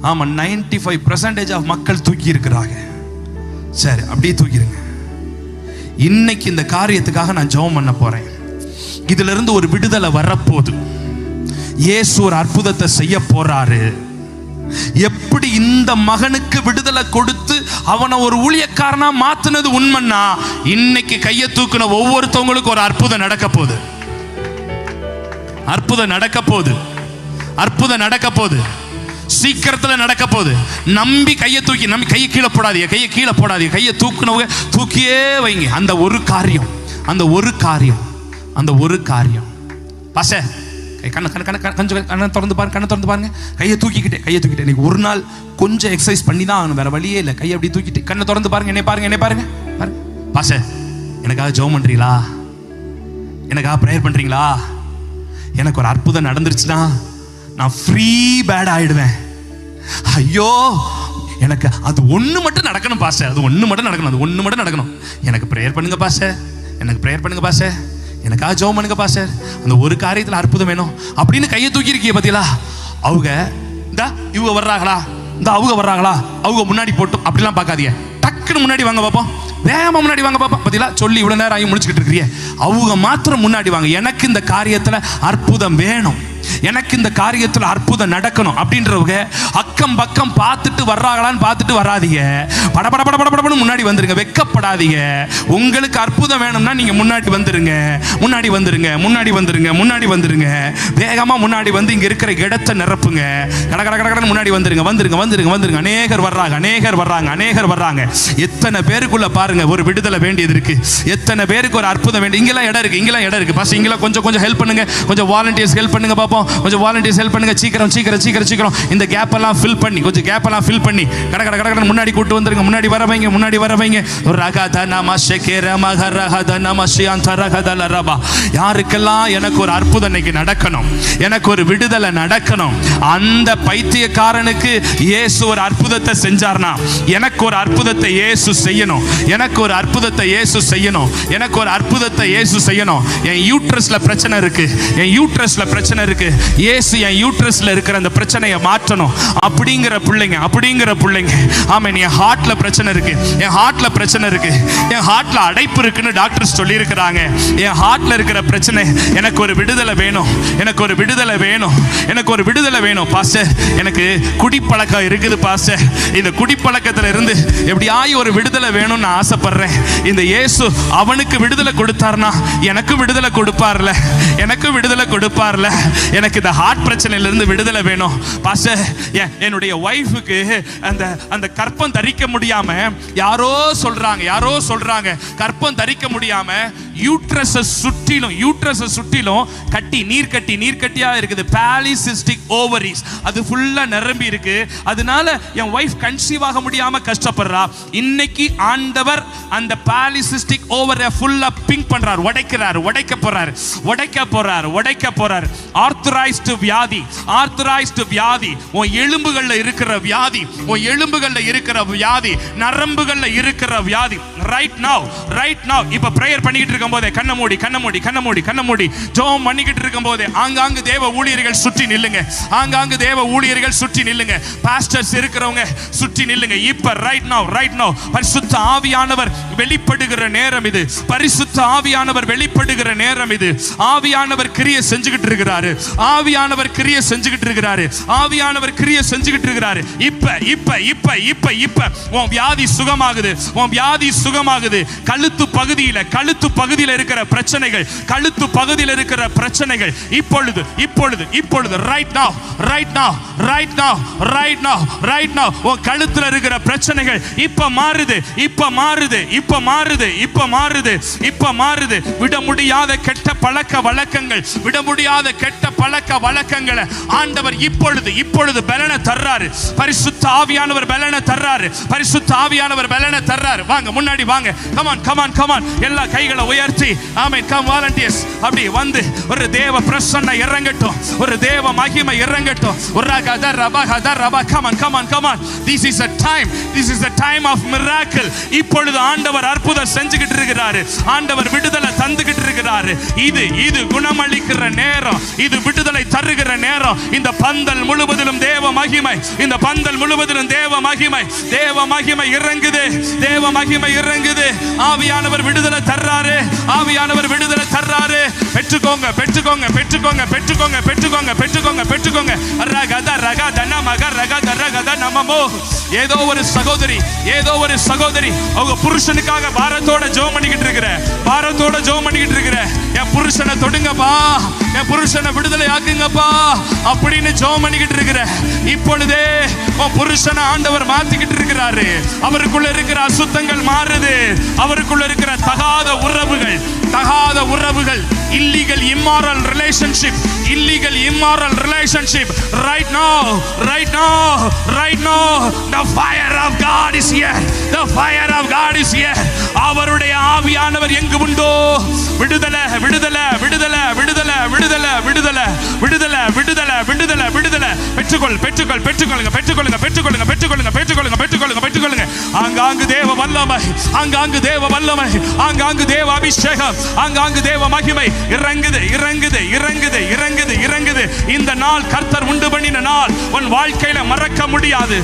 95% ஆஃப் மக்கள் தூக்கி இருக்கிறாங்க. சரி, அப்படியே தூக்கிடுங்க. இன்னைக்கு இந்த காரியத்துக்காக நான் ஜெபம் பண்ண போறேன். இதுல இருந்து ஒரு விடுதலை வரப்போகுது. இயேசு ஒரு அற்புதத்தை செய்ய போறாரு. எப்படி இந்த மகனுக்கு விடுதலை கொடுத்து அவனை ஒரு ஊழியக்காரனா மாத்தினது உண்மைன்னா, இன்னைக்கு கையை தூக்குன ஒவ்வொருத்தவங்களுக்கும் ஒரு அற்புதம் நடக்க போகுது. அற்புதம் நடக்க போகுது. அற்புதம் நடக்க போகுது. சீக்கிரத்துல நடக்க போகுது. நம்பி கையை தூக்கி, நம்பி கையை கீழே போடாதீங்க, கையை கீழே போடாதீங்க, கையை தூக்குனவங்க தூக்கியே வைங்க. அந்த ஒரு காரியம், அந்த ஒரு காரியம், அந்த ஒரு காரியம். பாச கண்ணை திறந்து பாருங்க, கண்ணை திறந்து பாருங்க. கையை தூக்கிக்கிட்டே, கையை தூக்கிட்டே. இன்னைக்கு ஒரு நாள் கொஞ்சம் எக்ஸசைஸ் பண்ணி தான் ஆகணும், வேற வழியே இல்லை. கையை அப்படி தூக்கிட்டு கண்ணை திறந்து பாருங்க, என்னை பாருங்க, என்னை பாருங்க. பாருங்க பாச, எனக்காக ஜெபம் பண்றீங்களா? எனக்காக ப்ரேயர் பண்றீங்களா? எனக்கு ஒரு அற்புதம் நடந்துருச்சுன்னா நான் ஃப்ரீ பேட் ஆயிடுவேன். ஐயோ, எனக்கு அது ஒண்ணு மட்டும் நடக்கணும் பாஸ்டர், அது ஒண்ணு மட்டும் நடக்கணும், அது ஒண்ணு மட்டும் நடக்கணும். எனக்கு ப்ரேயர் பண்ணுங்க பாஸ்டர், எனக்கு ப்ரேயர் பண்ணுங்க பாஸ்டர், எனக்காக ஜெபம் பண்ணுங்க பாஸ்டர், அந்த ஒரு காரியத்துல அற்புதம் வேணும் அப்படின்னு கையை தூக்கி இருக்கீங்க பாத்தீங்களா? அவங்க இந்த இவங்க வர்றாங்களா, இந்த அவங்க வர்றாங்களா, அவங்க முன்னாடி போட்டு அப்படிலாம் பார்க்காதீங்க. டக்குன்னு முன்னாடி வாங்க பாப்போம், வேகமா முன்னாடி வாங்க பாப்பா. பாத்தீங்களா, சொல்லி இவ்வளவு நேரம் ஆகி முடிச்சுக்கிட்டு இருக்கிறீங்க. அவங்க மாத்திரம் முன்னாடி வாங்க. எனக்கு இந்த காரியத்துல அற்புதம் வேணும், எனக்கு இந்த காரியத்தில் அற்புதம் நடக்கணும் அப்படின்றவங்க அக்கம் பக்கம் பார்த்துட்டு வர்றாங்களான்னு பார்த்துட்டு வராதீங்க. படபட படபடன்னு முன்னாடி வந்துருங்க, வெக்கப்படாதீங்க. உங்களுக்கு அற்புதம் வேணும்னா நீங்க முன்னாடி வந்துருங்க, முன்னாடி வந்துருங்க, முன்னாடி வந்துருங்க, முன்னாடி வந்துருங்க. வேகமா முன்னாடி வந்து இங்க இருக்கிற இடத்தை நிரப்புங்க. கட கட கடன்னு முன்னாடி வந்துருங்க, வந்துருங்க, வந்துருங்க, வந்துருங்க. அநேகர் வர்றாங்க, அநேகர் வர்றாங்க, அநேகர் வர்றாங்க. எத்தனை பேருக்குள்ள பாருங்க ஒரு விடுதலை வேண்டியது இருக்கு, எத்தனை பேருக்கு ஒரு அற்புதம் வேண்டிய. இங்கெல்லாம் இடம் இருக்கு, இங்கெல்லாம் இடம் இருக்கு. பஸ் இங்கெல்லாம் கொஞ்சம் கொஞ்சம் ஹெல்ப் பண்ணுங்க, கொஞ்சம் வாலண்டியர்ஸ் ஹெல்ப் பண்ணுங்க பாப்போம், கொஞ்சம் வாலண்டியர்ஸ் ஹெல்ப் பண்ணுங்க. சீக்கிரம் சீக்கிரம் சீக்கிரம் சீக்கிரம் இந்த கேப் எல்லாம் ஃபில் பண்ணி, கொஞ்சம் கேப் எல்லாம் ஃபில் பண்ணி கட கட கட முன்னாடி கூட்டி வந்துருங்க. முன்னாடி வர வைங்க, முன்னாடி வர வைங்க. ரகத நமஷகேர மகரஹத நமஷியந்தரகதல ரபா. யாருக்கெல்லாம் எனக்கு ஒரு அற்புதம் இன்னைக்கு நடக்கணும், எனக்கு ஒரு விடுதலை நடக்கணும், அந்த பைத்தியக்காரனுக்கு இயேசு ஒரு அற்புதத்தை செஞ்சார்னா எனக்கு ஒரு அற்புதத்தை இயேசு செய்யணும், எனக்கு ஒரு அற்புதத்தை இயேசு செய்யணும், எனக்கு ஒரு அற்புதத்தை இயேசு செய்யணும். என் யூட்ரஸ்ல பிரச்சனை இருக்கு, என் யூட்ரஸ்ல பிரச்சனை இருக்கு, இயேசு என் யூட்ரஸ்ல இருக்கிற அந்த பிரச்சனையை மாற்றணும் அப்படிங்கிற பிள்ளைங்க, அப்படிங்கிற பிள்ளைங்க. ஆமென். என் ஹார்ட்ல பிரச்சனை இருக்கு, என் ஹார்ட்ல பிரச்சனை இருக்கு, என் ஹார்ட்ல அடைப்பு இருக்குன்னு டாக்டர் சொல்லி இருக்கிறாங்க. என் ஹார்ட்ல இருக்கிற பிரச்சனை, எனக்கு ஒரு விடுதலை வேணும், எனக்கு ஒரு விடுதலை வேணும், எனக்கு ஒரு விடுதலை வேணும் பாஸ்டர். எனக்கு குடிப்பழக்கம் இருக்குது பாஸ்டர், இந்த குடிப்பழக்கத்துல இருந்து எப்படியாய் ஒரு விடுதலை வேணும்னு நான் ஆசைப்படுறேன். இந்த இயேசு அவனுக்கு விடுதலை கொடுத்தாருன்னா எனக்கு விடுதலை கொடுப்பார்ல, எனக்கு விடுதலை கொடுப்பார்ல. எனக்கு இந்த ஹார்ட் பிரச்சனையில இருந்து விடுதலை வேணும் பாஸ்டர். என்னுடைய வைஃபுக்கு அந்த அந்த கற்பம் தரிக்க முடியாம யாரோ சொல்றாங்க கற்பம் தரிக்க முடியாம யூட்ரஸை சுற்றிலும் கட்டி, நீர் கட்டியா இருக்குது, பாலிசிஸ்டிக் ஓவரிஸ், அது ஃபுல்லா நிரம்பி இருக்கு. அதனால என் வைஃப் கன்சீவ் ஆக முடியாம கஷ்டப்படுறா. இன்னைக்கு ஆண்டவர் அந்த பாலிசிஸ்டிக் ஓவரை ஃபுல்லா பிங்க் பண்றார், உடைக்க போறார். ஆர்த்தரைஸ்டு வியாதி, உன் எலும்புகள்ல இருக்கிற வியாதி, உன் எலும்புகள்ல இருக்கிற வியாதி, நரம்புகள்ல இருக்கிற வியாதி, ரைட் நவ இப்ப பிரேயர் பண்ணிக்கிட்டு இருக்கும்போதே கண்ண மூடி ஜெபம் பண்ணிக்கிட்டு இருக்கும்போதே ஆங்காங்கு தேவ ஊழியர்கள் சுற்றி நில்லுங்க. ஆங்காங்கு தேவ ஊழியர்கள் சுற்றி நில்லுங்க. பாஸ்டர்ஸ் இருக்கிறவங்க சுற்றி நில்லுங்க. இப்ப ரைட் நவ பரிசுத்த ஆவியானவர் வெளிப்படுகிற நேரம் இது. பரிசுத்த ஆவியானவர் வெளிப்படுகிற நேரம் இது. ஆவியானவர் கிரியை செஞ்சுக்கிட்டு இருக்கிறாரு. ஆவியானவர் கிரியை செஞ்சுக்கிட்டு இருக்கிறாரு. ஆவியானவர் கிரியை செஞ்சுக்கிட்டு இருக்கிறாரு. இப்ப உன் வியாதி சுகமாகுது. உன் வியாதி சுகமாகுது. கழுத்து பகுதியில் இருக்கிற பிரச்சனைகள், கழுத்து பகுதியில் இருக்கிற பிரச்சனைகள் இப்பொழுது ரைட் நவ உன் கழுத்துல இருக்கிற பிரச்சனைகள் இப்ப மாறுது. விட முடியாத கெட்ட பழக்க வழக்கங்களை ஆண்டவர் இப்பொழுது பலனை தர்றாரு. பரிசுத்த ஆவியானவர் பலனை தர்றாரு. வாங்க முன்னாடி வாங்க. come on எல்லா கைகளை உயர்த்தி ஆமென். கம் வாலண்டியர்ஸ் அப்படி வந்து ஒரு தேவ பிரசன்னம் இறங்கட்டும். ஒரு தேவ மகிமை இறங்கட்டும். come on this is a time of miracle. இப்பொழுது ஆண்டவர் அற்புதம் செஞ்சுக்கிட்டு இருக்கிறாரு. ஆண்டவர் விடுதலை தந்துகிட்டு இருக்கிறாரு. இது குணமளிக்கிற நேரம். இது விடுதலை தருகிற நேரம். இந்த பந்தல் முழுவதிலும் தேவ மகிமை. இந்த பந்தல் முழுவதிலும் தேவ மகிமை இறங்குது. ஆவியானவர் விடுதலை தர்றாரு. பெற்றுக்கோங்க. ஏதோ ஒரு சகோதரி அவங்க புருஷனுக்காக பாரத்தோட ஜெபம் பண்ணிக்கிட்டு இருக்கிற என் புருஷனை தொடுங்கப்பா, என் புருஷனை விடுதலை ஆக்குங்கப்பா அப்படின்னு ஜெபம் பண்ணிக்கிட்டு இருக்கிற இப்பொழுதே உன் புருஷனை ஆண்டவர் மாத்திக்கிட்டு இருக்கிறாரு. அவருக்குள்ள இருக்கிற அசுத்தங்கள் மாறுது. அவருக்குள்ள இருக்கிற தகாத உறவுகள் illegal immoral relationship right now the fire of God is here. அவருடைய ஆவியானவர் எங்கு உண்டோ விடுதலை. பெற்றுக்கொள்ளுங்க. ஆங்காங்கு தேவ வல்லமை, ஆங்காங்கு தேவ அபிஷேகம், ஆங்காங்கு தேவ மகிமை இறங்குது. இந்த நாள் கர்த்தர் உண்டு பண்ணின நாள். உன் வாழ்க்கையில மறக்க முடியாது.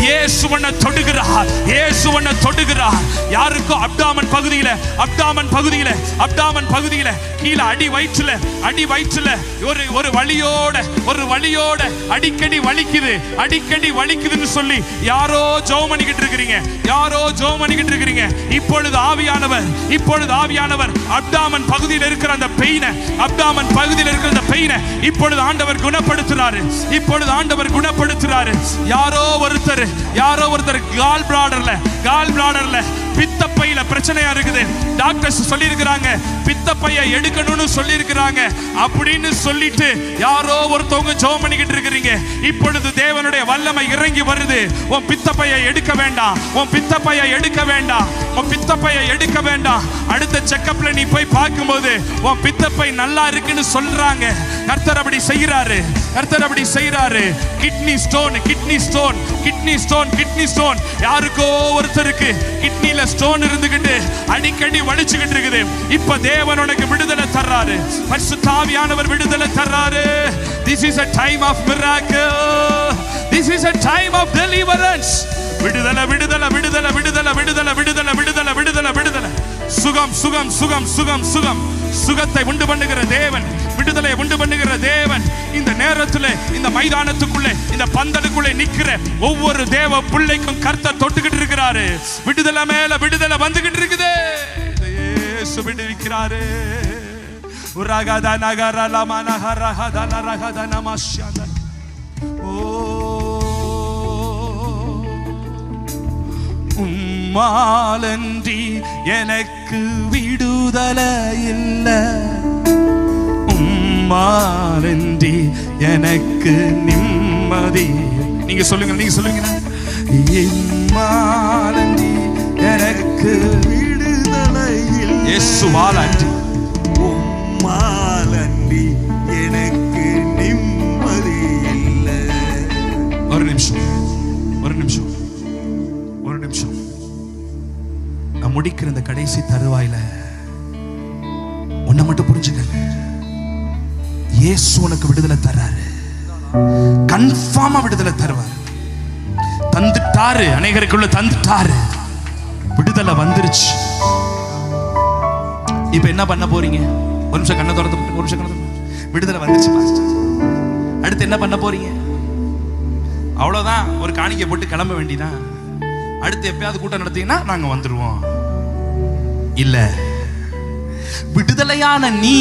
இயேசு உன்னை தொடுகிறார். யாருக்கோ அப்டாமன் பகுதியில கீழே அடி வயிற்றுல ஒரு வலியோட அடிக்கடி வலிக்குதுன்னு சொல்லி யாரோ ஜெபம் பண்ணிக்கிட்டு இருக்கிறீங்க. இப்பொழுது ஆவியானவர் அப்டாமன் பகுதியில் இருக்கிற அந்த பெயினை இப்பொழுது ஆண்டவர் குணப்படுத்துறாரு. யாரோ ஒருத்தர் கால் பிளாடர்ல பித்தப்பையில பிரச்சனையா இருக்குது. டாக்டர்ஸ் சொல்லி இருக்கிறாங்க பித்தப்பையை எடுக்கணும்னு சொல்லி இருக்கிறாங்க. அப்படின்னு சொல்லிட்டு யாரோ ஒருத்தவங்க ஜெபம் பண்ணிக்கிட்டு இருக்கிறீங்க. இப்பொழுது தேவனுடைய வல்லமை இறங்கி வருது. உன் பித்தப்பையை எடுக்க வேண்டாம். அடுத்த செக்கப்ல நீ போய் பார்க்கும்போது உன் பித்தப்பை நல்லா இருக்குன்னு சொல்றாங்க. கர்த்தர் அப்படி செய்யறாரு. கிட்னி ஸ்டோன் யாருக்கோ ஒருத்தருக்கு கிட்னில ஸ்டோன் இருந்துகிட்டு அடிக்கடி வலிச்சுக்கிட்டு இருக்குது. இப்ப தேவன் உனக்கு விடுதலை தர்றாரு. பரிசுத்த ஆவியானவர் விடுதலை தர்றாரு. This is a time of miracle. This is a time of deliverance. விடுதலை. சுகம். சுகத்தை உண்டு பண்ணுகிற தேவன், விடுதலை உண்டு பண்ணுகிற தேவன். இந்த நேரத்தில் இந்த மைதானத்துக்குள்ளே, இந்த பந்தலுக்குள்ளே நிக்கிற ஒவ்வொரு தேவ பிள்ளைக்கும் கர்த்தர் தொட்டுக்கிட்டு இருக்கிறாரு. விடுதலை மேல விடுதலை வந்துகிட்டு இருக்குது. இயேசு விடுவிக்கிறாரு. உம்மாலன்றி எனக்கு விடுதலை இல்லை. உம்மாலன்றி எனக்கு நிம்மதி. நீங்க சொல்லுங்க. உம்மாலன்றி எனக்கு விடுதலை இல்லை. இயேசுவாலன்றி உம்மாலன்றி எனக்கு நிம்மதி இல்லை. ஒரு நிமிஷம் முடிக்கிற இந்த கடைசி தருவாயில ஒன்ன மட்டும் புரிஞ்சுக்கங்க, இயேசு உனக்கு விடுதலை தர்றாரு, கன்ஃபார்மா விடுதலை தருவார். தந்துட்டாரு, அநேகருக்குள்ள தந்துட்டாரு, விடுதலை வந்துருச்சு. இப்ப என்ன பண்ண போறீங்க? ஒரு நிமிஷம் கண்ணை திறந்து, ஒரு நிமிஷம் கண்ணை திறந்து. விடுதலை வந்துருச்சு பாஸ்டர், அடுத்து என்ன பண்ண போறீங்க? அவ்வளவுதான், ஒரு காணிக்கை போட்டு கிளம்ப வேண்டியதான். அடுத்து எப்பயாவது கூட்டம் நடத்தீங்கன்னா நாங்க வந்துருவோம். இல்ல, விடுதலையான நீ,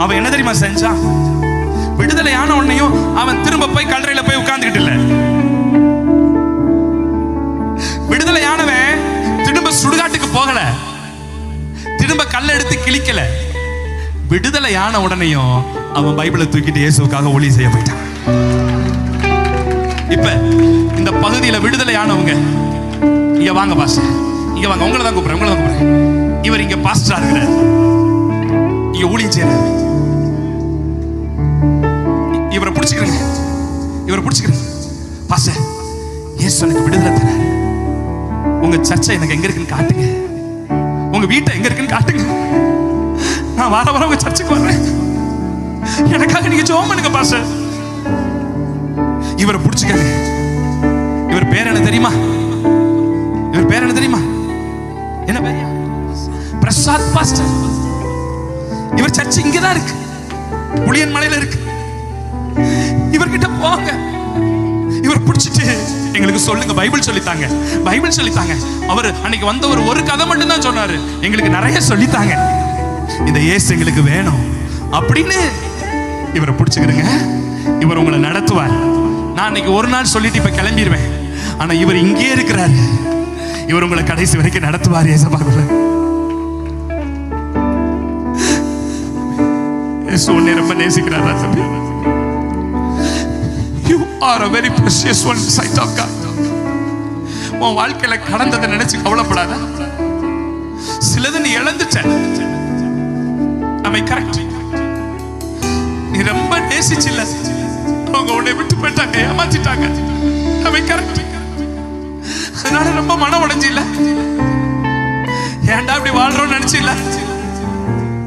அவன் என்ன தெரியுமா செஞ்சான்? விடுதலையான உன்னையும் அவன் திரும்ப போய் கல்லறையில போய் உட்கார்ந்துகிட்டு இல்ல. விடுதலையானவன் திரும்ப சுடுகாட்டுக்கு போகல, திரும்ப கல்ல எடுத்து கிழிக்கல. விடுதலையான உடனேயும் அவன் பைபிளை தூக்கிட்டு இயேசுவுக்காக ஊழியம் செய்ய போயிட்டான். இப்ப இந்த பகுதியில விடுதலையானவங்க இங்க வாங்க பாஸ்டர், இங்க வாங்க, உங்களை தான் கூப்பிடுறேன், உங்களை தான் கூப்பிடுறேன். இவர் இங்க பாஸ்டரா இருக்கிறார், இங்க ஊழியம் செய்யறாரு. இவரை பிடிச்சுக்கிறீங்க, இவரை பிடிச்சுக்கிறீங்க. பாஸ்டர், இயேசு எனக்கு விடுதலை தரார். உங்க சர்ச்சை எனக்கு எங்க இருக்குன்னு காட்டுங்க, உங்க வீட்டை எங்க இருக்குன்னு காட்டுங்க. நான் வார வாரம் உங்க சர்ச்சுக்கு வர்றேன், எனக்காக நீங்க ஜெபம் பண்ணுங்க பாஸ்டர். இவரை பிடிச்சுக்கங்க. இவர் பேர் என்ன தெரியுமா? இவர் பேர் என்ன தெரியுமா? என்ன பேர்? பிரசாத் பாஸ்டர். இவர் சர்ச் இங்கதான் இருக்கு, புளியன் மலையில இருக்கு. இவர்கிட்ட போங்க, இவர் பிடிச்சிட்டு எங்களுக்கு சொல்லுங்க, பைபிள் சொல்லித்தாங்க, பைபிள் சொல்லித்தாங்க. அவர் அன்னைக்கு வந்த ஒரு கதை மட்டும் தான் சொன்னாரு, எங்களுக்கு நிறைய சொல்லித்தாங்க, இந்த இயேசு எங்களுக்கு வேணும் அப்படின்னு. இவரை பிடிச்சுக்கிறங்க, இவர் உங்களை நடத்துவார். நான் அன்னைக்கு ஒரு நாள் சொல்லிட்டு இப்ப கிளம்பிடுவேன், ஆனா இவர் இங்கே இருக்கிறாரு, இவர் உங்களை கடைசி வரைக்கும் நடத்துவார். ஏசப்பாக்குள்ள இயேசு உன்னை ரொம்ப நேசிக்கிறார். தம்பி, you are a very precious one in the sight of God. உன் வாழ்க்கையில கடந்ததை நினைச்சு கவலைப்படாத. சிலது நீ இழந்துட்ட, நம்ம கரெக்ட். நீ ரொம்ப நேசிச்சில்ல, அவங்க உன்னை விட்டு போயிட்டாங்க, ஏமாத்திட்டாங்க, நம்ம கரெக்ட். அதனால ரொம்ப மனம் உடைஞ்சு இல்ல, ஏன்டா இப்படி வாழ்றோம்னு நினைச்சு இல்ல.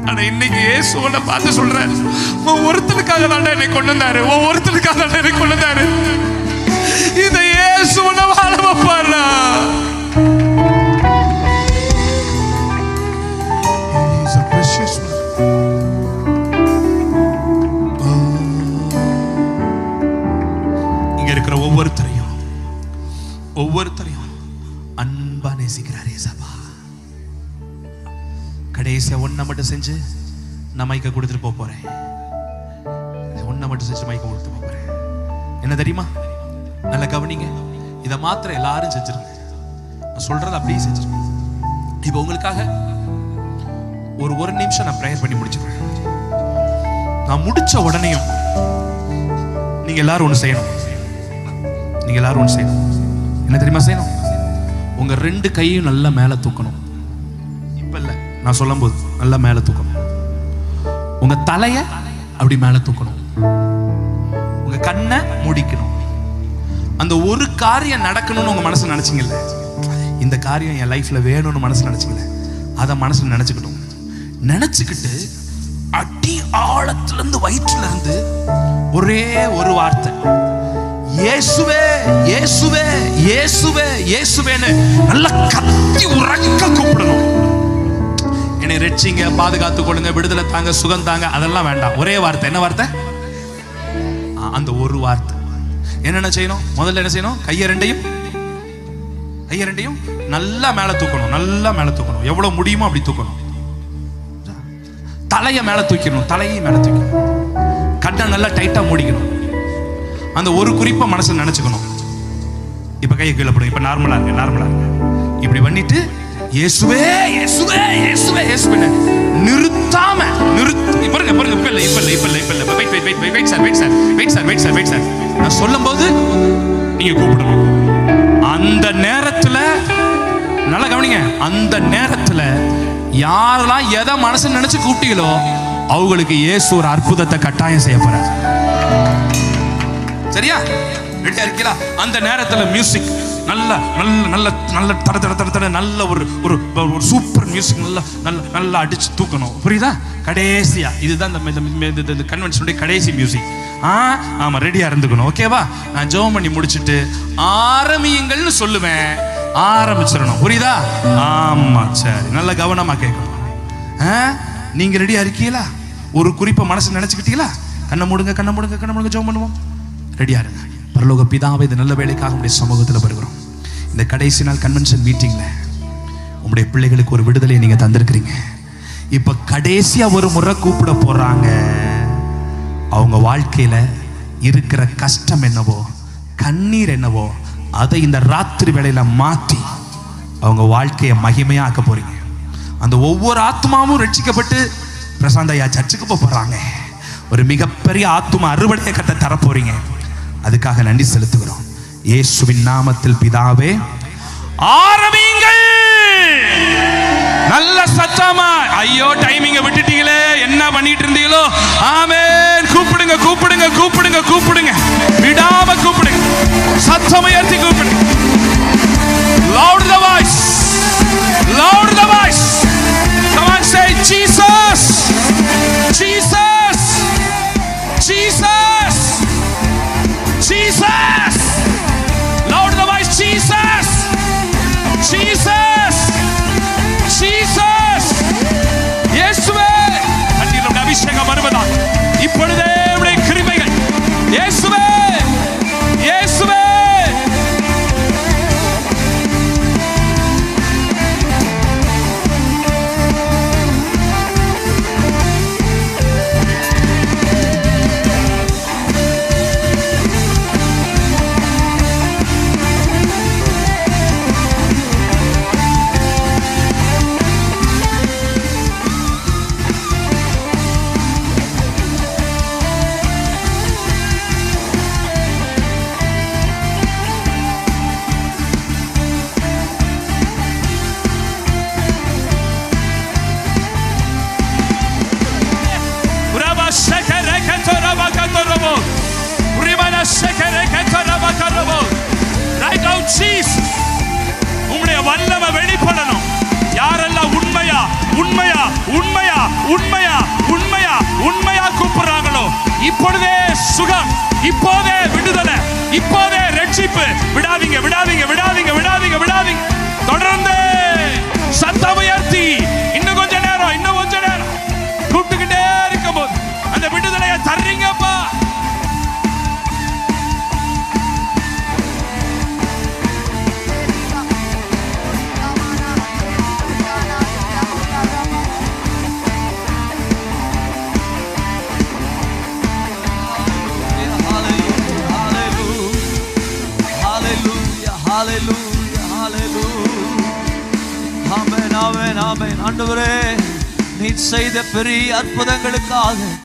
ஆனா இன்னைக்கு இயேசுவை பார்த்து சொல்றேன், உன் ஒருத்தனுக்காக தான் என்னை கொண்டு வந்தாரு, உன் ஒருத்தனுக்காக தான் என்னை கொண்டு வந்தாரு. இதை இயேசுவை வாழ வைப்பாரா? இங்க இருக்கிற ஒவ்வொருத்தரையும் அன்பா நேசிக்கிறார் ஏசப்பா. கடைசியா ஒன்ன மட்டும் செஞ்சு நான் மைக்க கொடுத்துட்டு போறேன், ஒன்ன மட்டும் செஞ்சு மைக்க கொடுத்துட்டு போறேன். என்ன தெரியுமா? நல்ல கவனிங்க, இதை மாத்திரம் எல்லாரும் செஞ்சிருங்க. நான் சொல்றது அப்படியே செஞ்சிருங்க. இப்ப உங்களுக்காக ஒரு நிமிஷம் நான் பிரேயர் பண்ணி முடிச்சிடுறேன். நான் முடிச்ச உடனேயும் நீங்க எல்லாரும் ஒண்ணு செய்யணும். நீங்க எல்லாரும் ஒண்ணு செய்யணும். என்ன தெரியுமா செய்யணும்? உங்க 2 கையும் நல்லா மேல தூக்கணும். இப்ப இல்ல, நான் சொல்லும் போது நல்லா மேல தூக்கணும். உங்க தலைய அப்படி மேல தூக்கணும். உங்க கண்ணை மூடிக்கணும். அந்த ஒரு காரியம் நடக்கணும்னு உங்க மனசுல நினைச்சீங்கல்ல, இந்த காரியம் என் லைஃப்ல வேணும்னு மனசுல நினைச்சீங்கல்ல, அதை மனசுல நினைச்சுக்கிட்டோம். நினைச்சுக்கிட்டு அடி ஆழத்துல இருந்து, வயிற்றுல இருந்து ஒரே ஒரு வார்த்தை, இயேசுவே இயேசுவே இயேசுவே இயேசுவேன்னு நல்லா கத்தி உறக்க கூப்பிடணும். என்னை ரட்சிங்க, பாதுகாத்துக் கொள்ளுங்க, விடுதலை தாங்க, சுகம் தாங்க, அதெல்லாம் வேண்டாம். ஒரே வார்த்தை. என்ன வார்த்தை? அந்த ஒரு வார்த்தை. என்னென்ன செய்யணும்? முதல்ல என்ன செய்யணும்? கையை ரெண்டையும் நல்லா மேல தூக்கணும். நல்லா மேல தூக்கணும், எவ்வளவு முடியுமோ அப்படி தூக்கணும். தலையை மேல தூக்கணும், தலையை மேல தூக்கணும். கண்ணை நல்லா டைட்டா மூடிக்கணும். அந்த ஒரு குறிப்பை மனசுல நினைச்சுக்கணும். இப்ப கையை கீழே போடுங்க. இப்ப நார்மலா இருக்கு. இப்படி பண்ணிட்டு இயேசுவே இயேசுவே இயேசுவே இயேசுவே நிறுத்தாம பாருங்க. இப்ப இல்ல. நான் சொல்லும்போது நீங்க கூப்பிடணும். அந்த நேரத்துல நல்லா கவனிங்க. அந்த நேரத்துல யாரெல்லாம் எதை மனசு நினைச்சு கூப்பிட்டீங்களோ அவங்களுக்கு இயேசு ஒரு அற்புதத்தை கட்டாயம் செய்ய போறார். சரியா? ரெடியா இருக்கீங்களா? அந்த நேரத்துல மியூசிக் நல்ல நல்ல நல்ல நல்ல தட தட தட தட நல்ல ஒரு ஒரு சூப்பர் மியூசிக் நல்லா நல்ல நல்லா அடிச்சு தூக்கணும். புரியுதா? கடைசியா இதுதான் இந்த கன்வென்ஷனுடைய கடைசி மியூசிக். ஆமா, ரெடியா இருந்துக்கணும். ஓகேவா? நான் ஜெபம் பண்ணி முடிச்சுட்டு ஆரம்பியுங்கள்னு சொல்லுவேன், ஆரம்பிச்சிடணும். புரியுதா? ஆமா, சரி, நல்ல கவனமா கேட்கணும். நீங்க ரெடியா இருக்கீங்களா? ஒரு குறிப்பை மனசு நினைச்சுக்கிட்டீங்களா? கண்ணை மூடுங்க, கண்ணை மூடுங்க, கண்ணை மூடுங்க, ஜெபம் பண்ணுவோம். ரெடியா இருங்க. பரலோக பிதாவே, இந்த நல்ல வேலைக்காக உங்களுடைய சமூகத்தில் வருகிறோம். இந்த கடைசி நாள் கன்வென்ஷன் மீட்டிங்ல உங்களுடைய பிள்ளைகளுக்கு ஒரு விடுதலையை நீங்க தந்திருக்கிறீங்க. இப்ப கடைசியா ஒரு முறை கூப்பிட போறாங்க. அவங்க வாழ்க்கையில இருக்கிற கஷ்டம் என்னவோ, கண்ணீர் என்னவோ, அதை இந்த ராத்திரி வேளையில மாற்றி அவங்க வாழ்க்கையை மகிமையா ஆக்க போறீங்க. அந்த ஒவ்வொரு ஆத்மாவும் ரட்சிக்கப்பட்டு பிரசாந்த் ஐயா சர்ச்சுக்கு போறாங்க. ஒரு மிகப்பெரிய ஆத்மா அறுவடையை கட்ட தரப்போறீங்க. அதுக்காக நன்றி செலுத்துகிறோம். இயேசுவின் நாமத்தில் பிதாவே, ஆரம்பியுங்கள். நல்ல சத்தமா. ஐயோ, டைமிங்க விட்டுட்டீங்களே, என்ன பண்ணிட்டு இருந்தீங்களோ? ஆமென். கூப்பிடுங்க, கூப்பிடுங்க, கூப்பிடுங்க, கூப்பிடுங்க, விடாம கூப்பிடுங்க, சத்தம் உயர்த்தி கூப்பிடுங்க. Loud the voice, loud the voice. Come on, say Jesus, Jesus, Jesus, Jesus. Loud the voice, Jesus, Jesus, Jesus. இயேசுவே, கண்ணீரோட அபிஷேகம் வருவதா இப்பொழுதே உம்முடைய கிருபைகள். இயேசுவே, இயேசுவே. Right now, Jesus, உம்முடைய வல்லமை வெளிப்படணும். யாரெல்லாம் உண்மையா உண்மையா உண்மையா உண்மையா உண்மையா உண்மையா கூப்பிடுறாங்களோ, இப்பொழுதே சுகம், இப்போதே விடுதலை, இப்போதே ரட்சிப்பு. விடாதீங்க, விடாதீங்க, விடாதீங்க, விடாதீங்க, விடாதீங்க. தொடர்ந்து சத்தம் உயர்த்தி இன்னும் கொஞ்ச நேரம், இன்னும் கொஞ்ச நேரம் கூப்பிட்டுக்கிட்டே இருக்கும்போது அந்த விடுதலையை தர்றீங்கப்பா. Hallelujah, hallelujah. Amen, amen, amen. ஆண்டவரே, நீர் செய்த பெரிய அற்புதங்களுக்காக